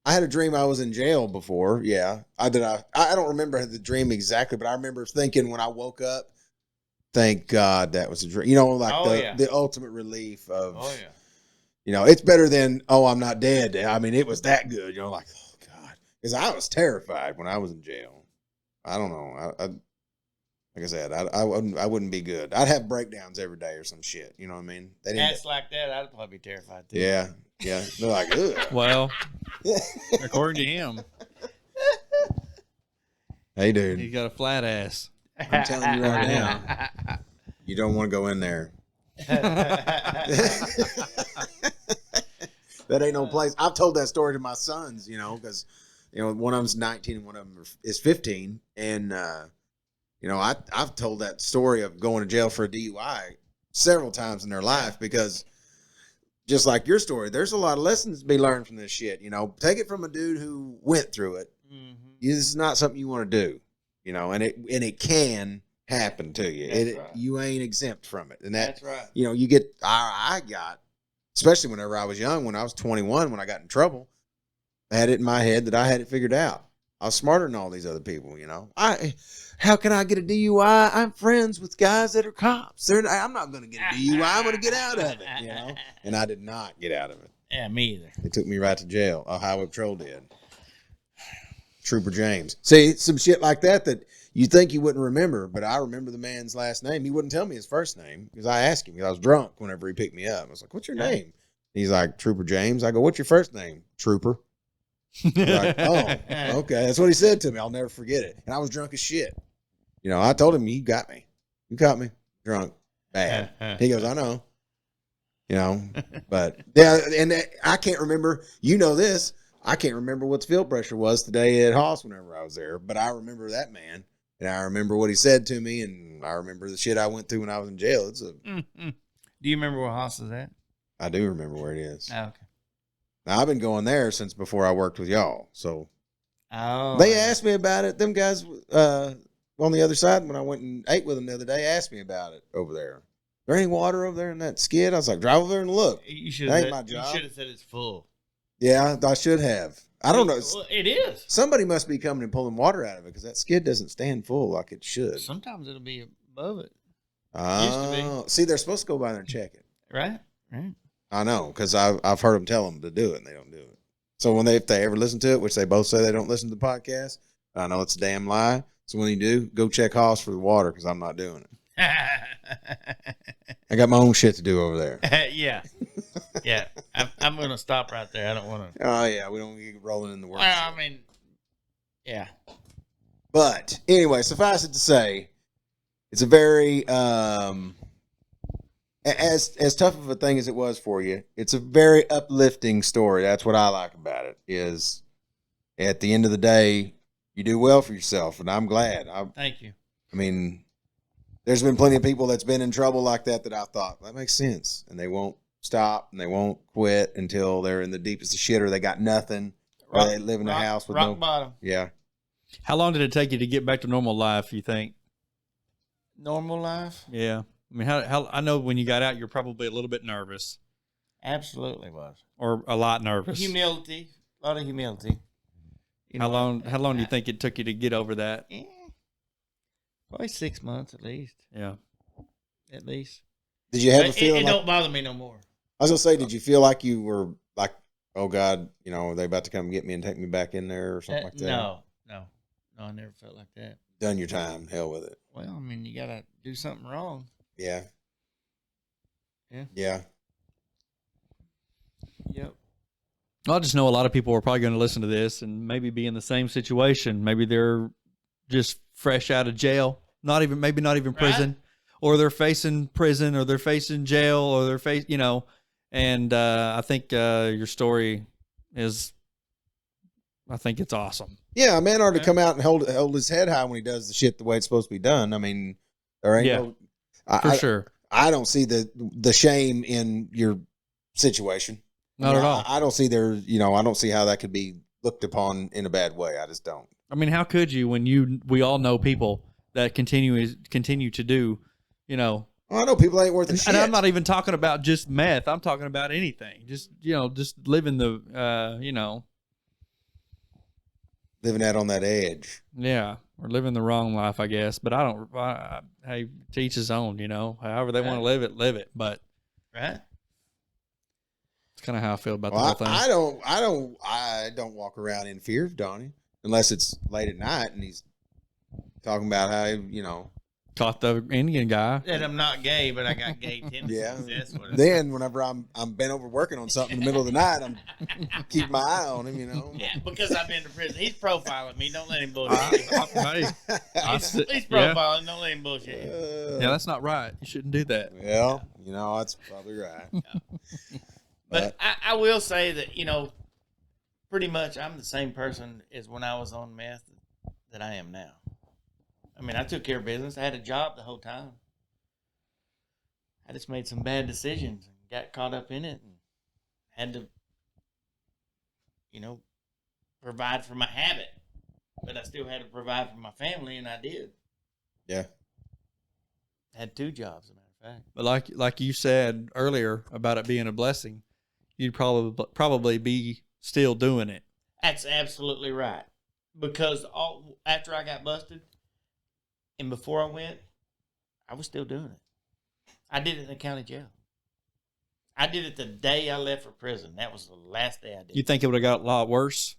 S1: I had a dream I was in jail before. Yeah. I don't remember the dream exactly, but I remember thinking when I woke up, thank God that was a dream. The ultimate relief of, it's better than, oh, I'm not dead. I mean, it was that good, like, oh God. Because I was terrified when I was in jail. I don't know. Like I said, I wouldn't be good. I'd have breakdowns every day or some shit. You know what I mean?
S2: Cats like that, I'd probably be terrified too.
S1: Yeah. Yeah. They're like, ugh.
S3: Well, according to him.
S1: Hey, dude.
S3: He's got a flat ass.
S1: I'm telling you right now, you don't want to go in there. That ain't no place. I've told that story to my sons, because, one of them's 19 and one of them is 15. And, I've told that story of going to jail for a DUI several times in their life because just like your story, there's a lot of lessons to be learned from this shit. Take it from a dude who went through it. Mm-hmm. This is not something you want to do, and it can happen to you. Right. You ain't exempt from it. And that's right. You get, I got, especially whenever I was young, when I was 21, when I got in trouble, I had it in my head that I had it figured out. I was smarter than all these other people, How can I get a DUI? I'm friends with guys that are cops. I'm not going to get a DUI. I'm going to get out of it, And I did not get out of it.
S2: Yeah, me either.
S1: They took me right to jail. A highway patrol did. Trooper James. See, some shit like that you think you wouldn't remember, but I remember the man's last name. He wouldn't tell me his first name because I asked him because I was drunk whenever he picked me up. I was like, "What's your name?" He's like, "Trooper James." I go, "What's your first name?" "Trooper." Like, oh, okay. That's what he said to me. I'll never forget it. And I was drunk as shit. I told him, "You got me. You caught me drunk, bad." He goes, "I know." But yeah, and I can't remember. This. I can't remember what the field pressure was today at Haas whenever I was there, but I remember that man, and I remember what he said to me, and I remember the shit I went through when I was in jail.
S2: Do you remember where Haas is at?
S1: I do remember where it is.
S2: Oh, okay.
S1: Now, I've been going there since before I worked with y'all, so they asked me about it. Them guys on the other side, when I went and ate with them the other day, asked me about it over there. There any water over there in that skid? I was like, drive over there and look.
S2: You should
S1: have said
S2: it's full.
S1: Yeah, I should have. I don't know.
S2: Well, it is.
S1: Somebody must be coming and pulling water out of it because that skid doesn't stand full like it should.
S2: Sometimes it'll be above it.
S1: Oh, see, they're supposed to go by there and check it.
S2: Right.
S1: I know because I've heard them tell them to do it and they don't do it. So if they ever listen to it, which they both say they don't listen to the podcast, I know it's a damn lie. So when you do, go check Haas for the water because I'm not doing it. I got my own shit to do over there.
S2: Yeah. I'm going to stop right there. I don't want to.
S1: Oh, yeah. We don't get rolling in the work.
S2: Well, I mean, yeah.
S1: But anyway, suffice it to say, it's a very, as tough of a thing as it was for you, it's a very uplifting story. That's what I like about it is at the end of the day, you do well for yourself. And I'm glad.
S2: Thank you.
S1: I mean, there's been plenty of people that's been in trouble like that I thought, that makes sense. And they won't stop and they won't quit until they're in the deepest of shit or they got nothing. Or they live in a house with no
S2: bottom.
S1: Yeah.
S3: How long did it take you to get back to normal life, you think?
S2: Normal life?
S3: Yeah. I mean, how I know when you got out, you're probably a little bit nervous.
S2: Absolutely was.
S3: Or a lot nervous.
S2: Humility. A lot of humility.
S3: How long do you think it took you to get over that?
S2: Yeah. Probably 6 months at least.
S3: Yeah.
S2: At least.
S1: Did you have a feeling?
S2: It don't bother me no more.
S1: I was going to say, did you feel like you were like, oh God, are they about to come get me and take me back in there or something like that?
S2: No, I never felt like that.
S1: Done your time. Hell with it.
S2: Well, I mean, you got to do something wrong.
S1: Yeah.
S2: Yeah.
S1: Yeah.
S2: Yep.
S3: I just know a lot of people are probably going to listen to this and maybe be in the same situation. Maybe they're just fresh out of jail, maybe not even prison, or they're facing prison, or they're facing jail, or they're facing, And I think your story is, I think it's awesome.
S1: Yeah, a man ought to come out and hold his head high when he does the shit the way it's supposed to be done. I mean, there ain't
S3: for sure.
S1: I don't see the shame in your situation.
S3: Not at all.
S1: I don't see I don't see how that could be looked upon in a bad way. I just don't.
S3: I mean, how could you when we all know people that continue to do, I
S1: know people ain't worth a shit.
S3: And I'm not even talking about just meth. I'm talking about anything. Just, just living the,
S1: living out on that edge.
S3: Yeah. Or living the wrong life, I guess. But hey, to each his own, however they want to live it. But
S2: right.
S3: It's kind of how I feel about the whole thing.
S1: I don't walk around in fear of Donnie unless it's late at night and he's talking about how,
S3: caught the Indian guy.
S2: That I'm not gay, but I got gay tendencies.
S1: Yeah.
S2: That's what it is.
S1: Then whenever I'm bent over working on something in the middle of the night, I'm keeping my eye on him, you know.
S2: Yeah, because I've been to prison. He's profiling me. Don't let him bullshit. He's profiling. Don't let him bullshit.
S3: Yeah, that's not right. You shouldn't do that.
S1: Well, you know, that's probably right.
S2: But I will say that, you know, pretty much I'm the same person as when I was on meth that I am now. I mean, I took care of business. I had a job the whole time. I just made some bad decisions and got caught up in it and had to, you know, provide for my habit. But I still had to provide for my family, and I did.
S1: Yeah.
S2: I had 2 jobs, as a matter of fact.
S3: But like you said earlier about it being a blessing, you'd probably be still doing it.
S2: That's absolutely right. Because after I got busted and before I went, I was still doing it. I did it in the county jail. I did it the day I left for prison. That was the last day I did it.
S3: You think it would have got a lot worse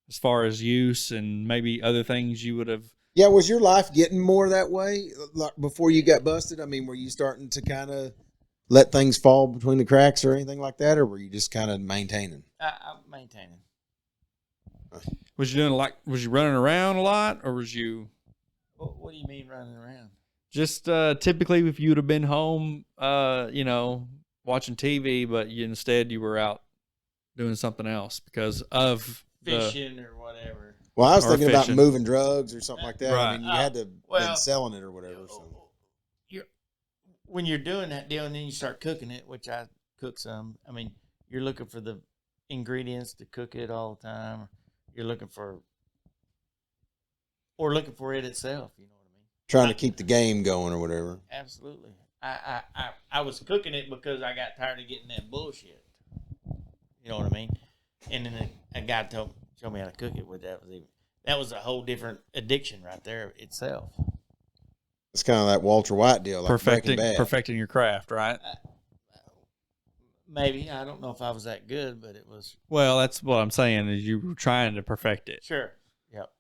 S3: as far as use and maybe other things you would have?
S1: Yeah, was your life getting more that way like before you got busted? I mean, were you starting to kind of let things fall between the cracks or anything like that, or were you just kind of maintaining?
S2: I'm maintaining.
S3: Was you running around a lot, or was you?
S2: What do you mean running around?
S3: Just typically, if you would have been home, you know, watching TV, but instead you were out doing something else because of
S2: Fishing or whatever.
S1: Well, I was
S3: Or
S1: thinking about
S3: fishing.
S1: moving drugs or something like that.
S3: Right.
S1: I mean, you had to been selling it or whatever. So.
S2: When you're doing that deal and then you start cooking it, which I cook some, I mean, you're looking for the ingredients to cook it all the time. You're looking for it itself. You know what I mean?
S1: Trying to keep the game going or whatever.
S2: Absolutely. I was cooking it because I got tired of getting that bullshit. You know what I mean? And then a guy showed me how to cook it. That was a whole different addiction right there itself.
S1: It's kind of that Walter White deal, like Breaking Bad.
S3: perfecting your craft, right?
S2: Maybe. I don't know if I was that good, but it was.
S3: Well, that's what I'm saying is you were trying to perfect it.
S2: Sure. Yep.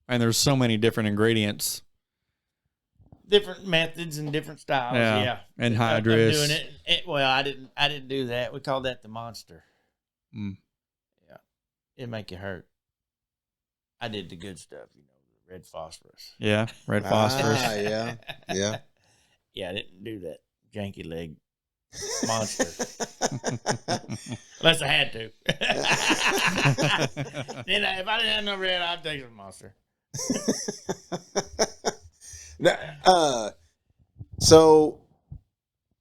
S3: And there's so many different ingredients.
S2: Different methods and different styles. Yeah.
S3: And
S2: I'm
S3: hydrous.
S2: doing it. Well, I didn't do that. We called that the monster.
S3: Mm.
S2: Yeah. It'd make you hurt. I did the good stuff, you know, the red phosphorus.
S3: Yeah, red phosphorus.
S1: Yeah.
S2: Yeah, I didn't do that janky leg monster. Unless I had to. Then if I didn't have no red, I'd take some monster.
S1: So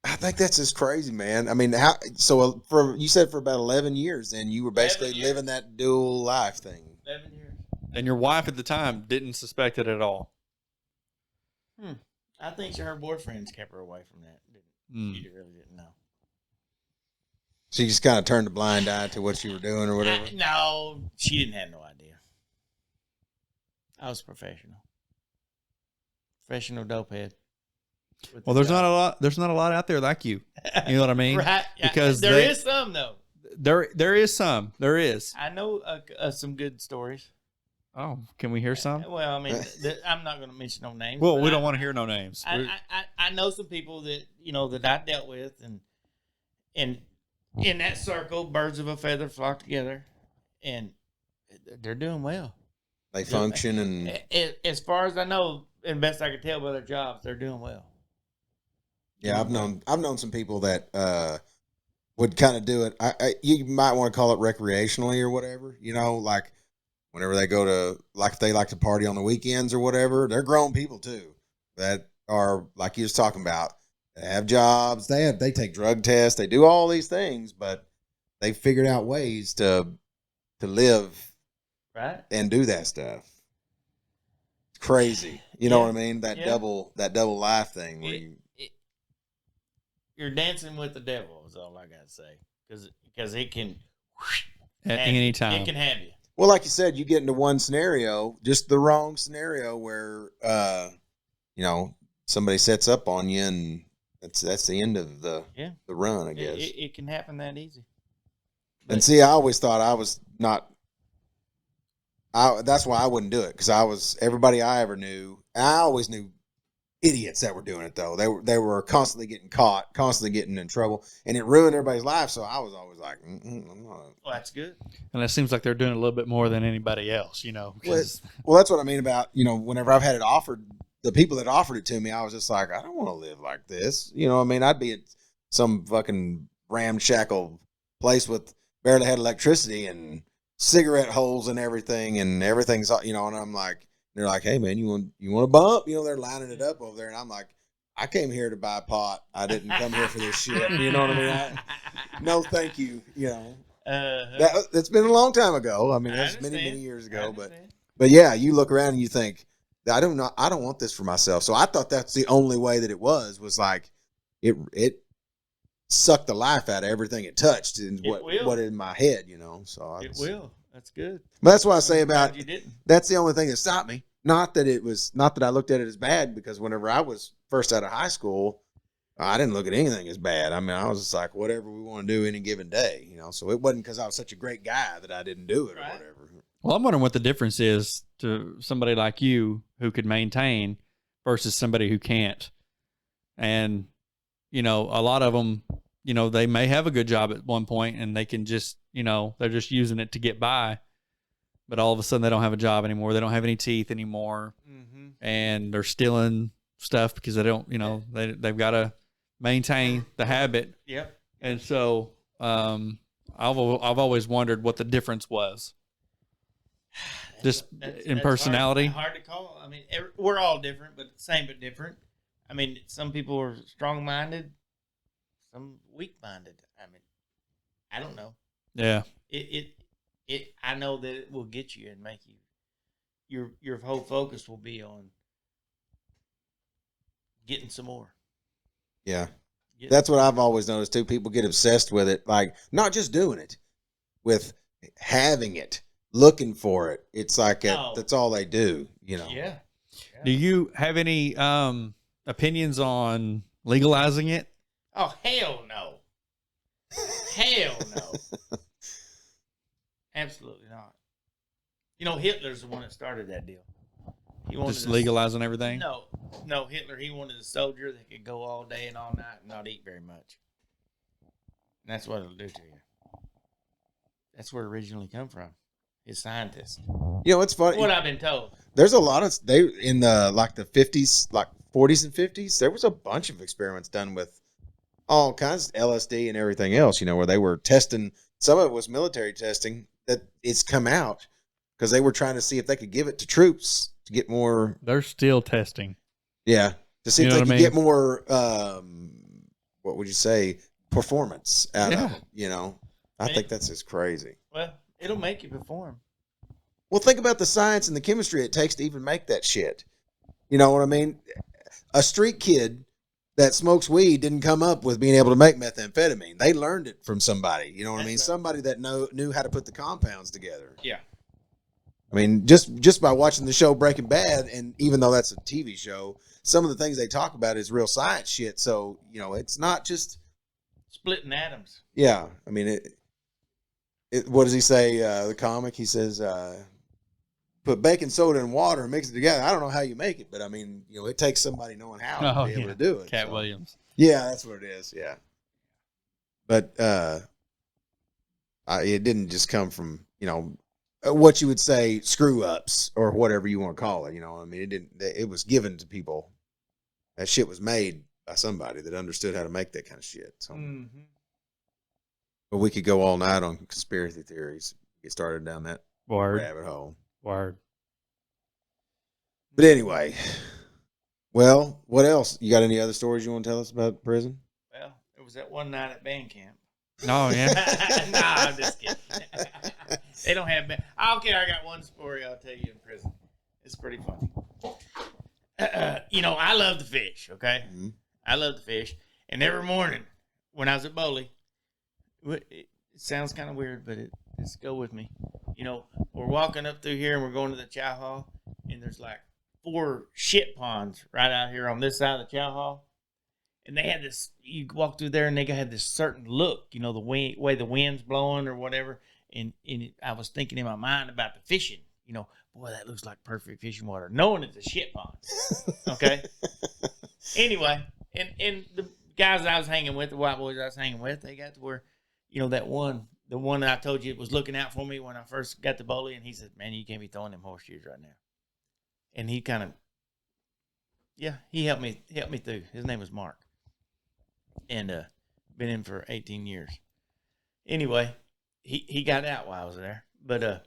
S1: I think that's just crazy, man. I mean, you said for about 11 years, then you were basically living that dual life thing.
S2: 11 years.
S3: And your wife at the time didn't suspect it at all.
S2: I think her boyfriends kept her away from that. She really didn't know.
S1: She just kind of turned a blind eye to what you were doing or whatever?
S2: No, she didn't have no idea. I was professional. Professional dopehead.
S3: Well, there's not a lot out there like you. You know what I mean?
S2: Right.
S3: Because
S2: there is some though.
S3: There is some. There is.
S2: I know some good stories.
S3: Oh, can we hear some?
S2: Well, I mean, I'm not going to mention no names.
S3: Well, we don't want to hear no names.
S2: I know some people that that I dealt with, and in that circle, birds of a feather flock together, and they're doing well.
S1: They function and
S2: as far as I know, and best I can tell by their jobs, they're doing well.
S1: Yeah, I've known some people that would kind of do it. You might want to call it recreationally or whatever. You know, like whenever they go to, like if they like to party on the weekends or whatever, they're grown people too that are like you was talking about. They have jobs. They take drug tests. They do all these things, but they figured out ways to live
S2: right
S1: and do that stuff. It's crazy. You know what I mean? That double life thing where
S2: you're dancing with the devil is all I gotta say, because it can
S3: at any time
S2: it can have you.
S1: Well, like you said, you get into one scenario, just the wrong scenario where somebody sets up on you, and that's the end of the run, I guess.
S2: It can happen that easy.
S1: And see, I always thought I was not. That's why I wouldn't do it, because everybody I ever knew. I always knew idiots that were doing it though. They were constantly getting caught, constantly getting in trouble, and it ruined everybody's life. So I was always like, I'm not.
S2: Well, that's good.
S3: And it seems like they're doing a little bit more than anybody else,
S1: Well, that's what I mean about, whenever I've had it offered, the people that offered it to me, I was just like, I don't want to live like this. I'd be at some fucking ramshackle place with barely had electricity and cigarette holes and everything's, and I'm like, they're like, hey man, you want a bump? They're lining it up over there. And I'm like, I came here to buy pot. I didn't come here for this shit. You know what I mean? No, thank you. That's been a long time ago. I mean, that's many years ago, but yeah, you look around and you think, I don't want this for myself. So I thought that's the only way that it was like it sucked the life out of everything it touched and what in my head, so
S2: it will. That's good.
S1: But that's why I say about
S2: you didn't.
S1: That's the only thing that stopped me. Not that I looked at it as bad, because whenever I was first out of high school, I didn't look at anything as bad. I mean, I was just like, whatever we want to do any given day, so it wasn't because I was such a great guy that I didn't do it or whatever.
S3: Well, I'm wondering what the difference is to somebody like you who could maintain versus somebody who can't. And, a lot of them, they may have a good job at one point and they can just, they're just using it to get by. But all of a sudden they don't have a job anymore. They don't have any teeth anymore. Mm-hmm. And they're stealing stuff because they don't, they've got to maintain the habit.
S2: Yep.
S3: And so I've always wondered what the difference was. Just in personality.
S2: Hard to call. I mean, we're all different, but same but different. I mean, some people are strong-minded, some weak-minded. I mean, I don't know.
S3: Yeah.
S2: I know that it will get you and make you. Your whole focus will be on getting some more.
S1: Yeah. That's what I've always noticed too. People get obsessed with it, like not just doing it, with having it, looking for it. It's like that's all they do,
S2: Yeah.
S3: Do you have any opinions on legalizing it?
S2: Oh, hell no. Hell no. Absolutely not. Hitler's the one that started that deal. He wanted
S3: just legalizing everything?
S2: No, Hitler, he wanted a soldier that could go all day and all night and not eat very much. And that's what it'll do to you. That's where it originally come from. His scientists.
S1: It's funny.
S2: What I've been told.
S1: There's a lot of in the 50s, like 40s and 50s. There was a bunch of experiments done with all kinds of LSD and everything else. Where they were testing. Some of it was military testing that it's come out because they were trying to see if they could give it to troops to get more.
S3: They're still testing.
S1: Yeah, to see if they could get more. What would you say? Performance out of it. I think that's just crazy.
S2: Well, it'll make you perform.
S1: Well, think about the science and the chemistry it takes to even make that shit. You know what I mean? A street kid that smokes weed didn't come up with being able to make methamphetamine. They learned it from somebody. You know what I mean? Right. Somebody that knew how to put the compounds together.
S2: Yeah.
S1: I mean, just by watching the show Breaking Bad, and even though that's a TV show, some of the things they talk about is real science shit. So, it's not just
S2: splitting atoms.
S1: Yeah. I mean, what does he say? The comic, he says, put baking soda and water and mix it together. I don't know how you make it, but I mean, it takes somebody knowing how to be able to do it.
S3: Cat Williams.
S1: Yeah, that's what it is. Yeah. But it didn't just come from, what you would say screw ups or whatever you want to call it. I mean, it was given to people. That shit was made by somebody that understood how to make that kind of shit. So, but we could go all night on conspiracy theories. Get started down that rabbit hole.
S3: Word.
S1: But anyway, well, what else? You got any other stories you want to tell us about prison?
S2: Well, it was that one night at band camp.
S3: Oh, yeah.
S2: No, I'm just kidding. They don't have band. I don't care. I got one story I'll tell you in prison. It's pretty funny. I love to fish, okay? Mm-hmm. I love to fish. And every morning when I was at Bowley, it sounds kind of weird, but just go with me. We're walking up through here and we're going to the chow hall, and there's like 4 shit ponds right out here on this side of the chow hall. And they had this, you walk through there and they had this certain look, the way the wind's blowing or whatever. And I was thinking in my mind about the fishing, boy, that looks like perfect fishing water, knowing it's a shit pond. Okay. Anyway, and the guys that I was hanging with, the white boys I was hanging with, they got to where, the one that I told you was looking out for me when I first got the bully, and he said, "Man, you can't be throwing them horseshoes right now." And he kind of, he helped me through. His name was Mark, and been in for 18 years. Anyway, he got out while I was there, but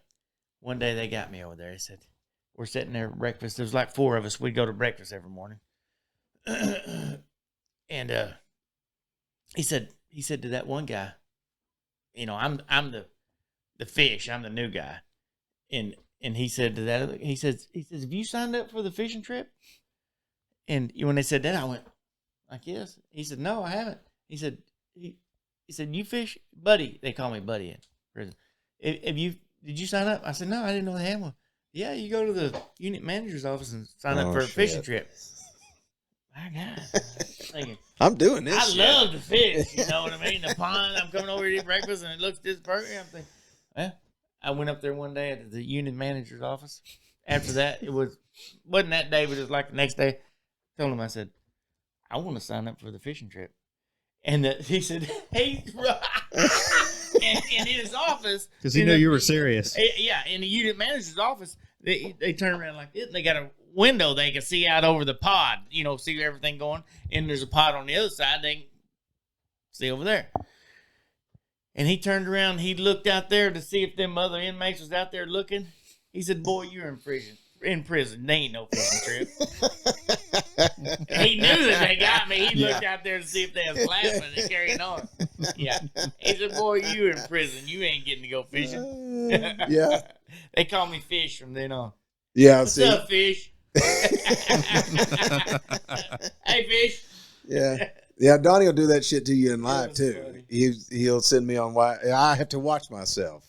S2: one day they got me over there. He said, "We're sitting there at breakfast. There's like 4 of us. We go to breakfast every morning." And he said to that one guy, I'm the fish. I'm the new guy. And he said to that other, he says, "Have you signed up for the fishing trip?" And when they said that, I went, like, "Yes." He said, "No, I haven't." He said, he said, "You fish, buddy?" They call me buddy in prison. Did you sign up? I said, "No, I didn't know they had one." "Yeah, you go to the unit manager's office and sign up for a fishing trip." My God. Thinking,
S1: I'm doing this.
S2: I love to fish. You know what I mean? The pond, I'm coming over to eat breakfast and it looks this perfect. I'm thinking, well, I went up there one day at the unit manager's office. After that, wasn't that day, but it was like the next day. I told him, I said, "I want to sign up for the fishing trip." And he said, "Hey," and in his office.
S3: Because he knew you were serious.
S2: Yeah, in the unit manager's office, they turn around like this, and they got a window they can see out over the pod, see everything going. And there's a pod on the other side they can see over there. And he turned around, he looked out there to see if them other inmates was out there looking. He said, "Boy, you're in prison. They ain't no fishing trip." He knew that they got me. He looked out there to see if they was laughing and carrying on. Yeah. He said, "Boy, you in prison. You ain't getting to go fishing."
S1: Yeah.
S2: They call me Fish from then on.
S1: Yeah.
S2: What's up, Fish? Hey, Fish.
S1: Yeah. Yeah, Donnie will do that shit to you in live too.
S2: Funny.
S1: He'll send me on why I have to watch myself.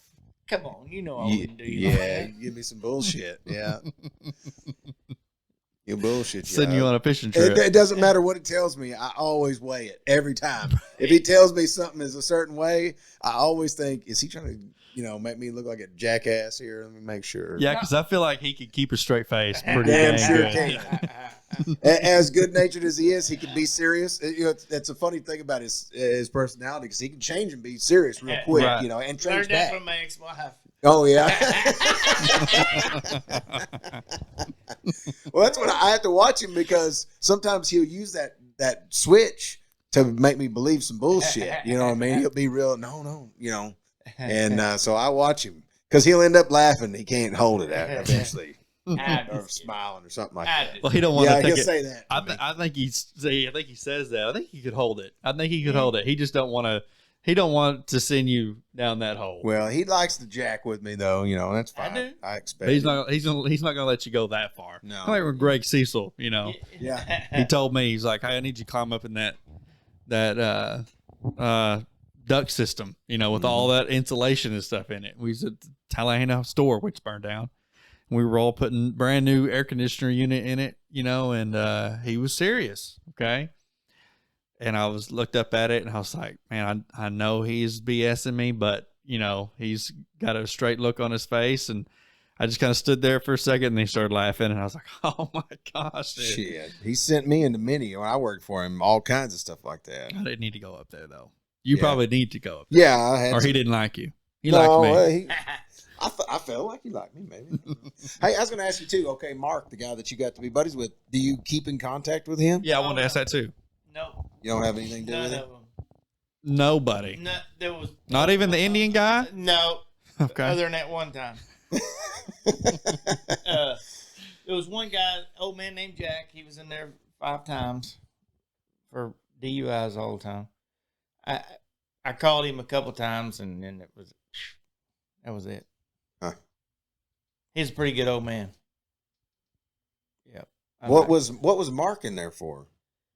S2: Come on, I wouldn't do you.
S1: Yeah, you give me some bullshit. Yeah. You bullshit.
S3: Sending you on a fishing trip.
S1: It doesn't matter what it tells me. I always weigh it every time. If he tells me something is a certain way, I always think, is he trying to, make me look like a jackass here? Let me make sure.
S3: Yeah, because I feel like he could keep a straight face pretty
S1: Damn
S3: dang
S1: sure
S3: good.
S1: can. As good-natured as he is, he can be serious. That's a funny thing about his personality, because he can change and be serious real quick,
S3: Right.
S1: and change
S2: Learned that
S1: back.
S2: from my ex-wife.
S1: Oh, yeah. Well, that's what I have to watch him, because sometimes he'll use that switch to make me believe some bullshit. You know what I mean? He'll be real, no, And so I watch him, because he'll end up laughing. He can't hold it eventually. Or smiling or something like that.
S3: Well, he don't want to think
S1: he'll
S3: it.
S1: say that.
S3: I think he says that. I think he could hold it. I think he could hold it. He just don't want to. He don't want to send you down that hole.
S1: Well, he likes to jack with me, though. That's fine.
S2: I do.
S1: I expect.
S3: He's not going to let you go that far.
S1: No.
S3: Like with Greg Cecil,
S1: Yeah.
S3: he told me, he's like, "Hey, I need you to climb up in that duct system, with all that insulation and stuff in it." We was at the Tallahassee store, which burned down. We were all putting brand new air conditioner unit in it, and he was serious. Okay. And I looked up at it and I was like, man, I know he's BSing me, but he's got a straight look on his face. And I just kind of stood there for a second and he started laughing. And I was like, oh my gosh, dude.
S1: Shit. He sent me into Mini when I worked for him, all kinds of stuff like that.
S3: I didn't need to go up there though. You probably need to go up
S1: there. Yeah. I had
S3: or
S1: to.
S3: He didn't like you. He liked me.
S1: I felt like he liked me, maybe. Hey, I was going to ask you too. Okay, Mark, the guy that you got to be buddies with, do you keep in contact with him?
S3: Yeah, I wanted to ask that too.
S2: No.
S1: You don't have anything to do
S2: None
S1: with
S2: of
S1: him?
S2: them.
S3: Nobody.
S2: No, there was
S3: Not even the Indian guy?
S2: No.
S3: Okay.
S2: Other than that one time. There was one guy, old man named Jack. He was in there 5 times for DUIs all the time. I called him a couple times, and then that was it.
S1: Huh.
S2: He's a pretty good old man. Yep.
S1: What was Mark in there for?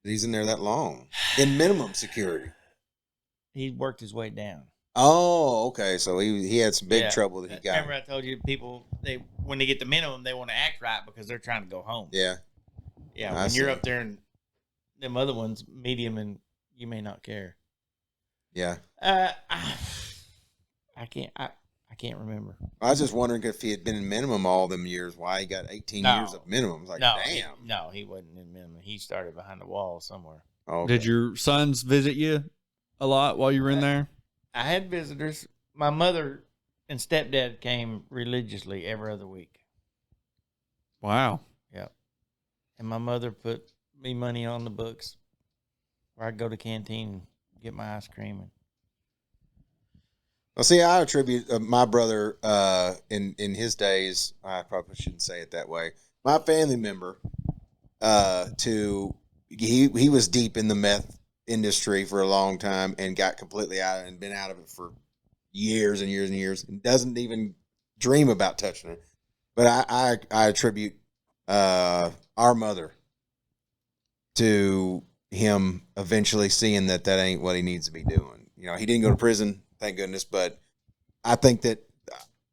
S1: He's in there that long in minimum security.
S2: He worked his way down.
S1: Oh, okay. So he had some big trouble that he got.
S2: Remember I told you people when they get the minimum they want to act right because they're trying to go home.
S1: Yeah.
S2: Yeah. When you're up there and them other ones medium and you may not care.
S1: Yeah.
S2: I can't I can't remember.
S1: I was just wondering if he had been in minimum all them years, why he got 18 years of minimum. It's like, damn.
S2: He wasn't in minimum. He started behind the wall somewhere.
S1: Okay.
S3: Did your sons visit you a lot while you were in there?
S2: I had visitors. My mother and stepdad came religiously every other week.
S3: Wow.
S2: Yep. And my mother put me money on the books where I'd go to canteen and get my ice cream.
S1: Well, see, I attribute my brother in his days. I probably shouldn't say it that way. My family member to he was deep in the meth industry for a long time and got completely out and been out of it for years and years and years and doesn't even dream about touching it. But I attribute our mother to him eventually seeing that ain't what he needs to be doing. You know, he didn't go to prison, thank goodness. But I think that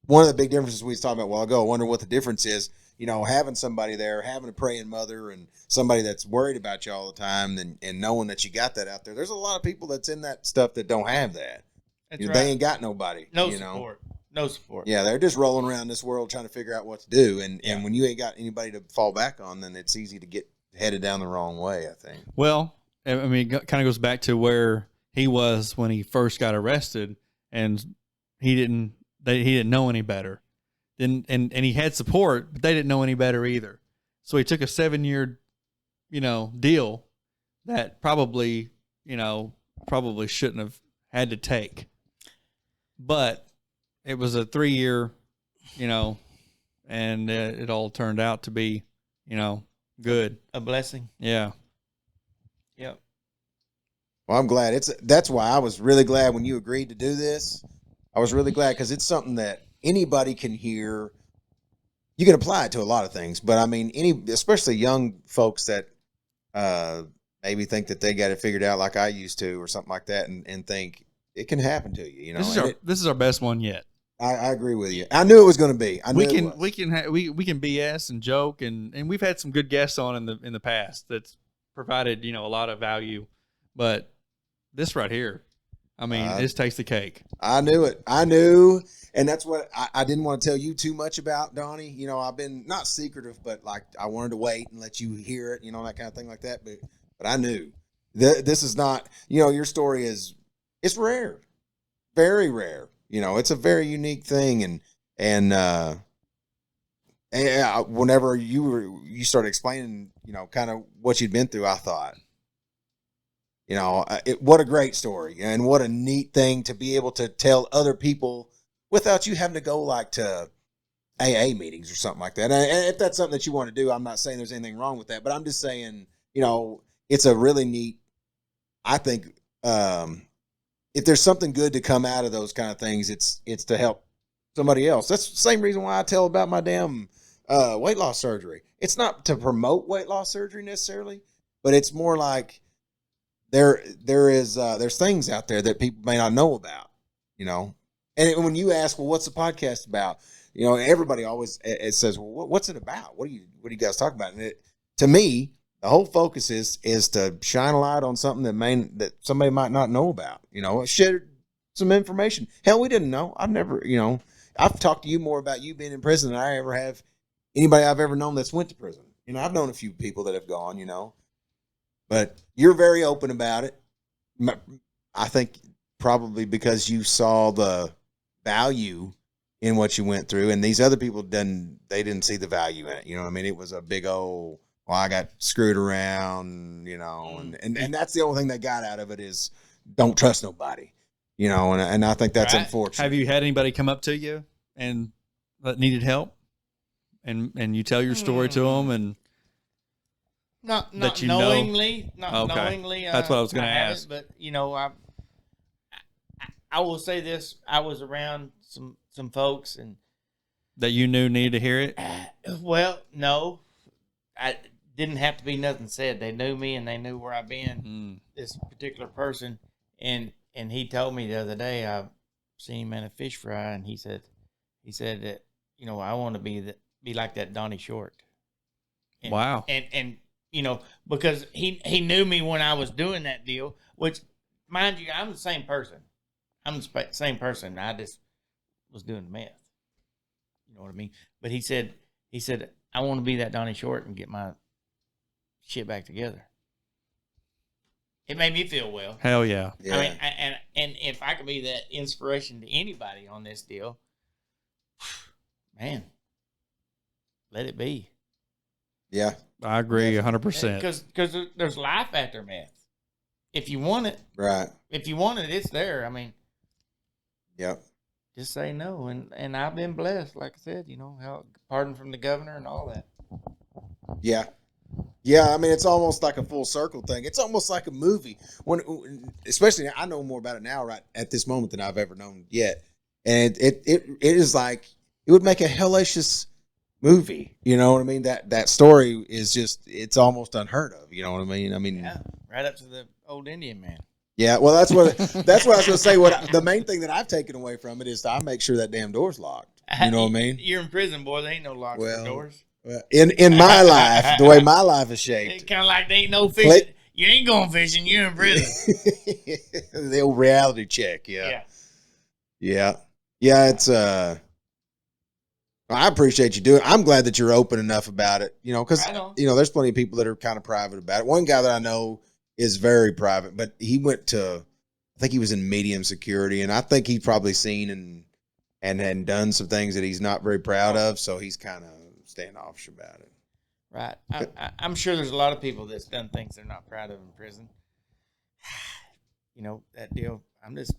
S1: one of the big differences we was talking about a while ago, I wonder what the difference is, you know, having somebody there, having a praying mother and somebody that's worried about you all the time and knowing that you got that out there. There's a lot of people that's in that stuff that don't have that.
S2: That's right.
S1: They ain't got nobody.
S2: No support. No support.
S1: Yeah, they're just rolling around this world trying to figure out what to do. And when you ain't got anybody to fall back on, then it's easy to get headed down the wrong way, I think.
S3: Well, I mean, it kind of goes back to where he was when he first got arrested, and he didn't know any better. And he had support, but they didn't know any better either. So he took a 7-year, deal that probably shouldn't have had to take. But it was a 3-year, and it all turned out to be, good.
S2: A blessing.
S3: Yeah.
S2: Yep.
S1: Well, I'm glad. That's why I was really glad when you agreed to do this. I was really glad because it's something that anybody can hear. You can apply it to a lot of things, but I mean, especially young folks that maybe think that they got it figured out like I used to or something like that, and think it can happen to you.
S3: This is our best one yet.
S1: I agree with you. I knew it was going to be.
S3: We can BS and joke, and we've had some good guests on in the past that's provided a lot of value, but this right here, I mean, this takes the cake.
S1: I knew it. I knew, and that's what I didn't want to tell you too much about, Donnie. I've been not secretive, but like I wanted to wait and let you hear it, that kind of thing like that. But I knew this is not. Your story it's rare, very rare. It's a very unique thing, and whenever you started explaining, kind of what you'd been through, I thought, what a great story and what a neat thing to be able to tell other people without you having to go like to AA meetings or something like that. And if that's something that you want to do, I'm not saying there's anything wrong with that, but I'm just saying, it's a really neat, I think, if there's something good to come out of those kind of things, it's to help somebody else. That's the same reason why I tell about my damn weight loss surgery. It's not to promote weight loss surgery necessarily, but it's more like there's things out there that people may not know about, And when you ask, well, what's the podcast about? Everybody always it says, well, what's it about? What do you guys talk about? And to me, the whole focus is to shine a light on something that somebody might not know about. Share some information. Hell, we didn't know. I've never, I've talked to you more about you being in prison than I ever have anybody I've ever known that's went to prison. I've known a few people that have gone, but you're very open about it. I think probably because you saw the value in what you went through, and these other people didn't see the value in it. It was a big old, well, I got screwed around, and that's the only thing they got out of it is don't trust nobody, and I think that's unfortunate.
S3: Have you had anybody come up to you and that needed help, and you tell your story to them, and
S2: not knowingly, knowingly.
S3: That's what I was going to ask.
S2: But I will say this: I was around some folks and
S3: that you knew needed to hear it.
S2: Well, no, I didn't have to be nothing said. They knew me and they knew where I've been. This particular person, and he told me the other day I seen him at a fish fry, and he said that I want to be like that Donnie Short. And,
S3: wow.
S2: And because he knew me when I was doing that deal, which, mind you, I'm the same person. I'm the same person. I just was doing the meth. You know what I mean? But he said, I want to be that Donnie Short and get my shit back together. It made me feel well.
S3: Hell yeah.
S1: Yeah.
S2: I mean, and if I could be that inspiration to anybody on this deal, man, let it be.
S1: Yeah.
S3: I agree 100%.
S2: Because there's life after meth. If you want it,
S1: Right.
S2: if you want it, it's there. I mean,
S1: Yep.
S2: just say no. And I've been blessed, like I said, pardon from the governor and all that.
S1: Yeah. Yeah, I mean, it's almost like a full circle thing. It's almost like a movie. Especially, I know more about it now, right at this moment, than I've ever known yet. And it is like, it would make a hellacious movie. You know what I mean? That story is just, it's almost unheard of. You know what I mean?
S2: Yeah, right up to the old Indian man.
S1: Yeah, well, that's what I was going to say. The main thing that I've taken away from it is I make sure that damn door's locked. You know what I mean?
S2: You're in prison, boy. There ain't no locks for doors.
S1: In my life, the way my life is shaped,
S2: It's kind of like there ain't no fishing. You ain't going fishing. You're in prison.
S1: the old reality check. Yeah. It's I appreciate you doing it. I'm glad that you're open enough about it. Because there's plenty of people that are kind of private about it. One guy that I know is very private, but he went to, I think he was in medium security, and I think he's probably seen and done some things that he's not very proud of, so he's kind of standoffish about it.
S2: Right. I'm sure there's a lot of people that's done things they're not proud of in prison. That deal, I'm just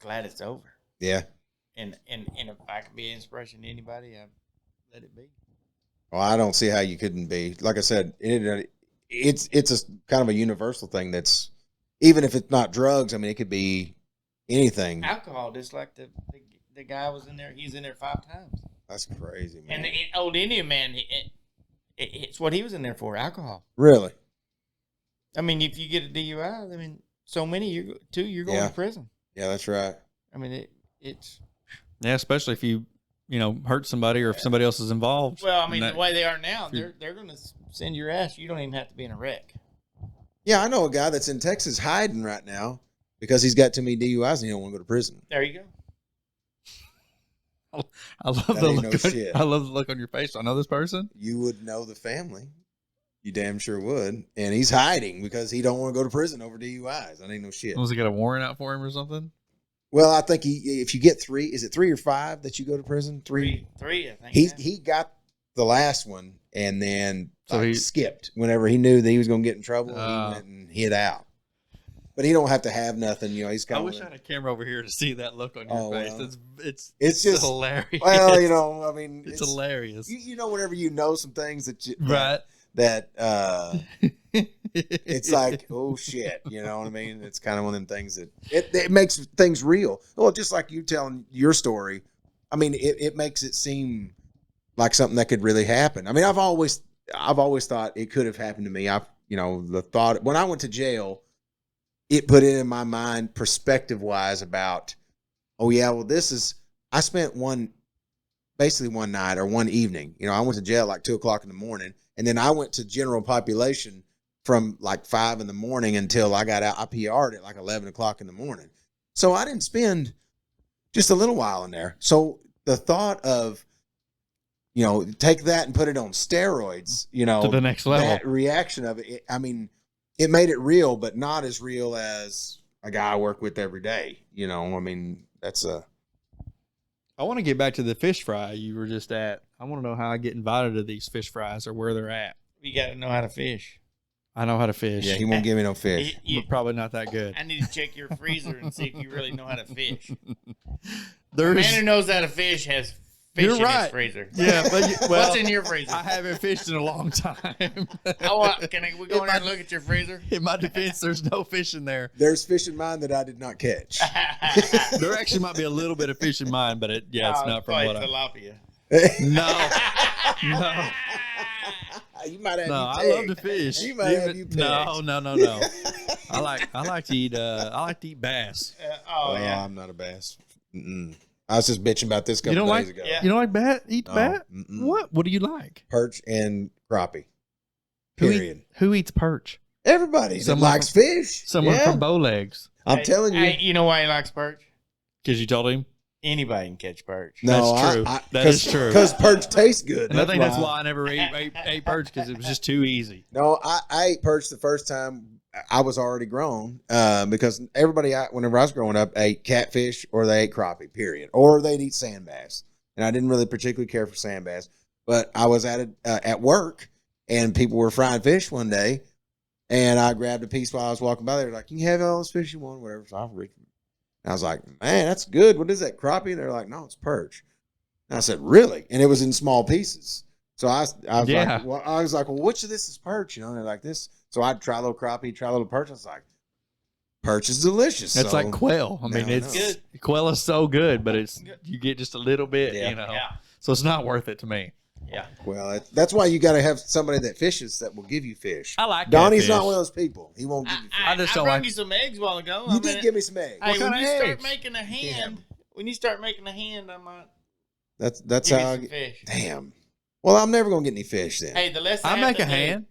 S2: glad it's over.
S1: Yeah.
S2: And if I could be an inspiration to anybody, I let it be.
S1: Well, I don't see how you couldn't be. Like I said, it's a kind of a universal thing that's, even if it's not drugs, I mean, it could be anything.
S2: Alcohol, just like the guy was in there. He's in there 5 times.
S1: That's crazy, man.
S2: And the old Indian man, it's what he was in there for, alcohol.
S1: Really?
S2: I mean, if you get a DUI, I mean, so many, you're going to prison.
S1: Yeah, that's right.
S2: I mean, it's...
S3: Yeah, especially if you hurt somebody or if somebody else is involved.
S2: Well, I mean, the way they are now, they're going to send your ass. You don't even have to be in a wreck.
S1: Yeah, I know a guy that's in Texas hiding right now because he's got too many DUIs and he don't want to go to prison.
S2: There you go.
S3: I love the look. I love the look on your face. I know this person.
S1: You would know the family. You damn sure would. And he's hiding because he don't want to go to prison over DUIs. That ain't no shit.
S3: Was he got a warrant out for him or something?
S1: Well, I think if you get 3, is it 3 or 5 that you go to prison? 3,
S2: I think.
S1: He got the last one and then
S3: he
S1: skipped whenever he knew that he was going to get in trouble. He went and hid out. But he don't have to have nothing. He's kind
S3: I wish I had a camera over here to see that look on your face.
S1: Well,
S3: it's
S1: just
S3: hilarious.
S1: Well, I mean,
S3: it's hilarious.
S1: Whenever you know some things
S3: right.
S1: It's like, oh shit, you know what I mean? It's kind of one of them things that it makes things real. Well, just like you telling your story, I mean, it makes it seem like something that could really happen. I mean, I've always thought it could have happened to me. The thought when I went to jail, it put it in my mind perspective wise about, oh yeah, well I spent basically one night or one evening. I went to jail like 2:00 in the morning. And then I went to general population from like 5 in the morning until I got out. I PR'd at like 11 o'clock in the morning. So I didn't spend just a little while in there. So the thought of, take that and put it on steroids,
S3: to the next level.
S1: That reaction of it, I mean, it made it real, but not as real as a guy I work with every day. I mean, that's
S3: I want to get back to the fish fry you were just at. I want to know how I get invited to these fish fries or where they're at.
S2: You got to know how to fish.
S3: I know how to fish.
S1: Yeah, he won't give me no fish.
S3: But probably not that good.
S2: I need to check your freezer and see if you really know how to fish.
S3: The
S2: man who knows how to fish has fish in his freezer.
S3: Yeah, but
S2: what's in your freezer?
S3: I haven't fished in a long time.
S2: We go in there and look at your freezer?
S3: In my defense, there's no fish in there.
S1: There's fish in mine that I did not catch.
S3: There actually might be a little bit of fish in mine, but it's not from what
S2: tilapia.
S3: No.
S1: You might have.
S3: No, I love to fish.
S1: You might have you
S3: No. I like to eat bass.
S2: Yeah.
S1: I'm not a bass. Mm-mm. I was just bitching about this a couple days ago.
S3: You don't like bat? Eat bat? Mm-mm. What do you like?
S1: Perch and crappie. Period.
S3: Who eats perch?
S1: Everybody that likes fish.
S3: Someone from Bowlegs.
S1: I'm telling you.
S2: You know why he likes perch?
S3: Because you told him?
S2: Anybody can catch perch.
S1: No,
S3: That's true. That is true.
S1: Because perch tastes good.
S3: And I think that's why I never ate perch, because it was just too easy.
S1: No, I ate perch the first time I was already grown, because everybody, whenever I was growing up, ate catfish or they ate crappie, period. Or they'd eat sand bass. And I didn't really particularly care for sand bass. But I was at work, and people were frying fish one day, and I grabbed a piece while I was walking by. They were like, "You can have all this fish you want," whatever. So I reached. I was like, "Man, that's good. What is that, crappie?" They're like, "No, it's perch." And I said, "Really?" And it was in small pieces. So I was like, well, which of this is perch? You know, and they're like this. So I'd try a little crappie, try a little perch. I was like, perch is delicious.
S3: It's like quail. I mean, it's
S2: good.
S3: Quail is so good, but you get just a little bit,
S1: Yeah.
S3: you know.
S2: Yeah.
S3: So it's not worth it to me.
S2: Yeah.
S1: Well, that's why you got to have somebody that fishes that will give you fish.
S3: I like
S1: Donnie's
S3: catfish.
S1: not one of those people. He won't give you fish.
S3: I just don't
S2: brought
S3: like-
S2: you some eggs a while ago.
S1: You did give me some eggs.
S2: Hey, when
S3: kind
S2: you
S3: of
S2: start
S3: eggs?
S2: making a hand, I might
S1: That's
S2: give
S1: how.
S2: you some fish.
S1: Damn. Well, I'm never gonna get any fish then.
S2: Hey, the less
S3: I
S2: have
S3: make
S2: to
S3: a
S2: do-
S3: hand.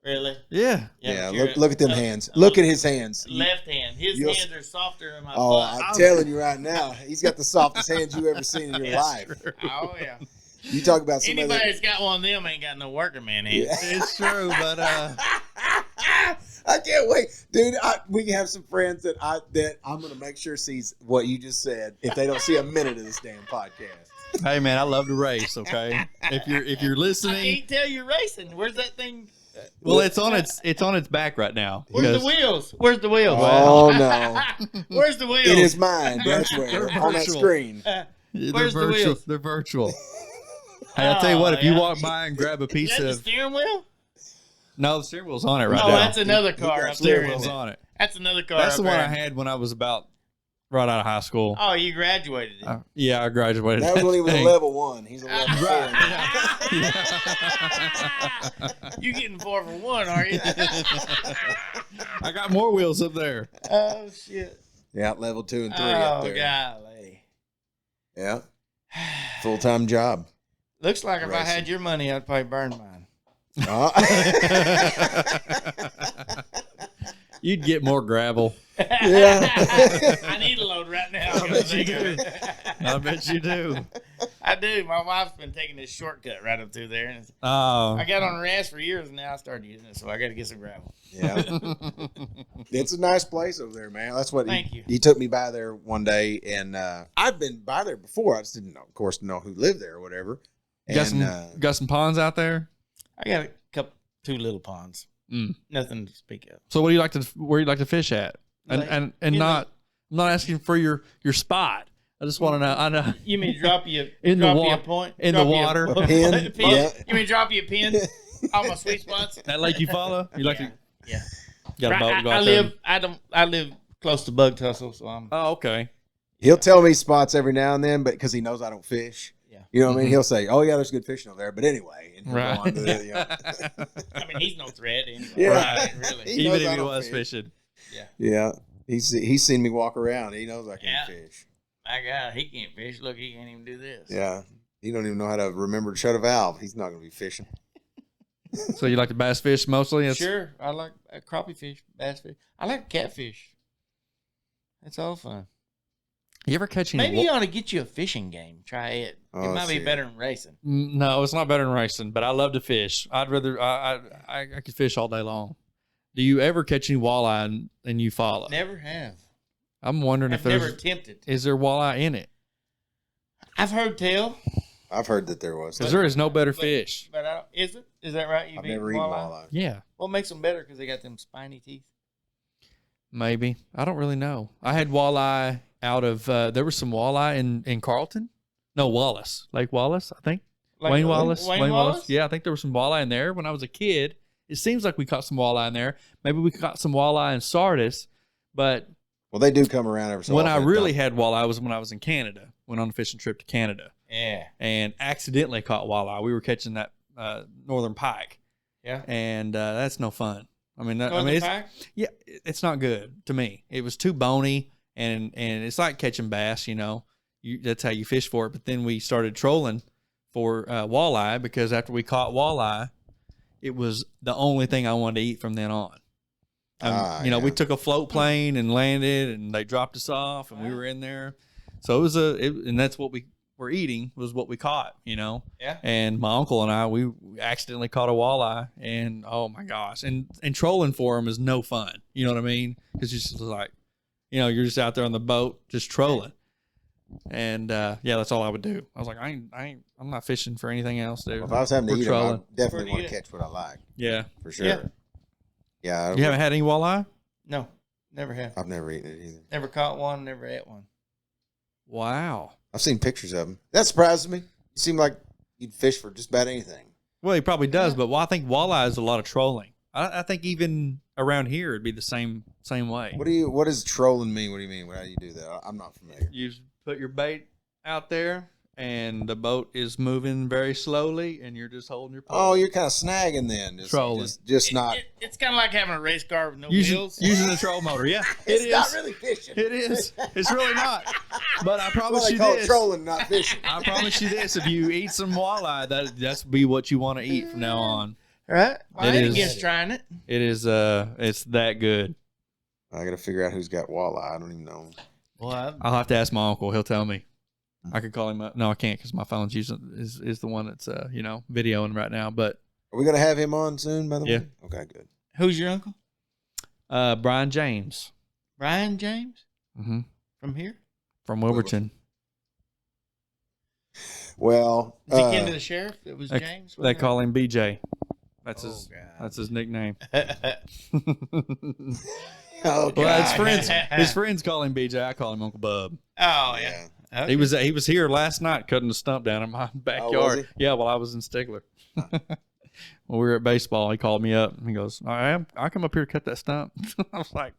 S2: Really?
S3: Yeah.
S1: Yeah.
S2: but you're
S1: Look at them
S2: a-
S1: hands.
S2: a
S1: Look at his hands.
S2: Left hand. His
S1: You'll-
S2: hands are softer than my
S1: Oh,
S2: butt.
S1: I'm telling you right now, he's got the softest hands you ever seen in your life.
S2: Oh yeah.
S1: You talk about somebody.
S2: Anybody
S1: That,
S2: that's got one of them ain't got no working man hands.
S1: Yeah.
S3: It's true, but
S1: I can't wait, dude. We can have some friends that I'm gonna make sure sees what you just said if they don't see a minute of this damn podcast.
S3: hey man, I love to race, okay? If you're
S2: I
S3: listening,
S2: can't tell you're racing. Where's that thing?
S3: well it's on its back right now.
S2: Where's the
S3: because-
S2: wheels? Where's the wheels?
S1: Oh no,
S2: Where's the wheels?
S1: in his mind. That's where
S3: They're
S1: on that
S3: virtual.
S1: screen.
S3: They're
S2: Where's the
S3: virtual.
S2: wheels?
S3: They're virtual. Hey, I'll tell you what, if you
S2: yeah.
S3: walk by and grab a
S2: Is
S3: piece
S2: that the
S3: of
S2: steering wheel?
S3: no, the steering wheel's on it right
S2: Oh,
S3: now.
S2: that's another
S1: He
S2: car
S1: got
S2: up
S1: steering
S2: there.
S3: wheel's
S2: isn't it?
S3: on it.
S2: That's another car.
S3: That's
S2: up
S3: the one
S2: there.
S3: I had when I was about right out of high school.
S2: Oh, you graduated. It.
S3: Yeah, I graduated.
S1: That was when he was a
S3: thing.
S1: level 1. He's a level 4 now.
S2: You getting 4 for 1, are you?
S3: I got more wheels up there.
S2: Oh shit.
S1: Yeah, level 2 and 3 up
S2: Oh
S1: there.
S2: golly.
S1: Yeah, full-time job.
S2: Looks like if I
S1: Racing.
S2: had your money, I'd probably burn mine.
S1: Uh,
S3: You'd get more gravel.
S1: yeah.
S2: I need a load right now.
S3: I bet you do. I bet you do.
S2: I do. My wife's been taking this shortcut right up through there. And
S3: Oh,
S2: I got on a ranch for years, and now I started using it, so I got to get some gravel.
S1: Yeah, it's a nice place over there, man. That's what
S2: Thank you.
S1: He took me by there one day, and I've been by there before. I just didn't know, of course, know who lived there or whatever. And
S3: got some ponds out there.
S2: I got a couple, 2 little ponds.
S3: Mm.
S2: Nothing to speak of.
S3: So where do you like to fish at? And
S2: Like,
S3: and
S2: in
S3: not I'm not asking for your spot. I just want to know. I know
S2: You mean drop you
S3: In the
S2: drop you
S3: wa-
S2: a point
S3: in the
S2: drop you
S3: water.
S1: A pin? Yeah.
S2: You mean drop you a pin? All my sweet spots.
S3: that lake you follow. You like
S2: Yeah.
S3: to
S2: Yeah.
S3: got a
S2: Right,
S3: boat to go
S2: I
S3: out there.
S2: live. I live close to Bug Tussle, so I'm.
S3: Oh, okay.
S1: he'll tell me spots every now and then, but because he knows I don't fish.
S2: Yeah.
S1: You know what I mean? He'll say, "Oh yeah, there's good fishing over there," but anyway, and he'll go
S3: Right.
S1: on to the, you know.
S2: I mean, he's no threat. Anyway.
S1: Yeah.
S2: Right, really.
S1: He
S3: Even
S1: knows
S3: if
S1: I
S3: he
S1: don't
S3: was
S1: fish.
S3: fishing.
S1: Yeah, he's seen me walk around. He knows I can't
S2: Yeah.
S1: fish.
S2: My God, he can't fish. Look, he can't even do this.
S1: Yeah, he don't even know how to remember to shut a valve. He's not going to be fishing.
S3: So you like to bass fish mostly? It's-
S2: Sure, I like crappie fish, bass fish. I like catfish. It's all fun.
S3: You ever catch any?
S2: Maybe you ought to get you a fishing game. Try it.
S1: Oh,
S2: It might be
S1: shit.
S2: better than racing.
S3: No, it's not better than racing. But I love to fish. I'd rather I could fish all day long. Do you ever catch any walleye and you follow?
S2: Never have.
S3: I'm wondering
S2: I've
S3: if
S2: never
S3: there's
S2: attempted.
S3: is there walleye in it?
S2: I've heard tell,
S1: I've heard that there was.
S3: Because there is no better fish.
S2: but I don't, is it? Is that right? You've
S1: I've never eaten walleye.
S3: Yeah,
S2: What makes them better? Because they got them spiny teeth.
S3: maybe. I don't really know. I had walleye out of there was some walleye in Carlton. No, Wallace, Lake Wallace, I think.
S2: Like
S3: Wayne Wallace.
S2: Wayne Wallace?
S3: Yeah, I think there was some walleye in there when I was a kid. It seems like we caught some walleye in there. Maybe we caught some walleye in Sardis, but
S1: Well, they do come around every so
S3: when I
S1: often.
S3: really had walleye was when I was in Canada. Went on a fishing trip to Canada
S2: Yeah.
S3: and accidentally caught walleye. We were catching that northern pike,
S2: Yeah.
S3: and that's no fun. I mean,
S2: Northern
S3: it's,
S2: pike?
S3: yeah, it's not good to me. It was too bony, and it's like catching bass. You know, that's how you fish for it. But then we started trolling for walleye because after we caught walleye, it was the only thing I wanted to eat from then on. We
S1: yeah.
S3: took a float plane and landed, and they dropped us off, and we were in there. So it was and that's what we were eating was what we caught, Yeah. And my uncle and I, we accidentally caught a walleye, and oh my gosh, and trolling for them is no fun. You know what I mean? Because it's just like, you're just out there on the boat just trolling. And that's all I would do. I was like, I'm not fishing for anything else, dude.
S1: Well, if I was having to
S3: We're
S1: eat them,
S3: trolling.
S1: I definitely want to catch what I like.
S3: Yeah,
S1: for sure. Yeah.
S3: You haven't had any walleye?
S2: No, never have.
S1: I've never eaten it either.
S2: Never caught one. Never ate one.
S3: Wow.
S1: I've seen pictures of them. That surprises me. You seem like you'd fish for just about anything.
S3: Well, he probably does, but I think walleye is a lot of trolling. I think even around here it'd be the same way.
S1: What does trolling mean? What do you mean? How do you do that? I'm not familiar.
S3: You put your bait out there, and the boat is moving very slowly, and you're just holding your pole.
S1: Oh, you're kind of snagging then.
S3: Trolling.
S1: Just not.
S2: It's kind of like having a race car with no wheels.
S3: Using a troll motor, yeah.
S1: It's not really fishing.
S3: It is. It's really not. But I promise
S1: Well, they
S3: you
S1: call
S3: this.
S1: it trolling, not fishing.
S3: I promise you this. If you eat some walleye, that's be what you want to eat from now on.
S2: Right? I
S3: It
S2: ain't
S3: is.
S2: against trying it.
S3: It is. It's that good.
S1: I got to figure out who's got walleye. I don't even know.
S2: Well,
S3: I'll have to ask my uncle. He'll tell me. I could call him up. No, I can't because my phone's is the one that's videoing right now. But
S1: Are we going to have him on soon, by the
S3: Yeah.
S1: way? Okay, good.
S2: who's your uncle?
S3: Brian James.
S2: Brian James?
S3: Mm-hmm.
S2: From here?
S3: From Wilburton.
S1: Well,
S2: Is he kin to the sheriff? It was James?
S3: They call him BJ. That's
S2: Oh,
S3: his.
S2: God.
S3: That's his nickname.
S1: oh,
S3: Well, his
S1: God.
S3: friends call him BJ. I call him Uncle Bub.
S2: Oh, yeah. Okay.
S3: He was here last night cutting a stump down in my backyard.
S1: he?
S3: Yeah, while I was in Stigler. When we were at baseball, he called me up and he goes, I come up here to cut that stump. I was like,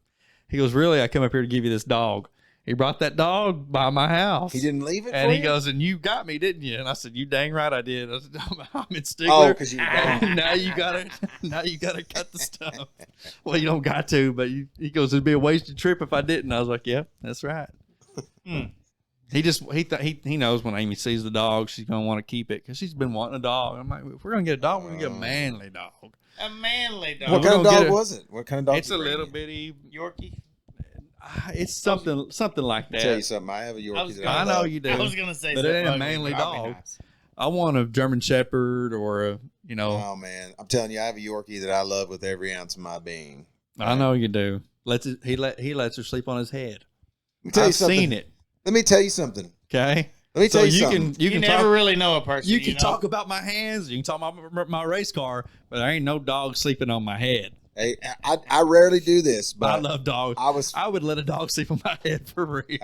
S3: he goes, really? I come up here to give you this dog. He brought that dog by my house.
S1: He didn't leave it
S3: And
S1: for
S3: he
S1: you?
S3: goes, and you got me, didn't you? And I said, you dang right I did. I said, I'm in
S1: Oh,
S3: Stigler.
S1: because you
S3: now you gotta cut the stump. Well, you don't got to, but he goes, it'd be a wasted trip if I didn't. I was like, yeah, that's right. He knows when Amy sees the dog, she's gonna want to keep it because she's been wanting a dog. I'm like, if we're gonna get a dog, we're gonna get a manly dog.
S2: A manly dog.
S1: What
S3: We're
S1: kind of
S3: gonna
S1: dog
S3: get
S1: was it? What kind of dog?
S3: It's
S1: did
S3: a
S1: you bring
S3: little
S1: in?
S3: bitty.
S2: Yorkie?
S3: It's something like
S1: I'll tell you
S3: that.
S1: something. I have a Yorkie that
S3: I
S1: I
S3: know
S1: love.
S3: you do.
S2: I was going to say
S3: But it ain't a
S2: something
S3: manly
S2: ugly, probably
S3: dog.
S2: nice.
S3: I want a German Shepherd or a,
S1: Oh, man. I'm telling you, I have a Yorkie that I love with every ounce of my being.
S3: I know you do. He lets her sleep on his head.
S1: Let me tell you
S3: I've
S1: something.
S3: seen it.
S1: Let me tell you something.
S3: Okay.
S1: Let me
S3: So
S1: tell you
S3: you
S1: something.
S3: can
S2: You never
S3: talk.
S2: really know a person.
S3: You can
S2: know?
S3: talk about my hands. You can talk about my race car, but there ain't no dog sleeping on my head.
S1: Hey, I rarely do this, but
S3: I love dogs. I would let a dog sleep on my head for real.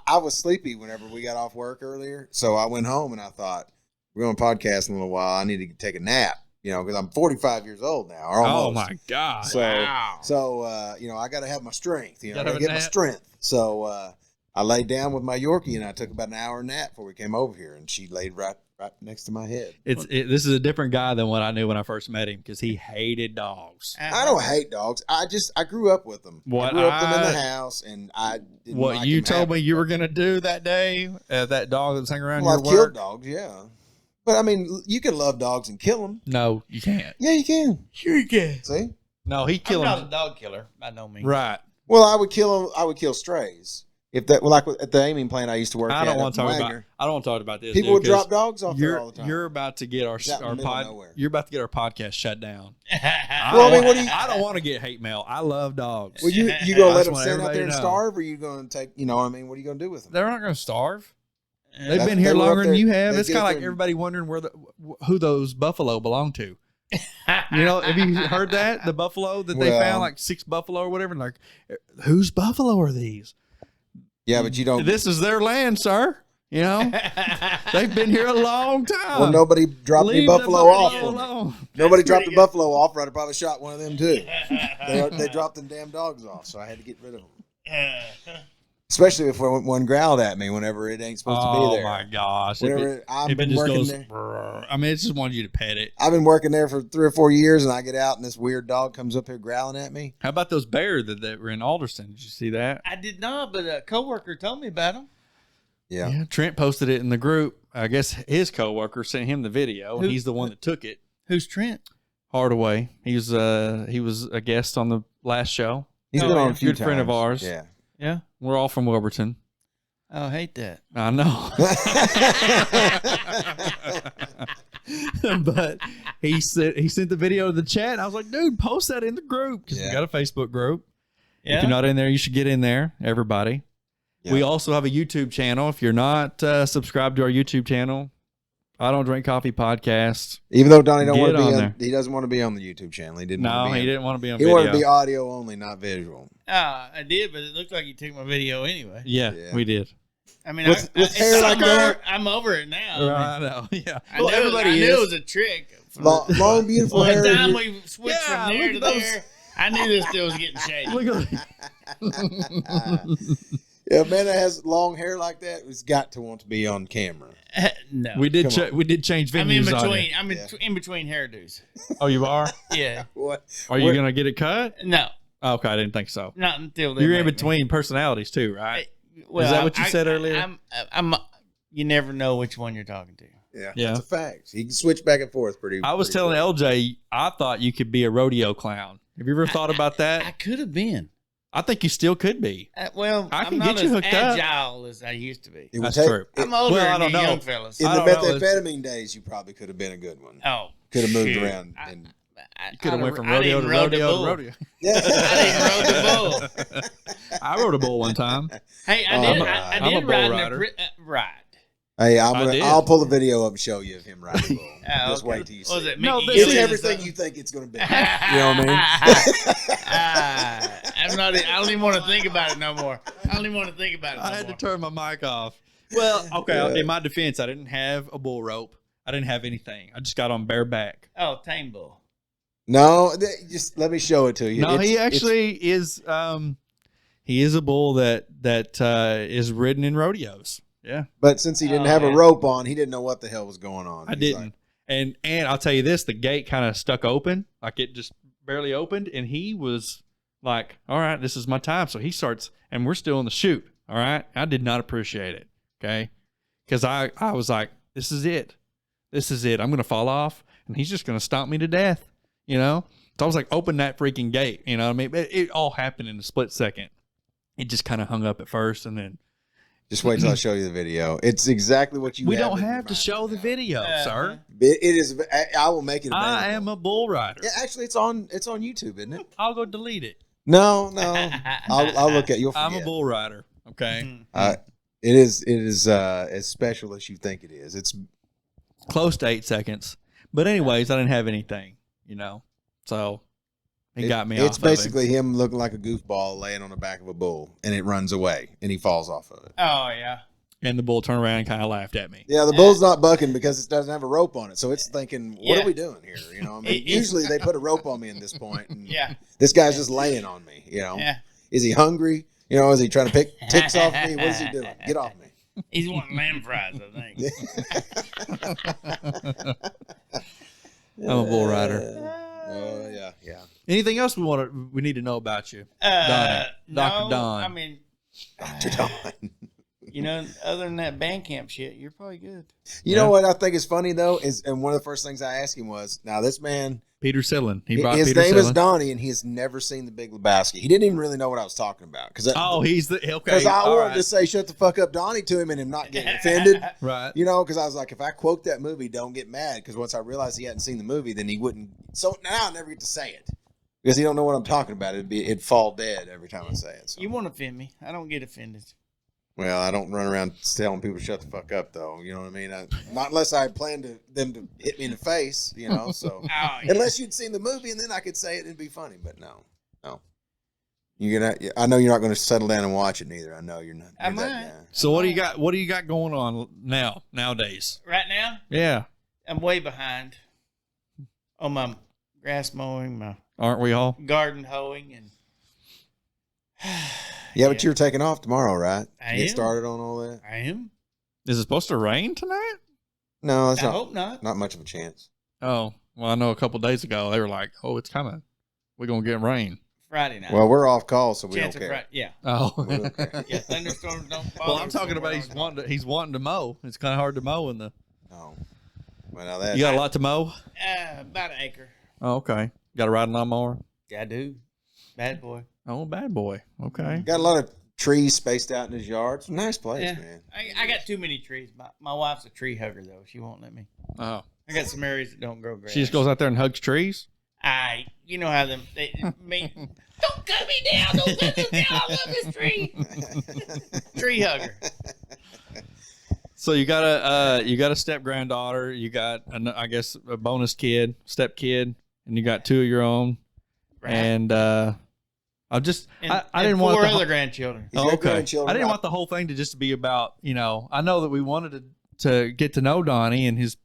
S1: I was sleepy whenever we got off work earlier, so I went home and I thought we're going to podcast in a little while. I need to take a nap, because I'm 45 years old now, or almost.
S3: Oh my god!
S1: So,
S2: Wow.
S1: I got to have my strength. I
S3: Gotta
S1: got to
S3: have a
S1: get my
S3: nap.
S1: strength. So I laid down with my Yorkie and I took about an hour nap before we came over here, and she laid right next to my head.
S3: This is a different guy than what I knew when I first met him because he hated dogs.
S1: I don't hate dogs. I grew up with them. I grew up with them in the house, and I didn't
S3: What
S1: like
S3: you
S1: them
S3: told
S1: having
S3: me you were gonna do that day, that dog that's hanging around
S1: Well,
S3: your
S1: I've killed
S3: work.
S1: dogs, yeah. But I mean, you can love dogs and kill them.
S3: No, you can't.
S1: Yeah, you can.
S2: Sure you can.
S1: See?
S3: No, he
S2: I'm
S3: killed
S2: not a
S3: him.
S2: dog killer, by no means.
S3: Right.
S1: Well, I would kill strays. If that, like at the aiming plant I used to work at.
S3: I don't want to
S1: up in
S3: talk about.
S1: Wagner,
S3: I don't want to talk about this.
S1: people
S3: dude,
S1: would drop
S3: 'cause
S1: dogs off there all the time.
S3: You're about to get our
S1: It's out in the middle of
S3: pod.
S1: nowhere.
S3: You're about to get our podcast shut down.
S1: Well, I mean, what do you-
S3: I don't want to get hate mail. I love dogs.
S1: Well, you gonna
S3: I
S1: let
S3: just
S1: them
S3: want
S1: stand out
S3: everybody
S1: there and
S3: to know.
S1: starve, or you gonna take? You know what I mean? What are you gonna do with them?
S3: They're not going to starve. They've
S1: That's-
S3: been here
S1: they were up
S3: longer than
S1: there-
S3: you have.
S1: they
S3: It's
S1: get
S3: kind
S1: up
S3: of like
S1: there and-
S3: everybody wondering who those buffalo belong to. Have you heard that? The buffalo that they
S1: Well-
S3: found, like 6 buffalo or whatever. And like, whose buffalo are these?
S1: Yeah, but you don't.
S3: This is their land, sir. They've been here a long time.
S1: Well, nobody dropped any
S3: Leave the
S1: buffalo off.
S3: buffalo
S1: for me.
S3: alone.
S1: Nobody
S2: That's
S1: dropped
S2: pretty
S1: the
S2: good.
S1: buffalo off, or I'd have probably shot one of them too. They dropped them damn dogs off, so I had to get rid of them. Especially if one growled at me whenever it ain't supposed to be
S3: Oh
S1: there.
S3: my gosh!
S1: Whenever I've
S3: If it
S1: been
S3: just
S1: working
S3: goes,
S1: there.
S3: brrr. I mean, it just wanted you to pet it.
S1: I've been working there for 3 or 4 years, and I get out, and this weird dog comes up here growling at me.
S3: How about those bears that were in Alderson? Did you see that?
S2: I did not, but a coworker told me about them.
S1: Yeah.
S3: Trent posted it in the group. I guess his coworker sent him the video, and
S2: Who-
S3: he's the one that took it.
S2: Who's Trent?
S3: Hardaway. He was a guest on the last show.
S1: He's
S2: Oh,
S1: been on
S2: yeah.
S1: a few
S3: Good friend of
S1: times.
S3: ours.
S1: Yeah.
S2: Yeah.
S3: We're all from Wilburton.
S2: Oh, I hate that.
S3: I know. But he sent the video to the chat. And I was like, dude, post that in the group because we got a Facebook group.
S2: Yeah.
S3: If you're not in there, you should get in there, everybody.
S1: Yeah.
S3: We also have a YouTube channel. If you're not subscribed to our YouTube channel, I Don't Drink Coffee Podcast.
S1: Even though Donnie don't
S3: Get
S1: want to be
S3: on
S1: on,
S3: there.
S1: he doesn't want to be on the YouTube channel. He didn't.
S3: No,
S1: want to be
S3: he didn't want to be on
S1: He
S3: video.
S1: wanted to be audio only, not visual.
S2: I did, but it looked like you took my video anyway.
S3: Yeah,
S1: Yeah.
S3: we did.
S2: I mean,
S1: With hair
S2: it's
S1: like
S2: over.
S1: that?
S2: I'm over it now.
S3: I know. Yeah.
S2: I knew it was a trick.
S1: Long, beautiful
S2: By
S1: hair.
S2: the time we switched
S3: Yeah,
S2: from there
S3: look
S2: to
S3: at those-
S2: there, I knew this still was getting shady.
S3: Look at
S1: Yeah, a man that has long hair like that has got to want to be on camera.
S2: No,
S3: we did.
S1: Come on.
S3: We did change venues.
S2: I'm in
S3: on
S2: between.
S3: it.
S2: I'm in between hairdos.
S3: Oh, you are?
S2: Yeah.
S1: What?
S3: Are you gonna get it cut?
S2: No,
S3: Oh, okay, I didn't think so.
S2: not until they
S3: You're in
S2: make me.
S3: between personalities too, right?
S2: Well,
S3: Is that what you said earlier?
S2: I'm. You never know which one you're talking to.
S1: Yeah,
S3: Yeah.
S1: that's a fact. He can switch back and forth pretty.
S3: I was
S1: pretty
S3: telling
S1: quick.
S3: LJ, I thought you could be a rodeo clown. Have you ever thought about
S2: I
S3: that?
S2: could have been.
S3: I think you still could be.
S2: Well,
S3: I can
S2: I'm not
S3: get you
S2: as
S3: hooked up.
S2: agile as I used to be.
S1: It would
S3: That's
S1: take-
S3: true.
S2: I'm older
S3: Well, I
S2: than
S3: don't
S2: you
S3: know.
S2: young fellas.
S1: In
S3: I
S1: the
S3: don't know.
S1: methamphetamine days, you probably could have been a good one.
S2: Oh,
S1: Could have moved
S2: shoot.
S1: around. And,
S3: You could have went from
S2: I
S3: rodeo to
S2: didn't rode the
S3: rodeo to
S2: bull.
S3: rodeo.
S1: yeah.
S2: I didn't rode the bull.
S3: I rode a bull one time.
S2: Hey, I
S1: Oh,
S2: did.
S1: I'm a-
S2: I
S3: I'm a
S2: did
S3: bull
S2: ride in
S3: rider.
S2: ride.
S1: Hey,
S3: I did.
S1: I'll pull the video up and show you of him riding a bull.
S2: Oh,
S1: Just
S2: okay.
S1: wait till you
S2: What was
S1: see
S2: it?
S3: No,
S2: Mickey
S3: this
S1: It's
S2: Gillies or
S1: everything
S2: something?
S1: you think it's going to be. You know what I mean?
S2: I'm not. I don't even want to think about it no more. I don't even want to think about it no
S3: I had to
S2: more.
S3: turn my mic off. Well, okay.
S1: Yeah.
S3: In my defense, I didn't have a bull rope. I didn't have anything. I just got on bareback.
S2: Oh, tame bull.
S1: No, just let me show it to you.
S3: No, he
S1: It's-
S3: actually is. He is a bull that is ridden in rodeos. Yeah,
S1: But since he didn't
S2: Oh,
S1: have a
S2: yeah.
S1: rope on, he didn't know what the hell was going on.
S3: I
S1: He's
S3: didn't.
S1: like,
S3: And I'll tell you this: the gate kind of stuck open, like it just barely opened, and he was like, "All right, this is my time." So he starts, and we're still in the chute. All right, I did not appreciate it. Okay, because I was like, "This is it. This is it. I'm gonna fall off, and he's just gonna stomp me to death." You know. So I was like, "Open that freaking gate." You know what I mean? It all happened in a split second. It just kind of hung up at first, and then
S1: just wait till I show you the video. It's exactly what you.
S3: we don't
S1: in your
S3: have to
S1: mind
S3: show
S1: right
S3: the
S1: now.
S3: video, sir.
S1: It is. I will make it.
S3: I
S1: available.
S3: am a bull rider.
S1: Yeah, actually, it's on. It's on YouTube, isn't it?
S3: I'll go delete it.
S1: No. I'll look at. You'll forget.
S3: I'm a bull rider. Okay.
S1: It is as special as you think it is. It's
S3: Close to 8 seconds. But anyways, I didn't have anything, you know. So he got me
S1: It's
S3: off
S1: basically him looking like a goofball laying on the back of a bull, and it runs away, and he falls off of it.
S2: Oh yeah.
S3: of it. And the bull turned around and kind of laughed at me.
S1: Yeah, the bull's not bucking because it doesn't have a rope on it, so it's thinking, "What
S2: Yeah.
S1: are we doing here?" You know, I mean,
S2: It-
S1: usually they put a rope on me in this point, and
S2: Yeah.
S1: this guy's just laying on me. You know,
S2: Yeah.
S1: is he hungry? You know, is he trying to pick ticks off me? What is he doing? Get off me!
S2: He's wanting lamb fries, I think.
S3: I'm a bull rider.
S1: Oh yeah.
S3: Anything else we need to know about you?
S2: No,
S3: Dr. Don.
S2: I mean,
S1: Dr. Don.
S2: you know, other than that band camp shit, you're probably good.
S1: You know what I think is funny though is, and one of the first things I asked him was, now this man,
S3: Peter Sillin. He brought
S1: his
S3: Peter
S1: name is
S3: Sillin.
S1: Donnie, and he has never seen The Big Lebowski. He didn't even really know what I was talking about because
S3: Oh, he's the okay.
S1: because I
S3: all
S1: wanted
S3: right.
S1: to say "shut the fuck up, Donnie" to him and him not getting offended.
S3: Right.
S1: You know, because I was like, if I quote that movie, don't get mad. Because once I realized he hadn't seen the movie, then he wouldn't. So now I never get to say it because he don't know what I'm talking about. It'd fall dead every time I say it. So.
S2: You won't offend me. I don't get offended.
S1: Well, I don't run around telling people to shut the fuck up, though. You know what I mean? Not unless I plan them to hit me in the face. You know, so
S2: Oh, yeah.
S1: unless you'd seen the movie and then I could say it and it'd be funny. But no. You're gonna. I know you're not going to settle down and watch it neither. I know you're not.
S2: I
S1: you're that
S2: might.
S1: guy.
S3: So what do you got? What do you got going on nowadays?
S2: Right now,
S3: Yeah,
S2: I'm way behind on my grass mowing, my
S3: aren't we all?
S2: garden hoeing, and
S1: Yeah, but you're taking off tomorrow, right?
S2: I
S1: Get
S2: am.
S1: started on all that.
S2: I am.
S3: Is it supposed to rain tonight?
S1: No, it's
S2: I
S1: not.
S2: hope not.
S1: Not much of a chance.
S3: Oh, well, I know a couple days ago they were like, "Oh, it's coming. We're gonna get rain."
S2: Friday night.
S1: Well, we're off call, so we
S2: Chance
S1: don't
S2: of
S1: care.
S2: Friday. Yeah.
S3: Oh,
S1: We don't care.
S2: Yeah. Thunderstorms don't fall.
S3: well, I'm talking about he's wanting to mow. It's kind of hard to mow in the.
S1: No. Well, now that
S3: You got a lot to mow.
S2: About an acre.
S3: Oh, okay. Got a riding lawnmower.
S2: I do. Bad boy.
S3: Oh, bad boy. Okay.
S1: got a lot of trees spaced out in his yard. It's a nice place,
S2: Yeah.
S1: man.
S2: I got too many trees. My wife's a tree hugger, though. She won't let me.
S3: Oh,
S2: I got some areas that don't grow grass.
S3: she just goes out there and hugs trees.
S2: You know how they don't cut me down. Don't cut me down. I love this tree. Tree hugger.
S3: So you got a step granddaughter. You got I guess a bonus kid, step kid, and you got 2 of your own.
S2: Right.
S3: And I didn't want
S2: 4 other grandchildren.
S1: He's got
S3: okay.
S1: grandchildren.
S3: I didn't want the whole thing to just be about, I know that we wanted to get to know Donnie in his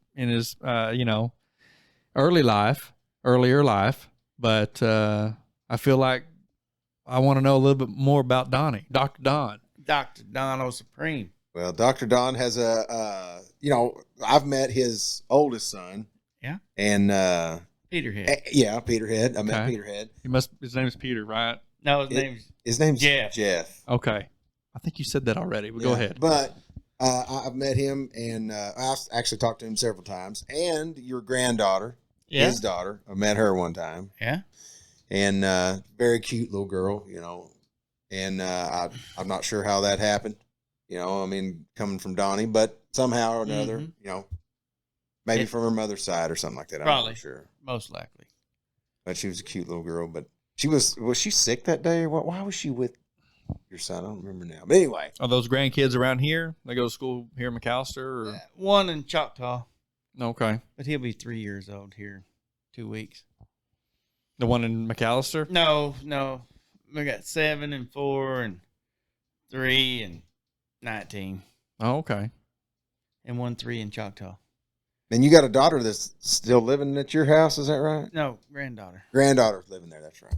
S3: earlier life, but I feel like I want to know a little bit more about Donnie, Dr. Don.
S2: Dr. Dono Supreme.
S1: Well, Dr. Don has I've met his oldest son.
S2: Yeah.
S1: And
S2: Peterhead.
S1: Peterhead. I met
S3: Okay.
S1: Peterhead.
S3: His name is Peter, right?
S2: No,
S1: His name's
S2: Jeff.
S1: Jeff.
S3: Okay. I think you said that already, but go ahead.
S1: But I've met him, and I've actually talked to him several times. And your granddaughter, his daughter, I met her one time.
S2: Yeah.
S1: And very cute little girl, And I'm not sure how that happened. Coming from Donnie, but somehow or another, maybe from her mother's side or something like that. I'm
S2: Probably.
S1: not sure.
S2: Most likely.
S1: But she was a cute little girl. But was she sick that day or what? Why was she with your son? I don't remember now. But anyway.
S3: Are those grandkids around here? They go to school here in McAlester? Or?
S2: One in Choctaw,
S3: Okay.
S2: but he'll be 3 years old here in 2 weeks.
S3: The one in McAlester?
S2: No. We got 7 and 4 and 3 and 19.
S3: Oh, okay.
S2: And 1 3 in Choctaw.
S1: And you got a daughter that's still living at your house, is that right?
S2: No, granddaughter.
S1: Granddaughter's living there, that's right.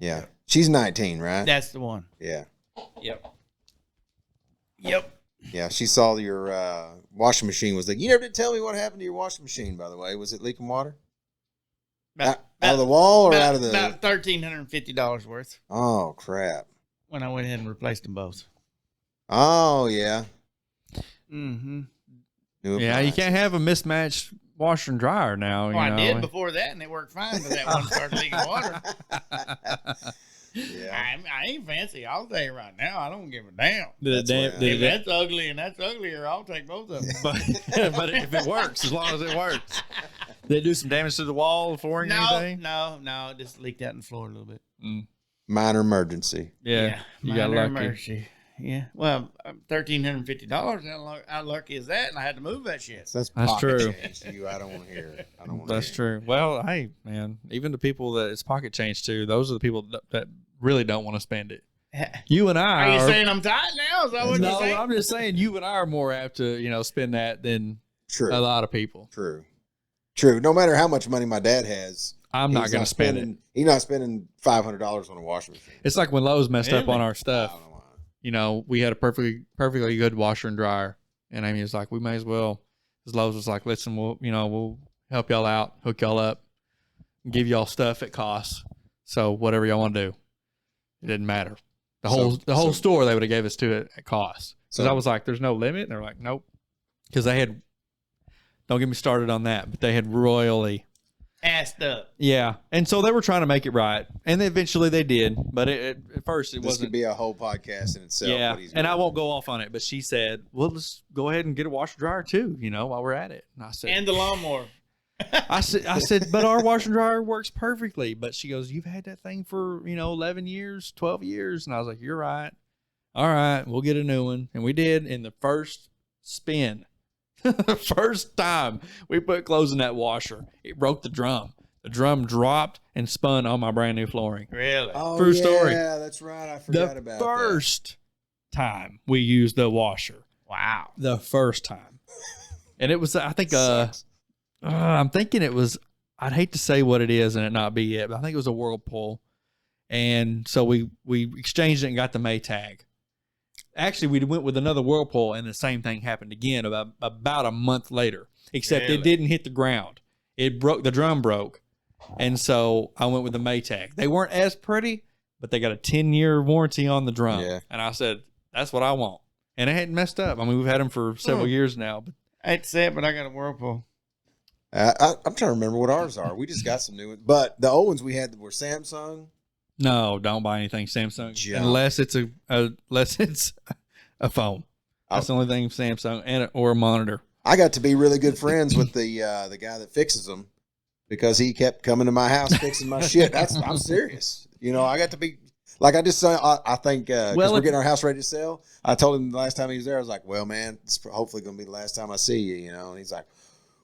S1: Yeah. She's 19, right?
S2: That's the one.
S1: Yeah.
S2: Yep.
S1: Yeah, she saw your washing machine was like, you never did tell me what happened to your washing machine, by the way. Was it leaking water? Out of the wall or out of the...
S2: About $1,350 worth
S1: Oh, crap.
S2: when I went ahead and replaced them both.
S1: Oh, yeah.
S2: Mm-hmm.
S1: New
S3: Yeah, you
S1: appliance.
S3: can't have a mismatched washer and dryer now.
S2: Oh, I did before that, and it worked fine, but that one started leaking water.
S1: Yeah.
S2: I ain't fancy. I'll tell you right now, I don't give a damn.
S1: If
S2: That's ugly and that's uglier, I'll take both of them.
S3: but if it works, as long as it works. Did it do some damage to the wall, flooring, anything?
S2: No, it just leaked out in the floor a little bit.
S3: Mm.
S1: Minor emergency.
S3: Yeah, you got
S2: minor
S3: lucky.
S2: mercy. Yeah, well, $1,350. How lucky is that? And I had to move that shit.
S1: That's
S3: That's
S1: pocket
S3: true.
S1: change to you. I don't want to hear it. I don't want
S3: That's true. Well, hey, man, even the people that it's pocket change to, those are the people that really don't want to spend it. You and I
S2: Are you saying I'm tight now? Is that what you're
S3: No,
S2: saying?
S3: I'm just saying you and I are more apt to, spend that than
S1: True.
S3: a lot of people.
S1: True. No matter how much money my dad has,
S3: I'm not going to spend it.
S1: He's not spending $500 on a washing machine.
S3: It's like when Lowe's messed up
S2: Really?
S3: on our
S1: I
S3: stuff.
S1: don't know why.
S3: We had a perfectly good washer and dryer, and Amy was like, "We may as well." Because Lowe's was like, "Listen, we'll help y'all out, hook y'all up, and give y'all stuff at cost. So whatever y'all want to do, it didn't matter. The whole store they would have gave us to it at cost." So I was like, "There's no limit," and they're like, "Nope," because they had. Don't get me started on that, but they had royally
S2: Assed up.
S3: Yeah, and so they were trying to make it right, and eventually they did. But at first, it
S1: This
S3: wasn't.
S1: could be a whole podcast in itself.
S3: Yeah,
S1: what he's
S3: and I
S1: doing.
S3: won't go off on it. But she said, "Well, let's go ahead and get a washer dryer too. While we're at it." And I said,
S2: And the lawnmower.
S3: I said, but our washer and dryer works perfectly. But she goes, "You've had that thing for 11 years, 12 years," and I was like, "You're right. All right, we'll get a new one," and we did. In the first spin, the first time we put clothes in that washer, it broke the drum. The drum dropped and spun on my brand new flooring.
S2: Really?
S1: Oh,
S3: True story.
S1: Yeah, that's right. I forgot about
S3: The first time we used the washer.
S2: Wow.
S3: The first time. And it was, I think,
S1: Sucks.
S3: I'm thinking it was, I'd hate to say what it is and it not be it, but I think it was a Whirlpool. And so we exchanged it and got the Maytag. Actually, we went with another Whirlpool and the same thing happened again about a month later, except
S2: Really?
S3: it didn't hit the ground. It broke, the drum broke. And so I went with the Maytag. They weren't as pretty, but they got a 10-year warranty on the drum.
S1: Yeah.
S3: And I said, that's what I want. And it hadn't messed up. I mean, we've had them for several years now. But
S2: I hate to say it, but I got a Whirlpool.
S1: I'm trying to remember what ours are. We just got some new ones. But the old ones we had were Samsung.
S3: No, don't buy anything Samsung
S1: Junk.
S3: unless it's a phone. That's the only thing Samsung or a monitor.
S1: I got to be really good friends with the guy that fixes them because he kept coming to my house fixing my shit. I'm serious. You know, I got to be like, I think because we're getting our house ready to sell. I told him the last time he was there, I was like, well, man, it's hopefully going to be the last time I see you, you know? And he's like,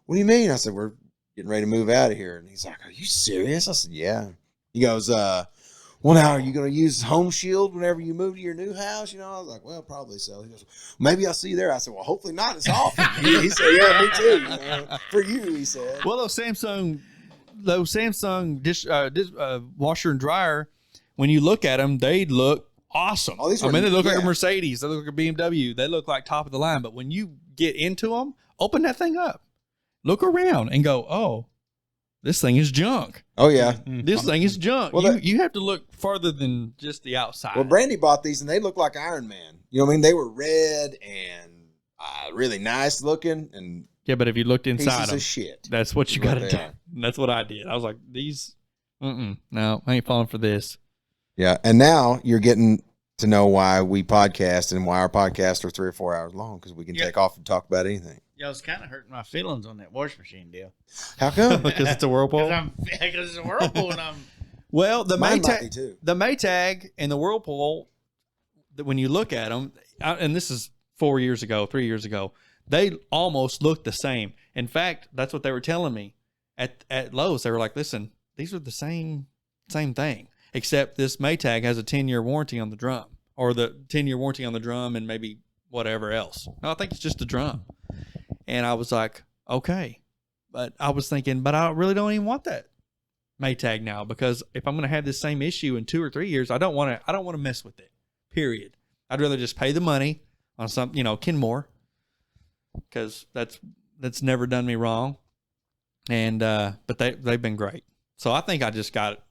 S1: what do you mean? I said, we're getting ready to move out of here. And he's like, are you serious? I said, yeah. He goes, well, now, are you going to use Home Shield whenever you move to your new house? You know, I was like, well, probably so. He goes, maybe I'll see you there. I said, well, hopefully not. It's awful. He said, yeah, me too. You know, for you, he said.
S3: Well, those Samsung washer and dryer, when you look at them, they look awesome.
S1: Oh,
S3: they look like a Mercedes. They look like a BMW. They look like top of the line. But when you get into them, open that thing up, look around, and go, oh, this thing is junk.
S1: Oh, yeah.
S3: This thing is junk. Well, you have to look further than just the outside.
S1: Well, Brandy bought these, and they look like Iron Man. You know what I mean? They were red and really nice looking. And
S3: yeah, but if you looked inside
S1: pieces
S3: them,
S1: of shit.
S3: that's what you got to do. That's what I did. I was like, these, no, I ain't falling for this.
S1: Yeah, and now you're getting to know why we podcast and why our podcasts are 3 or 4 hours long, because we can take off and talk about anything.
S2: Yeah, I was kind of hurting my feelings on that wash machine deal.
S1: How come?
S3: Because it's a Whirlpool?
S2: Because it's a Whirlpool, and I'm...
S3: Well, the
S1: Mine might be too.
S3: The Maytag and the Whirlpool, when you look at them, and this is 3 years ago, they almost look the same. In fact, that's what they were telling me at Lowe's. They were like, listen, these are the same thing, except this Maytag has a 10-year warranty on the drum, or the 10-year warranty on the drum and maybe whatever else. No, I think it's just the drum. And I was like, okay. But I was thinking, but I really don't even want that Maytag now, because if I'm going to have this same issue in 2 or 3 years, I don't want to mess with it. Period. I'd rather just pay the money on some, Kenmore, because that's never done me wrong. And but they've been great. So I think I just got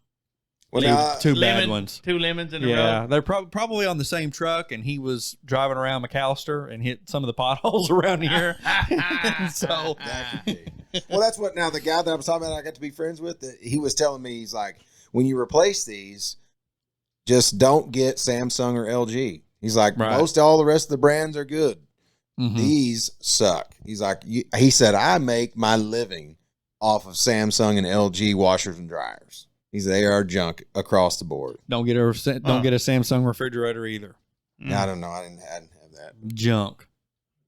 S3: two bad ones. 2 lemons in a row. Yeah, they're probably on the same truck, and he was driving around McAlester and hit some of the potholes around here. So
S1: that could be. Well, that's what, now the guy that I was talking about I got to be friends with, he was telling me, he's like, when you replace these, just don't get Samsung or LG. He's like, most all the rest of the brands are good. Mm-hmm. These suck. He's like, he said, I make my living off of Samsung and LG washers and dryers. They are junk across the board.
S3: Don't get a Samsung refrigerator either.
S1: I don't know. I didn't have that.
S3: Junk.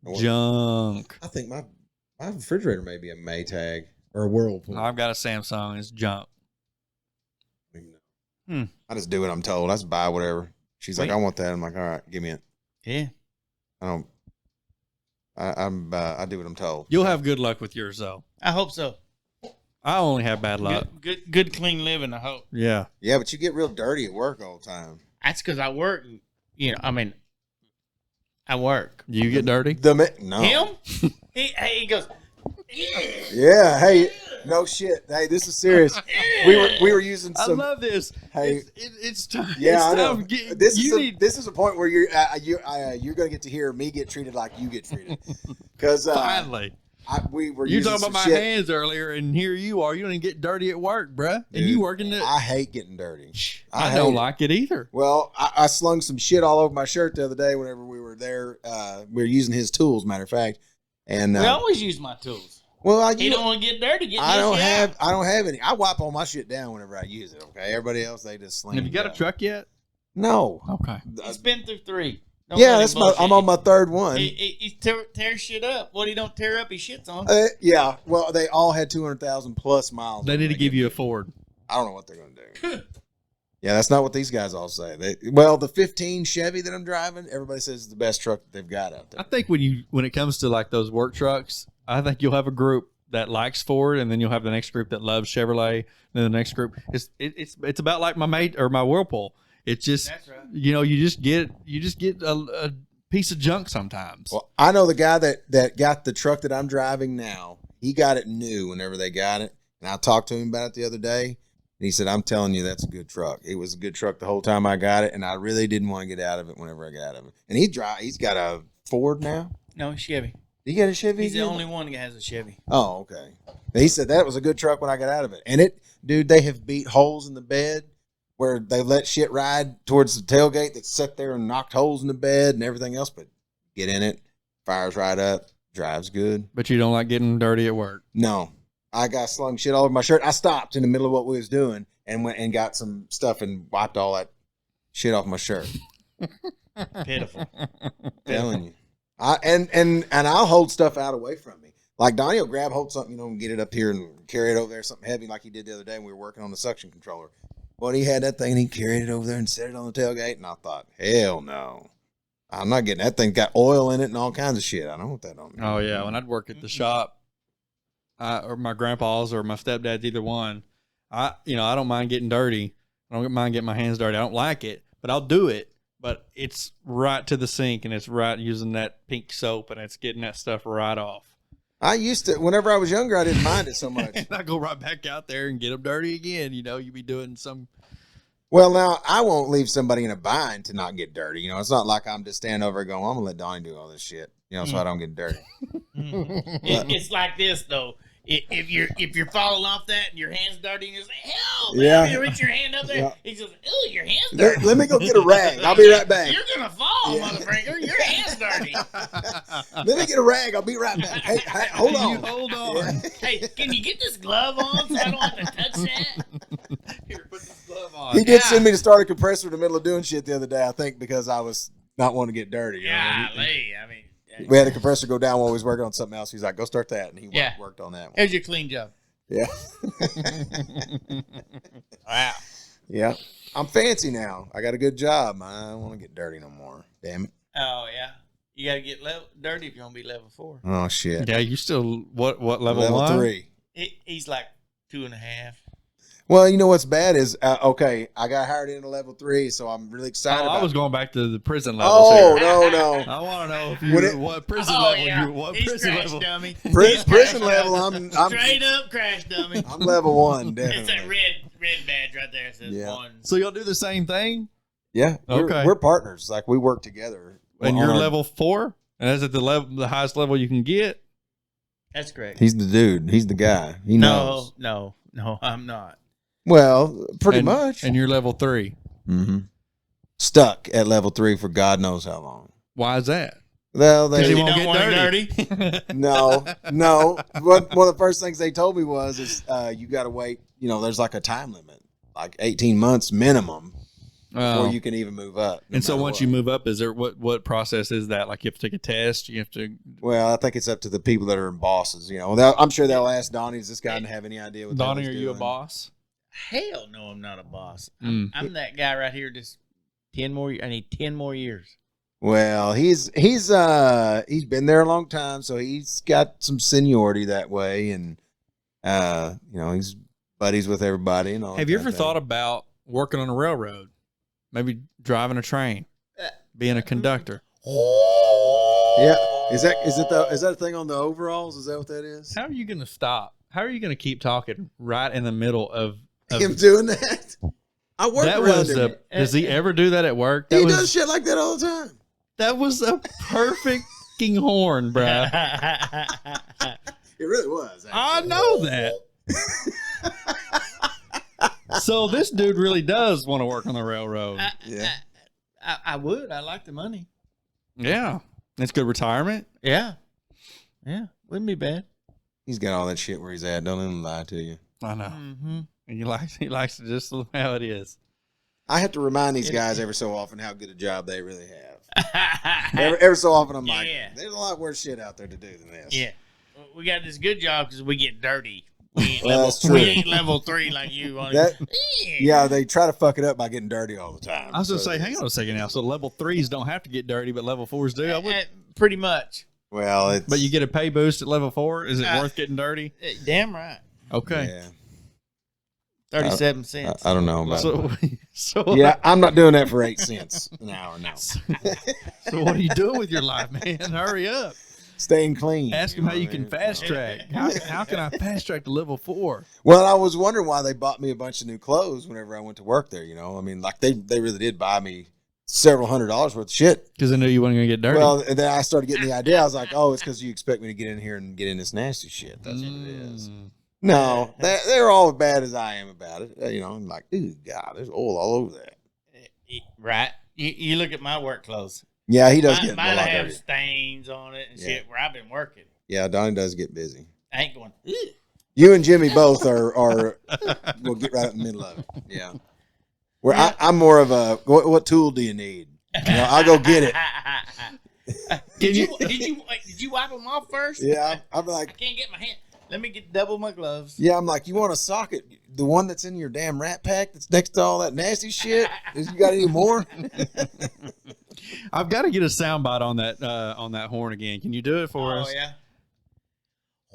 S1: I think my refrigerator may be a Maytag or a Whirlpool.
S3: I've got a Samsung. It's junk.
S1: I just do what I'm told. I just buy whatever. She's like, I want that. I'm like, all right, give me it.
S2: Yeah.
S1: I do what I'm told.
S3: You'll have good luck with yours, though.
S2: I hope so.
S3: I only have bad luck.
S2: Good clean living, I hope.
S3: Yeah.
S1: Yeah, but you get real dirty at work all the time.
S2: That's because I work. I work.
S3: You get dirty?
S1: No.
S2: Him? He goes.
S1: Yeah. Hey, no shit. Hey, this is serious. We were using some.
S3: I love this.
S1: Hey,
S3: it's time.
S1: Yeah,
S3: it's
S1: I know.
S3: time.
S1: This is a point where you're going to get to hear me get treated like you get treated. Because
S3: finally.
S1: We were
S3: you talking about my hands earlier, and here you are. You don't even get dirty at work, bruh.
S1: Dude,
S3: and you working it.
S1: I hate getting dirty.
S3: I don't like it either.
S1: Well, I slung some shit all over my shirt the other day whenever we were there. We were using his tools, matter of fact. And
S2: we always use my tools.
S1: Well,
S2: you don't want to get dirty.
S1: I don't have any. I wipe all my shit down whenever I use it. Okay, everybody else, they just sling.
S3: Have you got a truck yet?
S1: No.
S3: Okay.
S2: It's been through 3.
S1: I'm on my 3rd one.
S2: He tears shit up. What he don't tear up, he shits on.
S1: Yeah. Well, they all had 200,000 plus miles.
S3: They need to give you a Ford.
S1: I don't know what they're going to do. Yeah, that's not what these guys all say. The 15 Chevy that I'm driving, everybody says it's the best truck that they've got out there.
S3: I think when it comes to like those work trucks, I think you'll have a group that likes Ford, and then you'll have the next group that loves Chevrolet, and then the next group. It's about like my Whirlpool. It's just,
S2: that's right.
S3: You just get a piece of junk sometimes.
S1: Well, I know the guy that got the truck that I'm driving now. He got it new whenever they got it, and I talked to him about it the other day, and he said, "I'm telling you, that's a good truck. It was a good truck the whole time I got it, and I really didn't want to get out of it whenever I got out of it." And he's got a Ford now.
S2: No, Chevy.
S1: You got a Chevy?
S2: He's the only one that has a Chevy.
S1: Oh, okay. He said that was a good truck when I got out of it, and dude, they have beat holes in the bed where they let shit ride towards the tailgate that sat there and knocked holes in the bed and everything else, but get in it, fires right up, drives good.
S3: But you don't like getting dirty at work.
S1: No. I got slung shit all over my shirt. I stopped in the middle of what we was doing and went and got some stuff and wiped all that shit off my shirt.
S2: Pitiful.
S1: Telling you. And I'll hold stuff out away from me. Like Donnie will hold something, and get it up here and carry it over there, something heavy like he did the other day when we were working on the suction controller. But he had that thing and he carried it over there and set it on the tailgate, and I thought, hell no. I'm not getting that thing. Got oil in it and all kinds of shit. I don't want that on me.
S3: Oh, yeah. When I'd work at the shop, or my grandpa's or my stepdad's, either one, I don't mind getting dirty. I don't mind getting my hands dirty. I don't like it, but I'll do it. But it's right to the sink, and it's right using that pink soap, and it's getting that stuff right off.
S1: I used to, whenever I was younger, I didn't mind it so much.
S3: And I go right back out there and get them dirty again. You be doing some.
S1: Well, now, I won't leave somebody in a bind to not get dirty. It's not like I'm just standing over going, I'm going to let Donnie do all this shit, so I don't get dirty.
S2: It's like this, though. If you're falling off that and your hand's dirty and you say, help,
S1: Yeah.
S2: You reach your hand up there.
S1: Yeah.
S2: He says, oh, your hand's dirty.
S1: Let me go get a rag. I'll be right back.
S2: You're going to fall, motherfucker. Your hand's dirty.
S1: Let me get a rag. I'll be right back. Hey, hold on.
S3: You hold on.
S1: Yeah.
S2: Hey, can you get this glove on so I don't have to touch that?
S3: Here, put this glove on.
S1: He did send me to start a compressor in the middle of doing shit the other day, I think, because I was not wanting to get dirty.
S2: Golly, I mean.
S1: We had a compressor go down while we was working on something else. He's like, go start that. And he worked on that one.
S2: Here's your clean job.
S1: Yeah.
S2: Wow.
S1: Yeah. I'm fancy now. I got a good job. I don't want to get dirty no more. Damn it.
S2: Oh, yeah. You got to get dirty if you want to be level 4.
S1: Oh, shit.
S3: Yeah, you still, what level 1?
S1: 3.
S2: He's like 2.5.
S1: Well, you know what's bad is, okay, I got hired in a level 3, so I'm really excited about
S3: I was going back to the prison levels here.
S1: No.
S3: I want to know if what prison level what
S2: He's
S3: prison
S2: crash
S3: level.
S2: dummy.
S1: prison level. I'm
S2: Straight up crash dummy.
S1: I'm level 1,
S2: It's
S1: definitely.
S2: that red badge right there. It says 1.
S3: So y'all do the same thing?
S1: Yeah.
S3: Okay.
S1: We're partners. Like, we work together.
S3: And you're level 4? And is it the highest level you can get?
S2: That's correct.
S1: He's the dude. He's the guy. He knows.
S2: No, I'm not.
S1: Well, pretty much.
S3: And you're level 3.
S1: Mm-hmm. Stuck at level 3 for God knows how long.
S3: Why is that?
S1: Well,
S3: Because he
S1: they
S3: won't
S2: don't
S3: get
S2: want
S3: dirty.
S1: no. One of the first things they told me was you got to wait. There's like a time limit, like 18 months minimum before you can even move up.
S3: And so once you move up, is there what process is that? Like you have to take a test? You have to.
S1: Well, I think it's up to the people that are bosses. I'm sure they'll ask Donnie. Does this guy have any idea what
S3: Donnie,
S1: he's
S3: are you a
S1: doing?
S3: boss?
S2: Hell no, I'm not a boss.
S3: Mm.
S2: I'm that guy right here. Just 10 more. I need 10 more years.
S1: Well, he's been there a long time, so he's got some seniority that way, and he's buddies with everybody and all.
S3: Have you ever thought about working on a railroad? Maybe driving a train, being a conductor.
S1: Yeah, is that a thing on the overalls? Is that what that is?
S3: How are you going to stop? How are you going to keep talking right in the middle of
S1: Him doing that? I work
S3: that
S1: around
S3: was
S1: him.
S3: does he ever do that at work?
S1: He does shit like that all the time.
S3: That was a perfect king horn, bro.
S1: It really was.
S3: I know that. So this dude really does want to work on the railroad.
S1: Yeah.
S2: I would. I like the money.
S3: Yeah. It's good retirement.
S2: Yeah. Wouldn't be bad.
S1: He's got all that shit where he's at. Don't let him lie to you.
S3: I know.
S2: Mm-hmm.
S3: And he likes it just how it is.
S1: I have to remind these guys every so often how good a job they really have. Every so often I'm like, there's a lot worse shit out there to do than this.
S2: Yeah. We got this good job because we get dirty. We
S1: Well,
S2: ain't level 3 like you.
S1: Yeah, they try to fuck it up by getting dirty all the time.
S3: I was going to say, hang on a second now. So level 3s don't have to get dirty, but level 4s do.
S2: Pretty much.
S1: Well,
S3: But you get a pay boost at level 4. Is it worth getting dirty?
S2: Damn right.
S3: Okay.
S1: Yeah.
S2: 37 cents.
S1: I don't know about
S3: So
S1: yeah, I'm not doing that for 8 cents an hour now.
S3: So what are you doing with your life, man? Hurry up.
S1: Staying clean.
S3: Ask him how you can fast track. How can I fast track to level 4?
S1: Well, I was wondering why they bought me a bunch of new clothes whenever I went to work there. I mean, like they really did buy me several $100s worth of shit.
S3: Because I knew you weren't going to get dirty.
S1: Well, and then I started getting the idea. I was like, oh, it's because you expect me to get in here and get in this nasty shit. That's what it is. No, they're all as bad as I am about it. You know, I'm like, ooh, God, there's oil all over that.
S2: Right. You look at my work clothes.
S1: Yeah, he does get a
S2: Mine
S1: lot
S2: have
S1: dirty.
S2: stains on it and shit where I've been working.
S1: Yeah, Donnie does get busy.
S2: I ain't going, ugh.
S1: You and Jimmy both are we'll get right up in the middle of it. Yeah. Where I'm more of a, what tool do you need? You know, I'll go get it.
S2: Did you wipe them off first?
S1: Yeah, I'm
S2: I
S1: like,
S2: can't get my hand. Let me get double my gloves.
S1: yeah, I'm like, you want a socket? The one that's in your damn rat pack that's next to all that nasty shit? You got any more?
S3: I've got to get a soundbite on that horn again. Can you do it for us?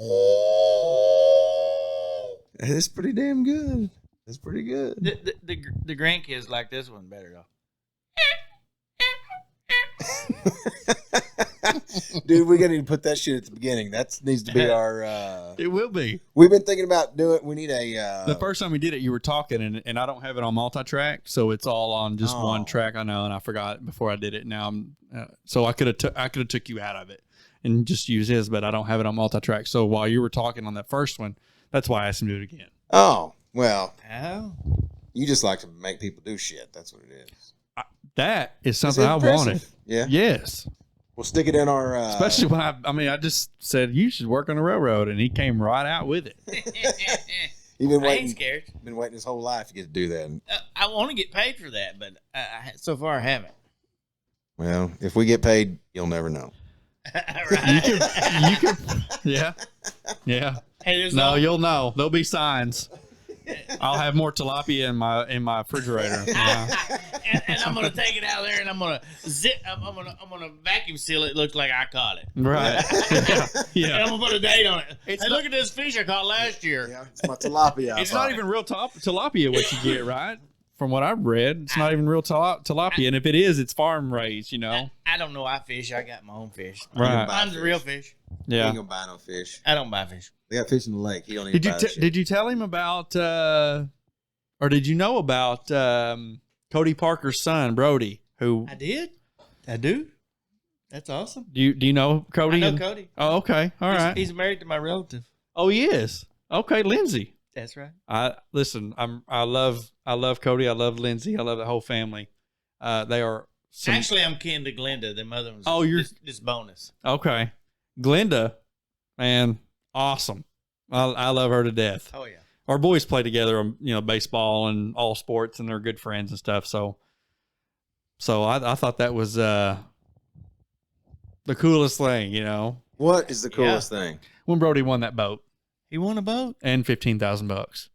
S2: Oh yeah.
S1: It's pretty damn good. It's pretty good.
S2: The grandkids like this one better though.
S1: Dude, we gotta put that shit at the beginning. That needs to be our
S3: It will be.
S1: we've been thinking about doing it. We need a
S3: The first time we did it, you were talking, and I don't have it on multi-track, so it's all on just one
S1: Oh.
S3: track. I know, and I forgot before I did it. Now I'm so I could have took you out of it and just use his, but I don't have it on multi-track. So while you were talking on that first one, that's why I asked him to do it again.
S1: Oh, well,
S2: Oh.
S1: you just like to make people do shit. That's what it is.
S3: That is
S1: It's
S3: something I
S1: impressive.
S3: wanted.
S1: Yeah.
S3: Yes,
S1: We'll stick it in our
S3: especially when I just said you should work on the railroad, and he came right out with it.
S1: You've been
S2: I ain't
S1: waiting
S2: scared.
S1: been waiting his whole life to get to do that.
S2: I want to get paid for that, but so far I haven't.
S1: Well, if we get paid, you'll never know.
S2: Right.
S3: You can, yeah.
S2: Hey, there's
S3: No, you'll know. There'll be signs. I'll have more tilapia in my refrigerator. Yeah.
S2: and I'm gonna take it out there and I'm gonna I'm gonna vacuum seal it. Looks like I caught it.
S3: Right. Yeah.
S2: And I'm gonna put a date on it.
S3: It's
S2: Hey,
S3: not-
S2: look at this fish I caught last year.
S1: Yeah, it's my tilapia.
S3: It's not even real tilapia what you get, right? From what I've read, it's not even real tilapia. And if it is, it's farm raised, you know?
S2: I don't know. I fish. I got my own fish.
S3: Right.
S2: Mine's a real fish.
S1: He
S3: Yeah.
S1: ain't gonna buy no fish.
S2: I don't buy fish.
S1: They got fish in the lake. He don't even
S3: Did you
S1: buy that shit.
S3: did you tell him about or did you know about Cody Parker's son, Brody, who
S2: I did. I do. That's awesome.
S3: do you know Cody?
S2: I know
S3: and-
S2: Cody.
S3: Oh, okay. All right.
S2: He's married to my relative.
S3: Oh, he is. Okay, Lindsay.
S2: That's right.
S3: I love Cody. I love Lindsay. I love the whole family. They are some,
S2: Actually, I'm kin to Glenda. The mother was.
S3: Oh, you're-
S2: just bonus.
S3: okay. Glenda, man, awesome. I love her to death.
S2: Oh yeah.
S3: Our boys play together, baseball and all sports, and they're good friends and stuff. So I thought that was the coolest thing,
S1: What is the coolest thing?
S3: when Brody won that boat
S2: He won a boat.
S3: and $15,000.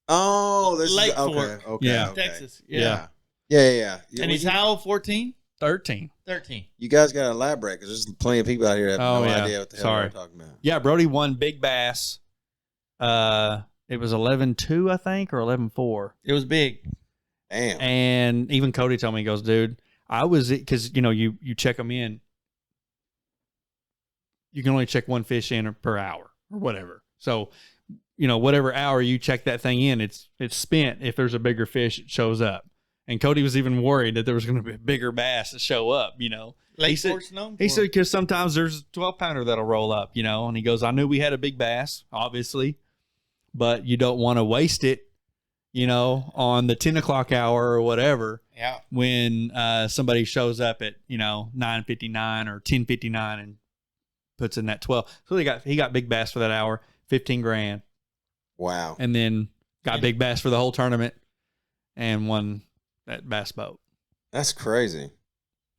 S1: Oh, this
S2: Lake
S1: is okay.
S2: Fork.
S1: Okay.
S3: Yeah.
S1: Okay.
S2: Texas.
S3: Yeah.
S1: Yeah.
S2: And he's how old? 14?
S3: 13.
S2: 13.
S1: You guys got to elaborate because there's plenty of people out here that have
S3: Oh,
S1: no
S3: yeah.
S1: idea what the hell
S3: Sorry.
S1: we're talking about.
S3: Yeah, Brody won Big Bass. It was 11-2, I think, or 11-4.
S2: It was big.
S1: Damn.
S3: And even Cody told me, he goes, dude, I was, because, you check them in. You can only check one fish in per hour or whatever. So, whatever hour you check that thing in, it's spent. If there's a bigger fish, it shows up. And Cody was even worried that there was going to be a bigger bass to show up,
S2: Lake
S3: said-
S2: Fork's known
S3: He
S2: for
S3: said,
S2: it.
S3: because sometimes there's a 12-pounder that'll roll up, and he goes, I knew we had a big bass, obviously, but you don't want to waste it, on the 10 o'clock hour or whatever
S2: Yeah.
S3: when somebody shows up at, 9:59 or 10:59 and puts in that 12. So he got big bass for that hour, $15,000,
S1: Wow.
S3: and then got
S2: And-
S3: big bass for the whole tournament and won that bass boat.
S1: That's crazy.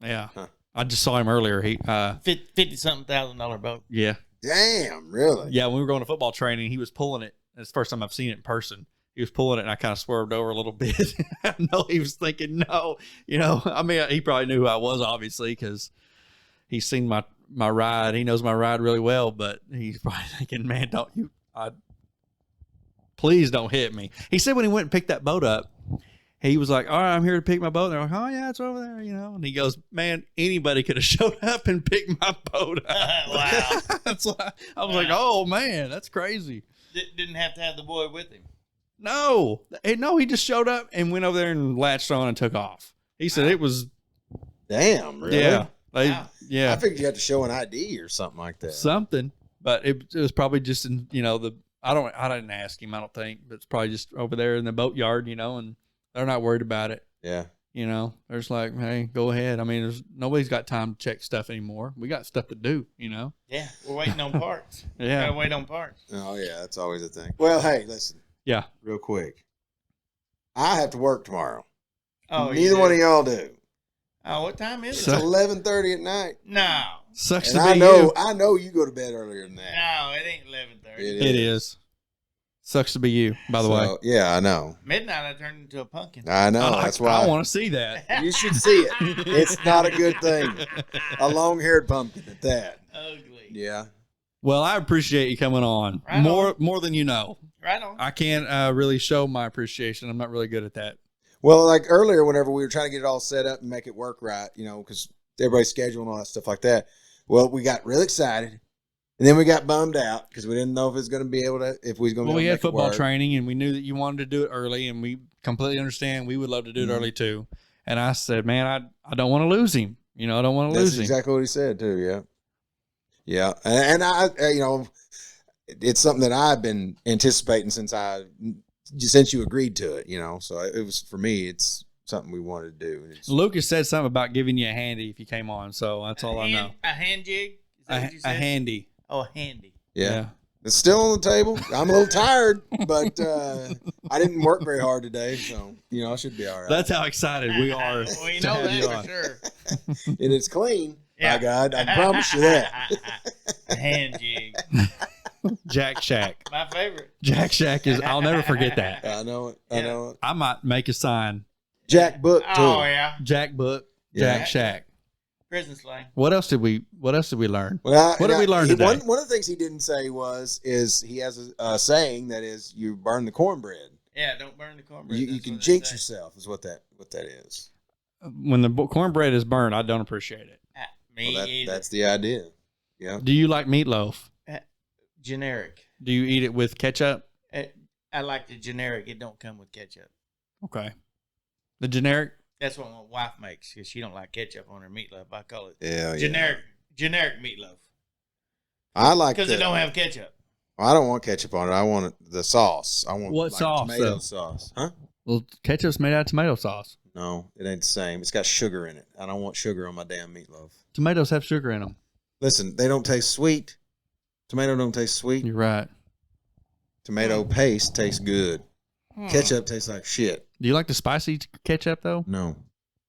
S3: Yeah.
S1: Huh.
S3: I just saw him earlier. He,
S2: $50,000 boat.
S3: yeah.
S1: Damn, really?
S3: Yeah, when we were going to football training, he was pulling it. It's the first time I've seen it in person. He was pulling it, and I kind of swerved over a little bit. I know he was thinking, no. I mean, he probably knew who I was, obviously, because he's seen my ride. He knows my ride really well, but he's probably thinking, man, please don't hit me. He said when he went and picked that boat up, he was like, all right, I'm here to pick my boat. And they're like, oh, yeah, it's over there, And he goes, man, anybody could have showed up and picked my boat up.
S2: Wow.
S3: That's why I was like, oh, man, that's crazy.
S2: Didn't have to have the boy with him.
S3: No, he just showed up and went over there and latched on and took off. He said it was,
S1: Damn, really?
S3: yeah,
S2: Wow.
S1: I figured you had to show an ID or something like that.
S3: something, but it was probably just in, I didn't ask him. I don't think, but it's probably just over there in the boatyard, and they're not worried about it.
S1: Yeah.
S3: They're just like, hey, go ahead. I mean, nobody's got time to check stuff anymore. We got stuff to do,
S2: Yeah, we're waiting on parts.
S3: Yeah.
S2: Gotta wait on parts.
S1: Oh yeah, that's always a thing. Well, hey, listen.
S3: Yeah.
S1: Real quick, I have to work tomorrow.
S2: Oh,
S1: neither one of y'all do.
S2: Oh, what time is
S1: It's
S2: it?
S1: 11:30 at night.
S2: No.
S3: Sucks
S1: And
S3: to be
S1: I know you go to bed earlier than that.
S2: No, it ain't 11:30.
S3: It is. Sucks to be you, by the way.
S1: Yeah, I know.
S2: Midnight, I turned into a pumpkin.
S1: I know. That's why
S3: I want to see that.
S1: you should see it. It's not a good thing. A long-haired pumpkin at that.
S2: Ugly.
S1: Yeah.
S3: Well, I appreciate you coming on.
S2: Right
S3: More than you know.
S2: Right on.
S3: I can't really show my appreciation. I'm not really good at that.
S1: Well, like earlier, whenever we were trying to get it all set up and make it work right, because everybody's schedule and all that stuff like that. Well, we got real excited. And then we got bummed out because we didn't know if it was going to be able to, if we was going to be able to
S3: We had
S1: make it
S3: football
S1: work.
S3: training, and we knew that you wanted to do it early, and we completely understand. We would love to do it early too. And I said, man, I don't want to lose him. I don't want to lose him.
S1: That's exactly what he said too. Yeah. Yeah. And I, it's something that I've been anticipating since you agreed to it, so it was, for me, it's something we wanted to do.
S3: Lucas said something about giving you a handy if you came on, so that's all I know.
S2: A hand jig? Is that what you
S3: A
S2: said?
S3: handy.
S2: Oh, handy.
S1: Yeah. It's still on the table. I'm a little tired, but I didn't work very hard today, so I should be all right.
S3: That's how excited we are.
S2: Well, you
S3: to
S2: know
S3: have you
S2: that
S3: on.
S2: for sure.
S1: And it's clean.
S2: Yeah.
S1: My God, I promise you that.
S2: A hand jig.
S3: Jack Shack.
S2: My favorite.
S3: Jack Shack is. I'll never forget that.
S1: I know it. I
S2: Yeah.
S1: know it.
S3: I might make a sign.
S1: Jack Book too.
S2: Oh, yeah.
S3: Jack Book.
S1: Yeah.
S3: Jack Shack.
S2: Prison slang.
S3: What else did we learn?
S1: Well,
S3: What did we learn today?
S1: One of the things he didn't say is he has a saying that is, you burn the cornbread.
S2: Yeah, don't burn the cornbread.
S1: You
S2: That's
S1: can
S2: what they
S1: jinx
S2: say.
S1: yourself is what that is.
S3: When the cornbread is burned, I don't appreciate it.
S2: Me
S1: Well,
S2: either.
S1: that's the idea. Yeah.
S3: Do you like meatloaf?
S2: Generic.
S3: Do you eat it with ketchup?
S2: I like the generic. It don't come with ketchup.
S3: Okay. The generic?
S2: That's what my wife makes because she don't like ketchup on her meatloaf. I call it
S1: Yeah.
S2: generic meatloaf
S1: I like
S2: because it don't have ketchup.
S1: I don't want ketchup on it. I want the sauce. I want
S3: What sauce,
S1: tomato
S3: though?
S1: sauce. Huh?
S3: Well, ketchup's made out of tomato sauce.
S1: No, it ain't the same. It's got sugar in it. I don't want sugar on my damn meatloaf.
S3: Tomatoes have sugar in them.
S1: Listen, they don't taste sweet. Tomato don't taste sweet.
S3: You're right.
S1: Tomato paste tastes good. Ketchup tastes like shit.
S3: Do you like the spicy ketchup, though?
S1: No.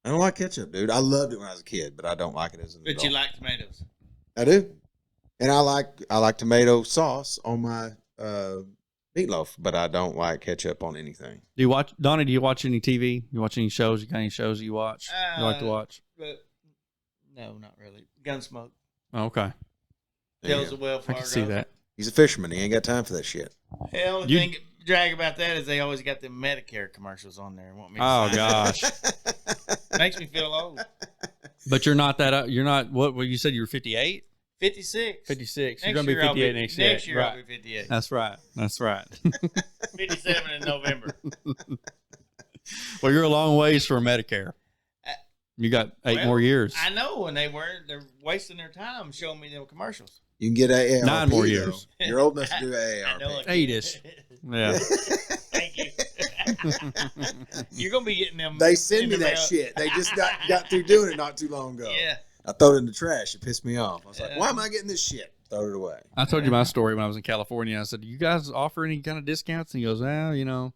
S1: I don't like ketchup, dude. I loved it when I was a kid, but I don't like it as an
S2: But
S1: adult.
S2: you like tomatoes.
S1: I do. And I like tomato sauce on my meatloaf, but I don't like ketchup on anything.
S3: Do you watch, Donnie, do you watch any TV? You watch any shows? You got any shows that you watch? You like to watch?
S2: But no, not really. Gunsmoke.
S3: Oh, okay.
S2: Tales
S1: Yeah.
S2: of Well
S3: I
S2: Fargo.
S3: can see that.
S1: He's a fisherman. He ain't got time for that shit.
S2: The only thing drag about that is they always got the Medicare commercials on there. Want me to
S3: Oh,
S2: sign
S3: gosh.
S2: it. Makes me feel old.
S3: But you're not that, you're not, what you said you were 58?
S2: 56.
S3: 56. You're
S2: Next
S3: going to be
S2: year I'll
S3: 58 next year.
S2: Next year
S3: Right.
S2: I'll be 58.
S3: That's right. That's right.
S2: 57 in November.
S3: Well, you're a long ways from Medicare. You got 8 more years.
S2: I know, and they're wasting their time showing me them commercials.
S1: You can get AARP.
S3: 9 more
S1: though.
S3: years.
S1: You're old enough to do
S2: I know.
S1: AARP.
S3: 8-ish. Yeah.
S2: Thank you. You're gonna be getting them.
S1: They send
S2: in
S1: me
S2: the
S1: that
S2: mail.
S1: shit. They just got through doing it not too long ago.
S2: Yeah.
S1: I threw it in the trash. It pissed me off. I was like,
S2: Yeah.
S1: why am I getting this shit? Throw it away.
S3: I told you my story when I was in California. I said, do you guys offer any kind of discounts? And he goes, well,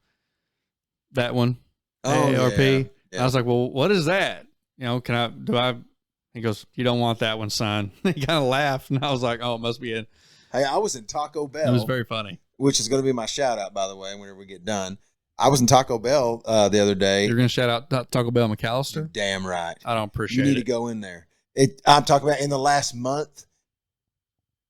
S3: that one, AARP.
S1: Yeah.
S3: I was like, well, what is that? He goes, you don't want that one, son. He kind of laughed. And I was like, oh, it must be it.
S1: Hey, I was in Taco Bell.
S3: It was very funny.
S1: Which is going to be my shout out, by the way, whenever we get done. I was in Taco Bell the other day.
S3: You're going to shout out Taco Bell McAlester?
S1: Damn right.
S3: I don't
S1: You
S3: appreciate
S1: need to
S3: it.
S1: go in there. I'm talking about in the last month,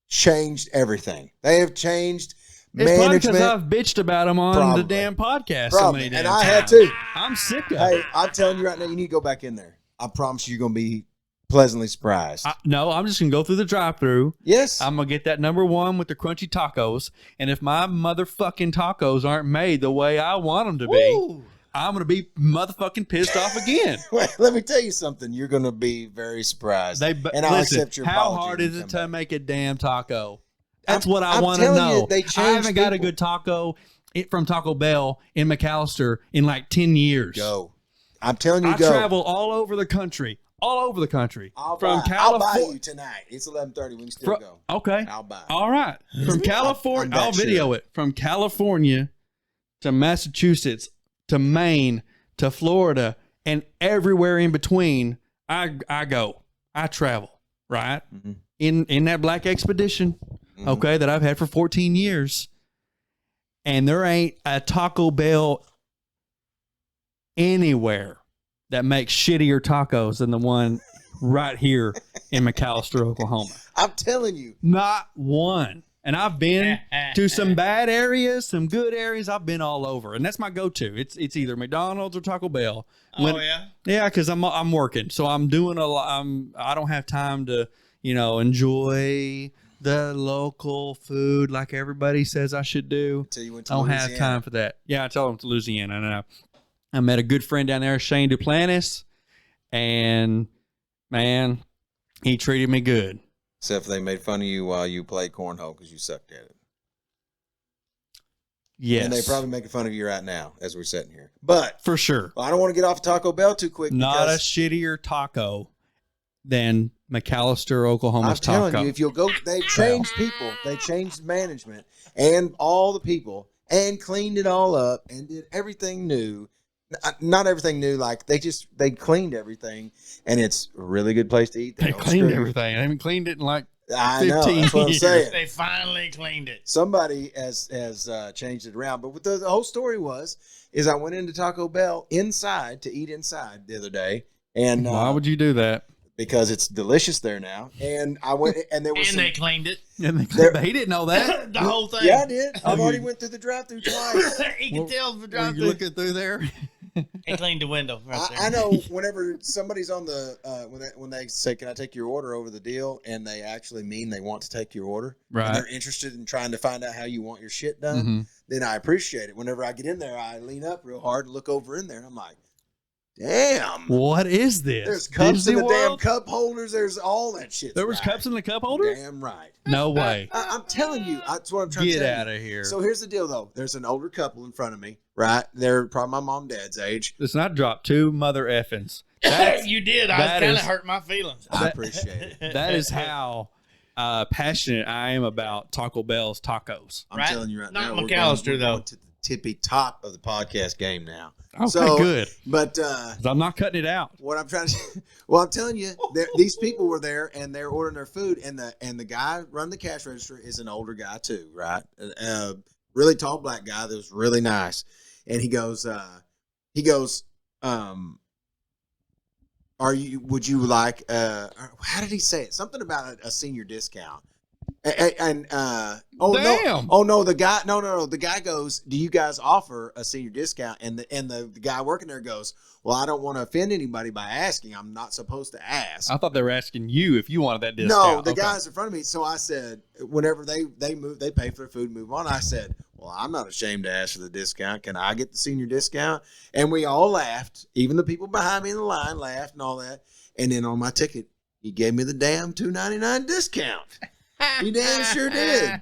S1: changed everything. They have changed
S3: It's probably because
S1: management.
S3: I've bitched about them on
S1: Probably.
S3: the damn podcast so
S1: Probably.
S3: many damn
S1: And I
S3: times.
S1: had too.
S3: I'm sick of
S1: Hey,
S3: it.
S1: I'm telling you right now, you need to go back in there. I promise you're going to be pleasantly surprised.
S3: No, I'm just going to go through the drive-thru.
S1: Yes.
S3: I'm going to get that number 1 with the crunchy tacos. And if my motherfucking tacos aren't made the way I want them to be,
S2: Woo.
S3: I'm going to be motherfucking pissed off again.
S1: Well, let me tell you something. You're going to be very surprised. And I'll
S3: Listen,
S1: accept your
S3: how
S1: apology
S3: hard
S1: when
S3: is
S1: you
S3: it
S1: come
S3: to
S1: back.
S3: make a damn taco? That's what I
S1: I'm
S3: want to
S1: telling you,
S3: know.
S1: they
S3: I
S1: changed
S3: haven't got a
S1: people.
S3: good taco from Taco Bell in McAlester in like 10 years.
S1: Go. I'm telling you,
S3: I
S1: go.
S3: travel all over the country.
S1: I'll
S3: From
S1: buy
S3: California.
S1: you tonight. It's 11:30. We can still go.
S3: Okay.
S1: I'll buy.
S3: All right. From California,
S1: I'm that
S3: I'll video
S1: sure.
S3: it. From California to Massachusetts to Maine to Florida and everywhere in between, I go. I travel, right?
S1: Mhm.
S3: In that black expedition, okay, that I've had for 14 years. And there ain't a Taco Bell anywhere that makes shittier tacos than the one right here in McAlester, Oklahoma.
S1: I'm telling you.
S3: Not one. And I've been to some bad areas, some good areas. I've been all over, and that's my go-to. It's either McDonald's or Taco Bell. Yeah, because I'm working, so I'm doing a lot. I don't have time to enjoy the local food like everybody says I should do.
S1: Until you went to
S3: I don't
S1: Louisiana.
S3: have time for that. Yeah, I told them to Louisiana. And I met a good friend down there, Shane Duplantis, and man, he treated me good.
S1: Except for they made fun of you while you played cornhole because you sucked at it.
S3: Yes,
S1: And they're probably making fun of you right now as we're sitting here. But
S3: for sure.
S1: I don't want to get off Taco Bell too quick.
S3: Not a
S1: because
S3: shittier taco than McAlester, Oklahoma's
S1: I'm telling
S3: taco.
S1: you, if you'll go, they changed people. They changed management and all the people and cleaned it all up and did everything new. Not everything new, like they cleaned everything, and it's a really good place to eat.
S3: They
S1: don't
S3: cleaned
S1: screw you.
S3: everything. They haven't cleaned it in like
S1: I know.
S3: 15
S1: That's what I'm
S3: years.
S1: saying.
S2: They finally cleaned it.
S1: Somebody has changed it around. But what the whole story is I went into Taco Bell inside to eat inside the other day, and
S3: Why would you do that?
S1: because it's delicious there now. And I went, and there was
S2: And they cleaned it.
S3: And they didn't know that.
S2: The whole thing.
S1: yeah, I did. I've already went through the drive-through twice.
S2: You can tell the
S3: Were
S2: drive
S3: you looking through there?
S2: He cleaned the window right there.
S1: I know whenever somebody's on the when they say, "Can I take your order over the deal?" and they actually mean they want to take your order,
S3: Right.
S1: and they're interested in trying to find out how you want your shit done,
S3: Mhm.
S1: then I appreciate it. Whenever I get in there, I lean up real hard and look over in there, and I'm like, "Damn,
S3: What is this?
S1: there's cups
S3: Disney
S1: in the damn
S3: World?
S1: cup holders. There's all that shit."
S3: There was cups in the cup holder?
S1: Damn right.
S3: No way.
S1: I'm telling you, that's what I'm trying to
S3: Get
S1: tell
S3: out
S1: you.
S3: of here.
S1: So here's the deal, though. There's an older couple in front of me, right? They're probably my mom and dad's age.
S3: Listen, I dropped 2 mother effings.
S2: You did. I was
S3: that
S2: kind of
S3: is-
S2: hurt my feelings.
S1: I appreciate it.
S3: That is how passionate I am about Taco Bell's tacos.
S1: I'm
S2: Right?
S1: telling you right
S2: Not
S1: now.
S2: McAlester,
S1: we're
S2: though.
S1: going to the tippy top of the podcast game now.
S3: Okay,
S1: So,
S3: good.
S1: But
S3: 'Cause I'm not cutting it out.
S1: what I'm trying to, well, I'm telling you, these people were there and they're ordering their food, and the guy running the cash register is an older guy too, right? Really tall black guy that was really nice, and he goes, would you like, how did he say it? Something about a senior discount. And
S3: Damn.
S1: the guy goes, do you guys offer a senior discount? And the guy working there goes, well, I don't want to offend anybody by asking. I'm not supposed to ask.
S3: I thought they were asking you if you wanted that
S1: No,
S3: discount.
S1: the
S3: Okay.
S1: guys in front of me. So I said, whenever they move, they pay for their food, move on. I said, well, I'm not ashamed to ask for the discount. Can I get the senior discount? And we all laughed. Even the people behind me in the line laughed and all that. And then on my ticket, he gave me the damn $2.99 discount. He damn sure did.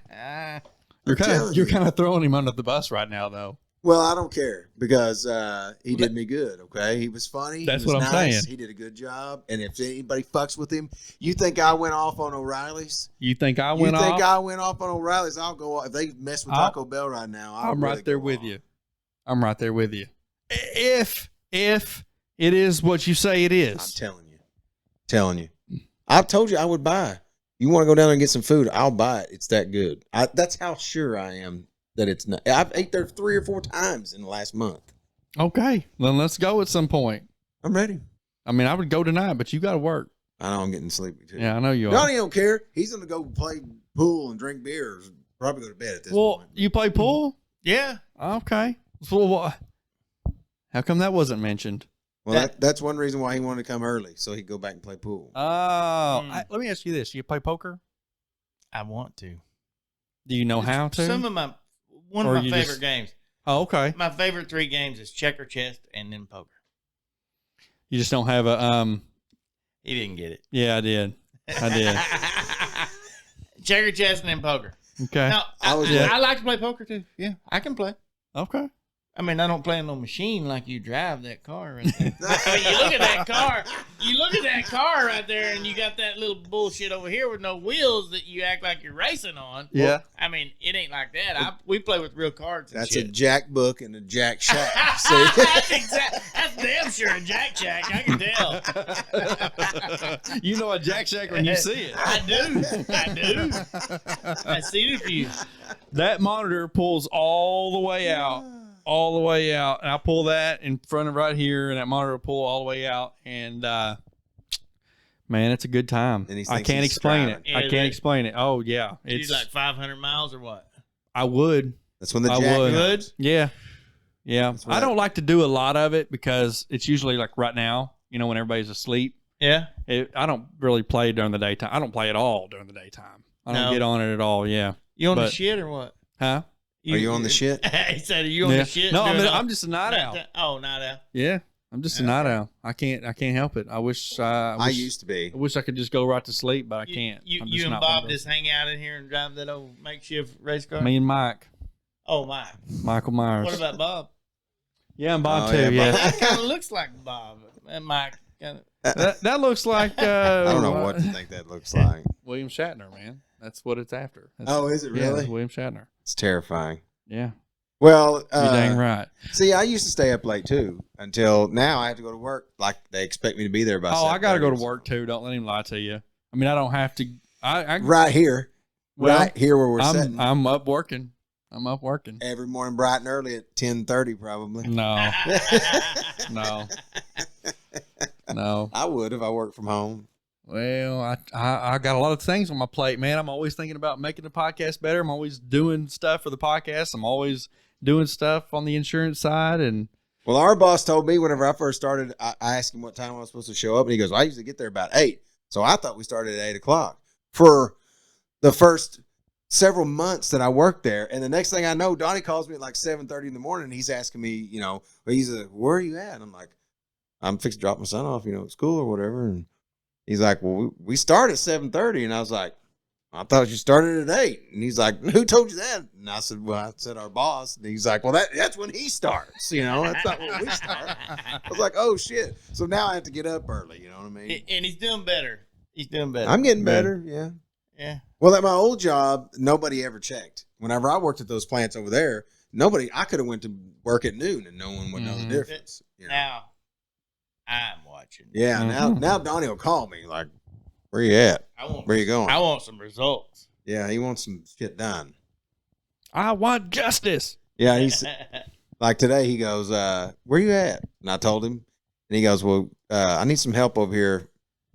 S3: You're
S1: telling you.
S3: kind of throwing him under the bus right now, though.
S1: Well, I don't care because he did me good. Okay, he was funny.
S3: That's
S1: he was
S3: what I'm
S1: nice.
S3: saying.
S1: He did a good job. And if anybody fucks with him, you think I went off on O'Reilly's?
S3: You think I
S1: You
S3: went
S1: think
S3: off?
S1: I went off on O'Reilly's? I'll go off. If they mess with Taco Bell right now,
S3: I'm right there with you. I'm right there with you. If it is what you say it
S1: I'm
S3: is.
S1: telling you. I've told you I would buy. You want to go down there and get some food? I'll buy it. It's that good. That's how sure I am that it's not. I've ate there 3 or 4 times in the last month.
S3: Okay, then let's go at some point.
S1: I'm ready.
S3: I mean, I would go tonight, but you got to work.
S1: I know I'm getting sleepy too.
S3: Yeah, I know you are.
S1: Donnie don't care. He's gonna go play pool and drink beers. Probably go to bed at this
S3: Well,
S1: point.
S3: you play pool?
S2: Yeah.
S3: Okay. So how come that wasn't mentioned?
S1: Well, that's one reason why he wanted to come early, so he'd go back and play pool.
S3: Oh, let me ask you this: you play poker?
S2: I want to.
S3: Do you know how to?
S2: One
S3: Or
S2: of my
S3: you
S2: favorite
S3: just-
S2: games.
S3: Oh, okay.
S2: My favorite 3 games is checker, chess, and then poker.
S3: You just don't have a
S2: He didn't get it.
S3: Yeah, I did. I did.
S2: Checker, chess, and then poker.
S3: Okay.
S2: No,
S1: Yeah.
S2: I like to play poker too. Yeah, I can play.
S3: Okay.
S2: I mean, I don't play on no machine like you drive that car right there. I mean, you look at that car. You look at that car right there, and you got that little bullshit over here with no wheels that you act like you're racing on.
S3: Yeah.
S2: Well, I mean, it ain't like that. We play with real cards. And
S1: That's
S2: shit.
S1: a Jack book and a Jack shack. See?
S2: That's damn sure a Jack Shack. I can tell.
S3: You know a Jack Shack when you see it.
S2: I do. I see it for you.
S3: That monitor pulls all the way out. All the way out, and I pull that in front of right here, and that monitor will pull all the way out, and man, it's a good time. I can't explain it. I can't explain it. Oh yeah,
S2: it's like 500 miles or what?
S3: I would.
S1: That's when the Jack
S2: would.
S3: Yeah. I don't like to do a lot of it because it's usually like right now, when everybody's asleep.
S2: Yeah.
S3: I don't really play during the daytime. I don't play at all during the daytime. I don't get on it at all. Yeah.
S2: You on the shit or what?
S3: Huh?
S1: Are you on the shit?
S2: He said, "Are you on the shit?"
S3: No, I'm just a night owl.
S2: Night owl.
S3: Yeah, I'm just a night owl. I can't help it. I wish
S1: I used to be.
S3: I wish I could just go right to sleep, but I can't.
S2: You and Bob just hang out in here and drive that old makeshift race car.
S3: Me and Mike.
S2: Oh, Mike.
S3: Michael Myers.
S2: What about Bob?
S3: Yeah, and Bob too. Yeah,
S2: that kind of looks like Bob and Mike.
S3: That looks like.
S1: I don't know what to think that looks like.
S3: William Shatner, man. That's what it's after.
S1: Is it really?
S3: Yeah, it's William Shatner.
S1: It's terrifying.
S3: Yeah.
S1: Well,
S3: you're dang right.
S1: See, I used to stay up late too until now. I have to go to work. Like they expect me to be there by.
S3: I got to go to work too. Don't let him lie to you. I mean, I don't have to. I
S1: right here, right here where we're sitting.
S3: I'm up working.
S1: Every morning, bright and early at 10:30, probably.
S3: No. No.
S1: I would if I worked from home.
S3: Well, I got a lot of things on my plate, man. I'm always thinking about making the podcast better. I'm always doing stuff for the podcast. I'm always doing stuff on the insurance side. And
S1: well, our boss told me whenever I first started, I asked him what time I was supposed to show up, and he goes, "I usually get there about 8." So I thought we started at 8:00 for the first several months that I worked there. And the next thing I know, Donnie calls me at like 7:30 in the morning. And he's asking me, where are you at? And I'm like, I'm fixing to drop my son off, at school or whatever. And he's like, well, we start at 7:30. And I was like, I thought you started at 8. And he's like, who told you that? And I said, well, I said our boss. And he's like, well, that's when he starts. That's not when we start. I was like, oh, shit. So now I have to get up early. You know what I mean?
S2: And he's doing better.
S1: I'm getting better. Yeah.
S2: Yeah.
S1: Well, at my old job, nobody ever checked. Whenever I worked at those plants over there, I could have went to work at noon and no one would know the difference.
S2: Now, I'm watching.
S1: Yeah. Now Donnie will call me like, where you at? Where you going?
S2: I want some results.
S1: Yeah, he wants some shit done.
S3: I want justice.
S1: Yeah, he's like today. He goes, "Where you at?" And I told him, and he goes, "Well, I need some help over here."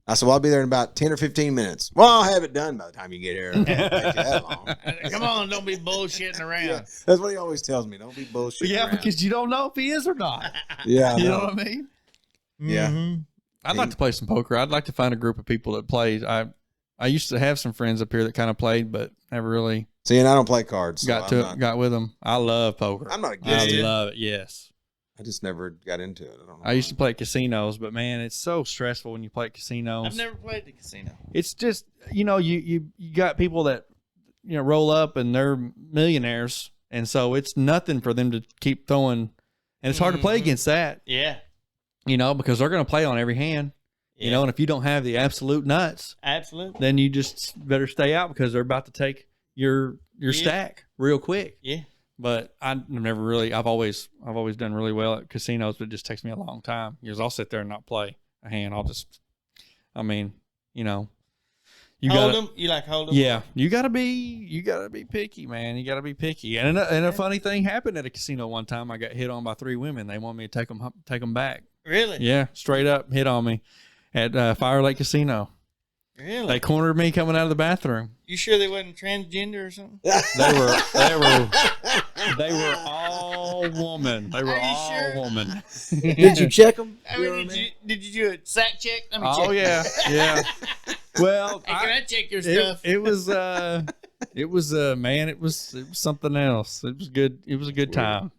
S1: I said, "Well, I'll be there in about 10 or 15 minutes." Well, I'll have it done by the time you get here. It won't take you that long.
S2: Come on, don't be bullshitting around.
S1: Yeah, that's what he always tells me. Don't be bullshitting.
S3: Yeah,
S1: around.
S3: Because you don't know if he is or not.
S1: Yeah,
S3: you know what I mean.
S1: Yeah.
S3: Mm-hmm. I'd like to play some poker. I'd like to find a group of people that plays. I used to have some friends up here that kind of played, but never really.
S1: See, and I don't play cards. So
S3: got with them. I love poker.
S1: I'm not against it.
S3: I love it. Yes.
S1: I just never got into it. I don't know.
S3: I used to play at casinos, but man, it's so stressful when you play at casinos.
S2: I've never played the casino.
S3: It's just you got people that roll up and they're millionaires, and so it's nothing for them to keep throwing, and it's hard to play against that.
S2: Yeah.
S3: Because they're going to play on every hand.
S2: Yeah.
S3: And if you don't have the absolute nuts, then you just better stay out because they're about to take your stack real quick.
S2: Yeah.
S3: But I've always done really well at casinos, but it just takes me a long time because I'll sit there and not play a hand. You
S2: hold them. You like hold them?
S3: Yeah, you gotta be picky, man. You gotta be picky. And a funny thing happened at a casino one time. I got hit on by 3 women. They wanted me to take them back.
S2: Really?
S3: Yeah, straight up hit on me at Fire Lake Casino.
S2: Really?
S3: They cornered me coming out of the bathroom.
S2: You sure they wasn't transgender or something?
S3: They were all woman. They were all woman.
S1: Did you check them?
S2: Did you do a sack check? Let me check.
S3: Oh yeah. Well,
S2: hey, can I check your stuff?
S3: It was man, it was something else. It was good. It was a good time.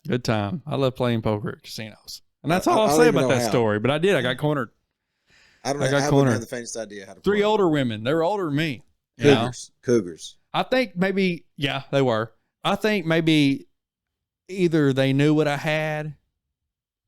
S3: Good time. I love playing poker at casinos. And that's all I'll say about that story. But I did. I got cornered.
S1: I got cornered. Have the faintest idea how to
S3: 3
S1: play.
S3: older women. They were older than me. You know?
S1: Cougars.
S3: I think maybe, yeah, they were. I think maybe either they knew what I had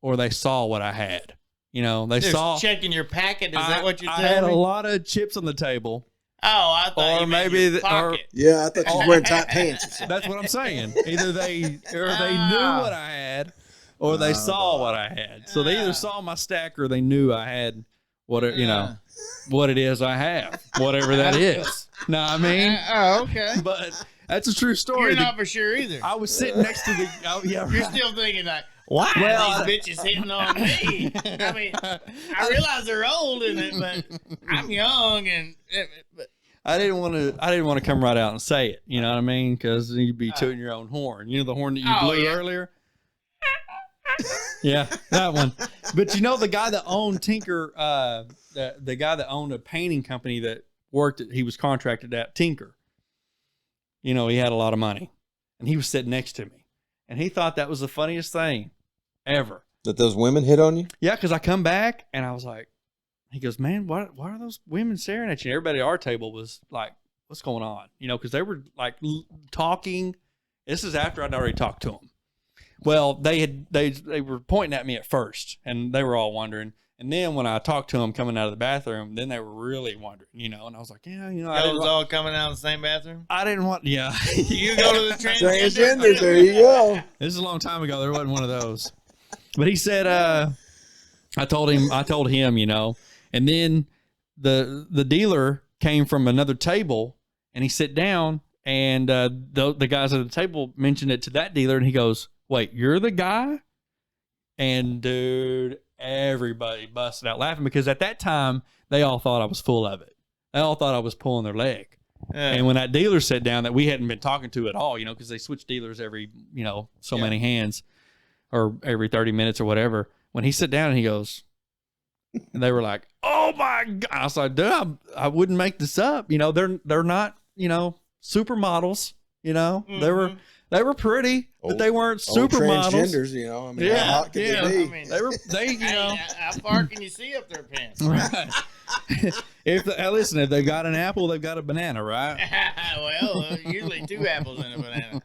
S3: or they saw what I had. You know, they
S2: They're
S3: saw.
S2: checking your packet. Is that what you're
S3: I
S2: telling
S3: had
S2: me?
S3: a lot of chips on the table.
S2: Oh, I thought
S3: Or
S2: you meant
S3: maybe
S2: your pocket.
S1: Yeah, I thought you was wearing tight pants or something.
S3: That's what I'm saying. Either they knew what I had or they saw what I had. So they either saw my stack or they knew I had what it, what it is I have, whatever that is. Know what I mean?
S2: Oh, okay.
S3: But that's a true story.
S2: You're not for sure either.
S3: I was sitting next to the. Oh, yeah, right.
S2: You're still thinking like, why are these bitches hitting on me? I mean, I realize they're old, but I'm young, and but
S3: I didn't want to come right out and say it. You know what I mean? Because you'd be tooting your own horn. You know the horn that you blew earlier. Yeah, that one. But you know the guy that owned Tinker, the guy that owned a painting company that he was contracted at Tinker. You know, he had a lot of money, and he was sitting next to me, and he thought that was the funniest thing ever.
S1: That those women hit on you?
S3: Yeah, because I come back and I was like, he goes, man, why are those women staring at you? And everybody at our table was like, what's going on? You know, because they were like talking. This is after I'd already talked to them. Well, they were pointing at me at first, and they were all wondering. And then when I talked to them coming out of the bathroom, then they were really wondering, you know. And I was like, yeah, you know,
S2: y'all was all coming out of the same bathroom.
S3: I didn't want, yeah.
S2: You go to the
S1: transgenders. There you go.
S3: This is a long time ago. There wasn't one of those. But he said, I told him, you know. And then the dealer came from another table, and he sat down, and the guys at the table mentioned it to that dealer, and he goes, wait, you're the guy? And dude, everybody busted out laughing because at that time they all thought I was full of it. They all thought I was pulling their leg. And when that dealer sat down that we hadn't been talking to at all, you know, because they switch dealers every, you know, so many hands or every 30 minutes or whatever. When he sat down and he goes, and they were like, oh my God. I was like, dude, I wouldn't make this up. You know, they're not, you know, supermodels, you know, they were pretty, but they weren't supermodels.
S1: Transgenders, you know. I mean, how hot could they be?
S2: I mean,
S3: they, you know.
S2: How far can you see up their pants?
S3: Right. If they've got an apple, they've got a banana, right?
S2: Well, usually 2 apples and a banana.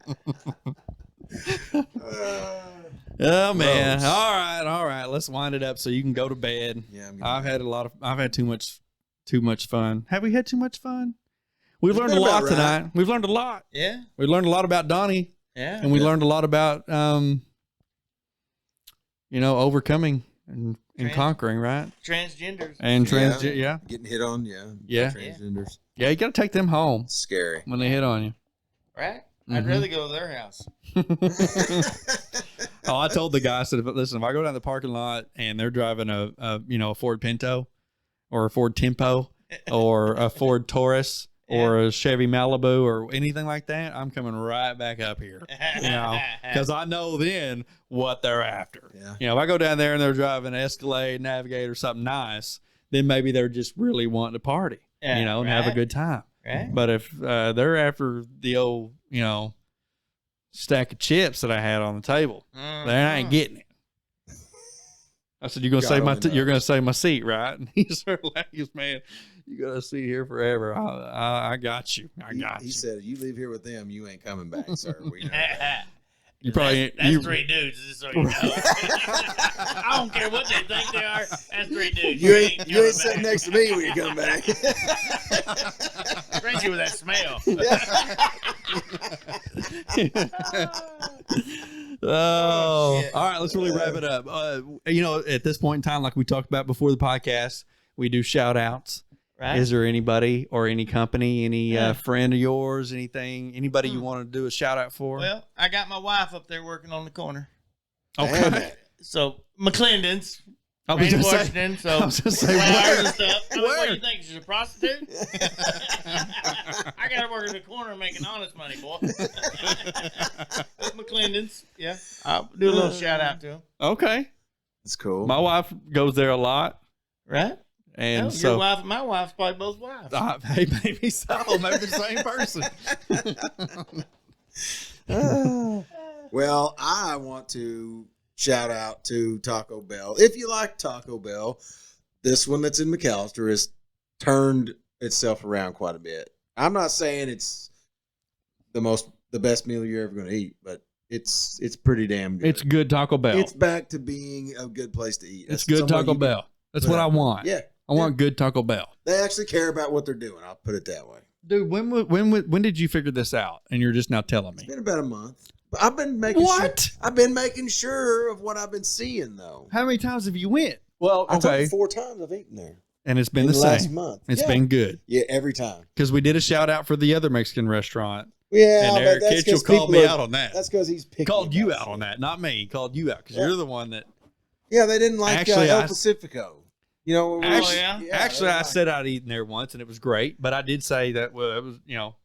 S3: Oh man! Gross. All right. Let's wind it up so you can go to bed.
S1: Yeah,
S3: I've had too much fun. Have we had too much fun? We've learned a lot tonight. We've learned a lot.
S2: Yeah.
S3: We learned a lot about Donnie.
S2: Yeah.
S3: And we learned a lot about, you know, overcoming and conquering, right?
S2: Transgenders.
S3: And
S1: getting hit on, transgenders.
S3: Yeah, you got to take them home.
S1: It's scary
S3: when they hit on you.
S2: Right. I'd rather go to their house.
S3: Oh, I told the guy, I said, listen, if I go down the parking lot and they're driving a Ford Pinto or a Ford Tempo or a Ford Taurus or a Chevy Malibu or anything like that, I'm coming right back up here, you know, because I know then what they're after.
S1: Yeah.
S3: You know, if I go down there and they're driving an Escalade, Navigator, something nice, then maybe they're just really wanting to party, you know, and have a good time.
S2: Right.
S3: But if they're after the old, you know, stack of chips that I had on the table, then I ain't getting it. I said, "You're gonna save my seat, right?" And he started laughing. He goes, "Man, you got to sit here forever. I got you.
S1: He said, "You leave here with them, you ain't coming back, sir." We know.
S3: You probably
S2: that's 3 dudes. Just so you know. I don't care what they think they are. That's 3 dudes.
S1: You ain't sitting next to me when you come back.
S2: Brings you with that smell.
S3: All right. Let's really wrap it up. You know, at this point in time, like we talked about before the podcast, we do shout outs. Right. Is there anybody or any company, any friend of yours, anybody you want to do a shout out for?
S2: Well, I got my wife up there working on the corner.
S3: Okay.
S2: So McClendon's.
S3: I was just
S2: Washington, so
S3: I was just saying,
S2: where? Stuff. What do you think? She's a prostitute? I got to work in the corner making honest money, boy. McClendon's, yeah. I'll do a little shout out to him.
S3: Okay.
S1: That's cool.
S3: My wife goes there a lot.
S2: Right?
S3: And
S2: your wife and my wife's probably both wives.
S3: Hey, maybe so. Maybe the same person.
S1: Well, I want to shout out to Taco Bell. If you like Taco Bell, this one that's in McAlester has turned itself around quite a bit. I'm not saying it's the best meal you're ever going to eat, but it's pretty damn good.
S3: It's good Taco Bell.
S1: It's back to being a good place to eat.
S3: It's good Taco Bell. That's what I want.
S1: Yeah.
S3: I want good Taco Bell.
S1: They actually care about what they're doing. I'll put it that way.
S3: Dude, when did you figure this out? And you're just now telling me.
S1: It's been about a month. But I've been making I've been making sure of what I've been seeing though.
S3: How many times have you went? Well,
S1: I told you 4 times I've eaten there.
S3: And it's been the
S1: last
S3: same.
S1: month.
S3: It's been good.
S1: Yeah, every time.
S3: Because we did a shout out for the other Mexican restaurant.
S1: Yeah,
S3: and Eric Kitchell called me out on that.
S1: That's because he's picky.
S3: Called you out on that, not me. He called you out because you're the one that.
S1: Yeah, they didn't like El Pacifico. You know,
S3: actually, I said I'd eaten there once and it was great, but I did say that it was,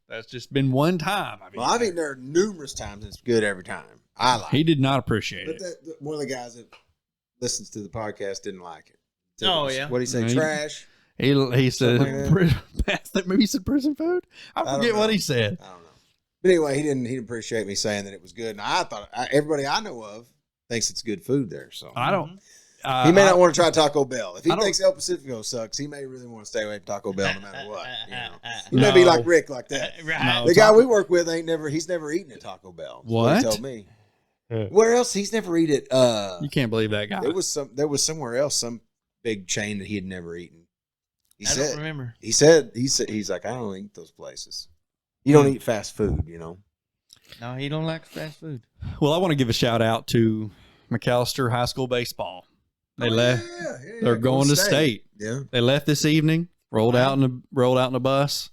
S3: that's just been one time.
S1: I've eaten there numerous times. And it's good every time. I like.
S3: He did not appreciate it.
S1: But one of the guys that listens to the podcast didn't like it.
S2: Oh yeah.
S1: What did he say? Trash.
S3: He said maybe he said prison food. I forget what he said.
S1: I don't know. But anyway, he didn't appreciate me saying that it was good. And I thought everybody I know of thinks it's good food there. So
S3: I don't.
S1: He may not want to try Taco Bell. If he thinks El Pacifico sucks, he may really want to stay away from Taco Bell no matter what. He may be like Rick like that.
S2: Right.
S1: The guy we work with he's never eaten at Taco Bell.
S3: What?
S1: He told me. Where else? He's never eaten it.
S3: You can't believe that guy.
S1: There was somewhere else, some big chain that he had never eaten.
S2: I don't remember.
S1: He's like, I don't eat those places. You don't eat fast food,
S2: No, he don't like fast food.
S3: Well, I want to give a shout out to McAlester High School baseball. They left. They're going to state.
S1: Yeah.
S3: They left this evening. Rolled out in a bus,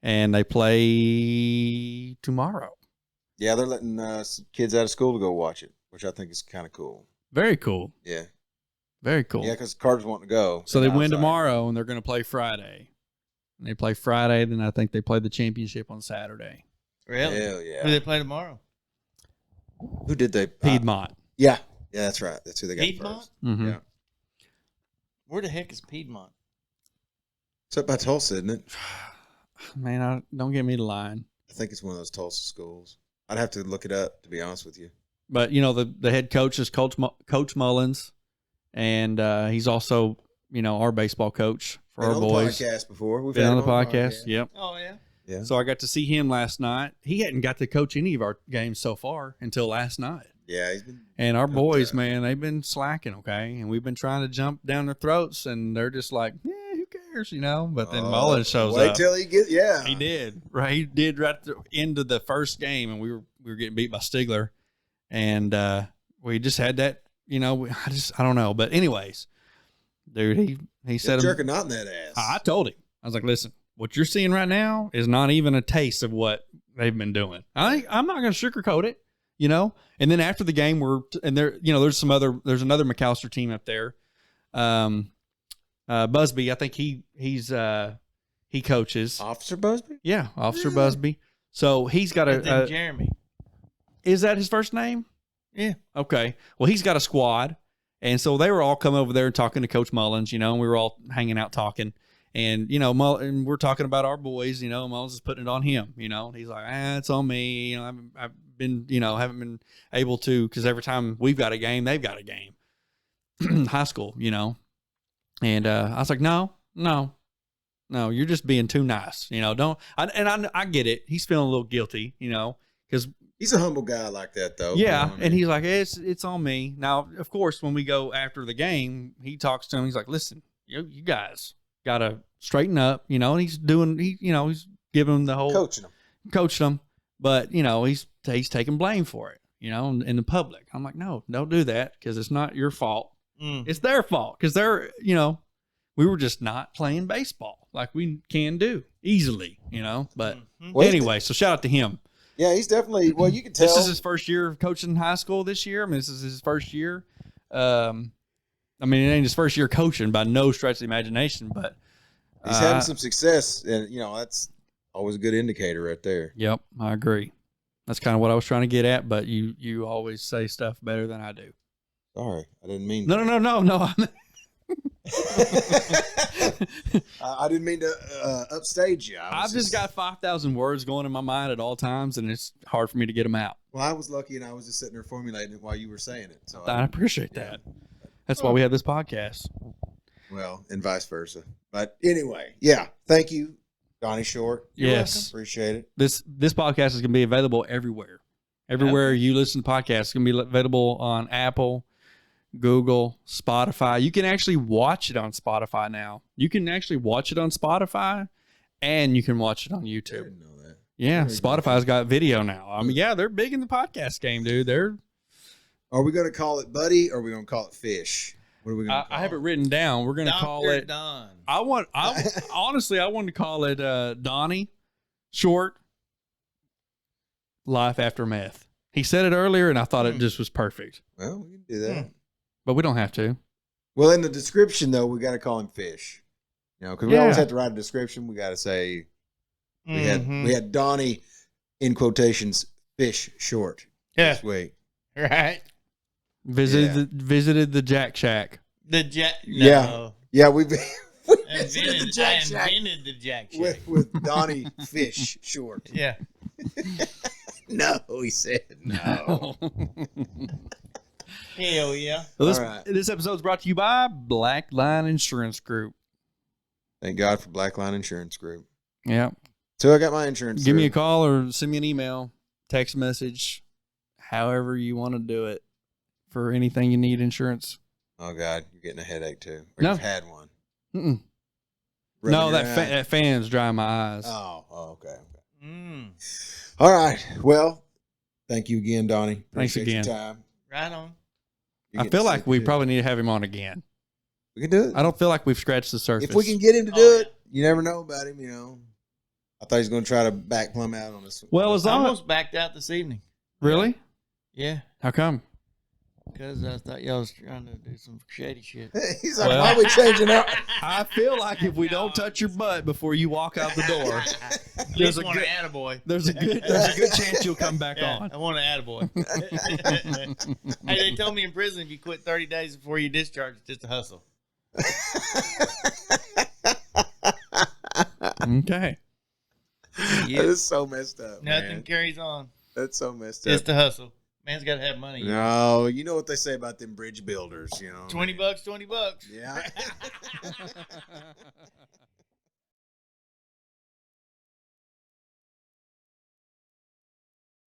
S3: and they play tomorrow.
S1: Yeah, they're letting kids out of school to go watch it, which I think is kind of cool.
S3: Very cool.
S1: Yeah.
S3: Very cool.
S1: Yeah, because the Carters want to go.
S3: So they win tomorrow, and they're going to play Friday. And they play Friday, then I think they play the championship on Saturday.
S1: Really? Hell yeah.
S2: Who do they play tomorrow?
S1: Who did they?
S3: Piedmont.
S1: Yeah, that's right. That's who they got
S2: Piedmont?
S1: first.
S3: Mm-hmm.
S1: Yeah.
S2: Where the heck is Piedmont?
S1: It's up by Tulsa, isn't it?
S3: Man, don't get me to line.
S1: I think it's one of those Tulsa schools. I'd have to look it up, to be honest with you.
S3: But, the head coach is Coach Mullins, and he's also, our baseball coach for our boys.
S1: Been on the podcast before. We've
S3: been
S1: had
S3: on
S1: him
S3: the podcast, yep.
S2: Oh, yeah.
S1: Yeah.
S3: So I got to see him last night. He hadn't got to coach any of our games so far until last night.
S1: Yeah, he's been.
S3: And our boys, man, they've been slacking, okay? And we've been trying to jump down their throats, and they're just like, who cares, But then Mullins shows up.
S1: Wait till he gets,
S3: He did. Right. He did right at the end of the first game, and we were getting beat by Stigler. And we just had that, I don't know. But anyways, dude, he said,
S1: jerking not in that ass.
S3: I told him, I was like, listen, what you're seeing right now is not even a taste of what they've been doing. I'm not going to sugarcoat it, And then after the game, there's another McAlester team up there. Busby, I think he coaches.
S1: Officer Busby?
S3: Yeah, Officer Busby. So he's got
S2: Jeremy.
S3: Is that his first name?
S2: Yeah.
S3: Okay. Well, he's got a squad. And so they were all coming over there and talking to Coach Mullins, and we were all hanging out talking. And, and we're talking about our boys, Mullins is putting it on him, He's like, it's on me. I've been, haven't been able to, because every time we've got a game, they've got a game. High school, And I was like, no, you're just being too nice, I get it. He's feeling a little guilty, because
S1: he's a humble guy like that, though.
S3: Yeah, and he's like, it's on me. Now, of course, when we go after the game, he talks to him. He's like, listen, you guys got to straighten up, and he's doing, he's giving him the whole coaching them, but he's taking blame for it, in the public. I'm like, no, don't do that because it's not your fault. It's their fault because they're, we were just not playing baseball like we can do easily, But anyway, so shout out to him.
S1: Yeah, he's definitely. Well, you can tell
S3: this is his first year of coaching high school this year. I mean, this is his first year. It ain't his first year coaching by no stretch of the imagination, but
S1: he's having some success, and that's always a good indicator right there.
S3: Yep, I agree. That's kind of what I was trying to get at, but you always say stuff better than I do.
S1: Sorry, I didn't mean.
S3: No.
S1: I didn't mean to upstage you.
S3: I've just got 5,000 words going in my mind at all times, and it's hard for me to get them out.
S1: Well, I was lucky, and I was just sitting there formulating it while you were saying it. So
S3: I appreciate that. That's why we have this podcast.
S1: Well, and vice versa. But anyway, yeah, thank you Donnie Short.
S3: Yes.
S1: Appreciate it.
S3: This podcast is going to be available everywhere. Everywhere you listen to podcasts, it's going to be available on Apple, Google, Spotify. You can actually watch it on Spotify now. You can actually watch it on Spotify, and you can watch it on
S1: I
S3: YouTube.
S1: didn't know that.
S3: Yeah, Spotify's got video now. I mean, yeah, they're big in the podcast game, dude.
S1: Are we going to call it Buddy or are we going to call it Fish? What are we going to call
S3: I have it written down. We're going to call
S2: Dr.
S3: it.
S2: Don.
S3: Honestly, I wanted to call it Donnie Short Life After Meth. He said it earlier, and I thought it just was perfect.
S1: Well, we can do that.
S3: But we don't have to.
S1: Well, in the description, though, we got to call him Fish. You know, because we always have to write a description. We got to say we had Donnie, in quotations, Fish Short this week.
S2: Right.
S3: Visited the Jack Shack.
S2: The Jack.
S1: Yeah.
S2: No.
S1: Yeah, we
S2: I
S1: visited the Jack Shack
S2: invented the Jack Shack.
S1: with Donnie Fish Short.
S2: Yeah.
S1: No, he said no.
S2: Hell yeah.
S3: Well, this episode is brought to you by Black Line Insurance Group.
S1: Thank God for Black Line Insurance Group.
S3: Yeah.
S1: So I got my insurance.
S3: Give me a call or send me an email, text message, however you want to do it for anything you need insurance.
S1: Oh, God. You're getting a headache, too. Or
S3: No.
S1: you've had one.
S3: Mm-mm.
S1: Rubbing
S3: No,
S1: your
S3: that fan's drying my eyes.
S1: Oh, okay.
S2: Mm.
S1: All right. Well, thank you again, Donnie.
S3: Thanks
S1: Appreciate
S3: again.
S1: your time.
S2: Right on.
S1: You're
S3: I feel
S1: getting
S3: like
S1: sick,
S3: we
S1: too.
S3: probably need to have him on again.
S1: We can do it.
S3: I don't feel like we've scratched the surface.
S1: If we can get him to do it, you never know about him, you know. I thought he was going to try to back plumb out on this.
S3: Well, as
S2: I
S3: long as...
S2: almost backed out this evening.
S3: Really?
S2: Yeah.
S3: How come?
S2: Because I thought y'all was trying to do some shady shit.
S1: He's like,
S3: Well-
S1: why are we changing out?
S3: I feel like if we don't touch your butt before you walk out the door,
S2: There's
S3: a
S2: want
S3: good-
S2: an attaboy.
S3: there's a good chance you'll come back
S2: Yeah,
S3: on.
S2: I want an attaboy. Hey, they told me in prison if you quit 30 days before you discharge, it's just a hustle.
S3: Okay.
S1: That is so messed up.
S2: Nothing
S1: Man.
S2: carries on.
S1: That's so messed up.
S2: Just a hustle. Man's got to have money.
S1: No, you know what they say about them bridge builders, you know.
S2: $20, $20.
S1: Yeah.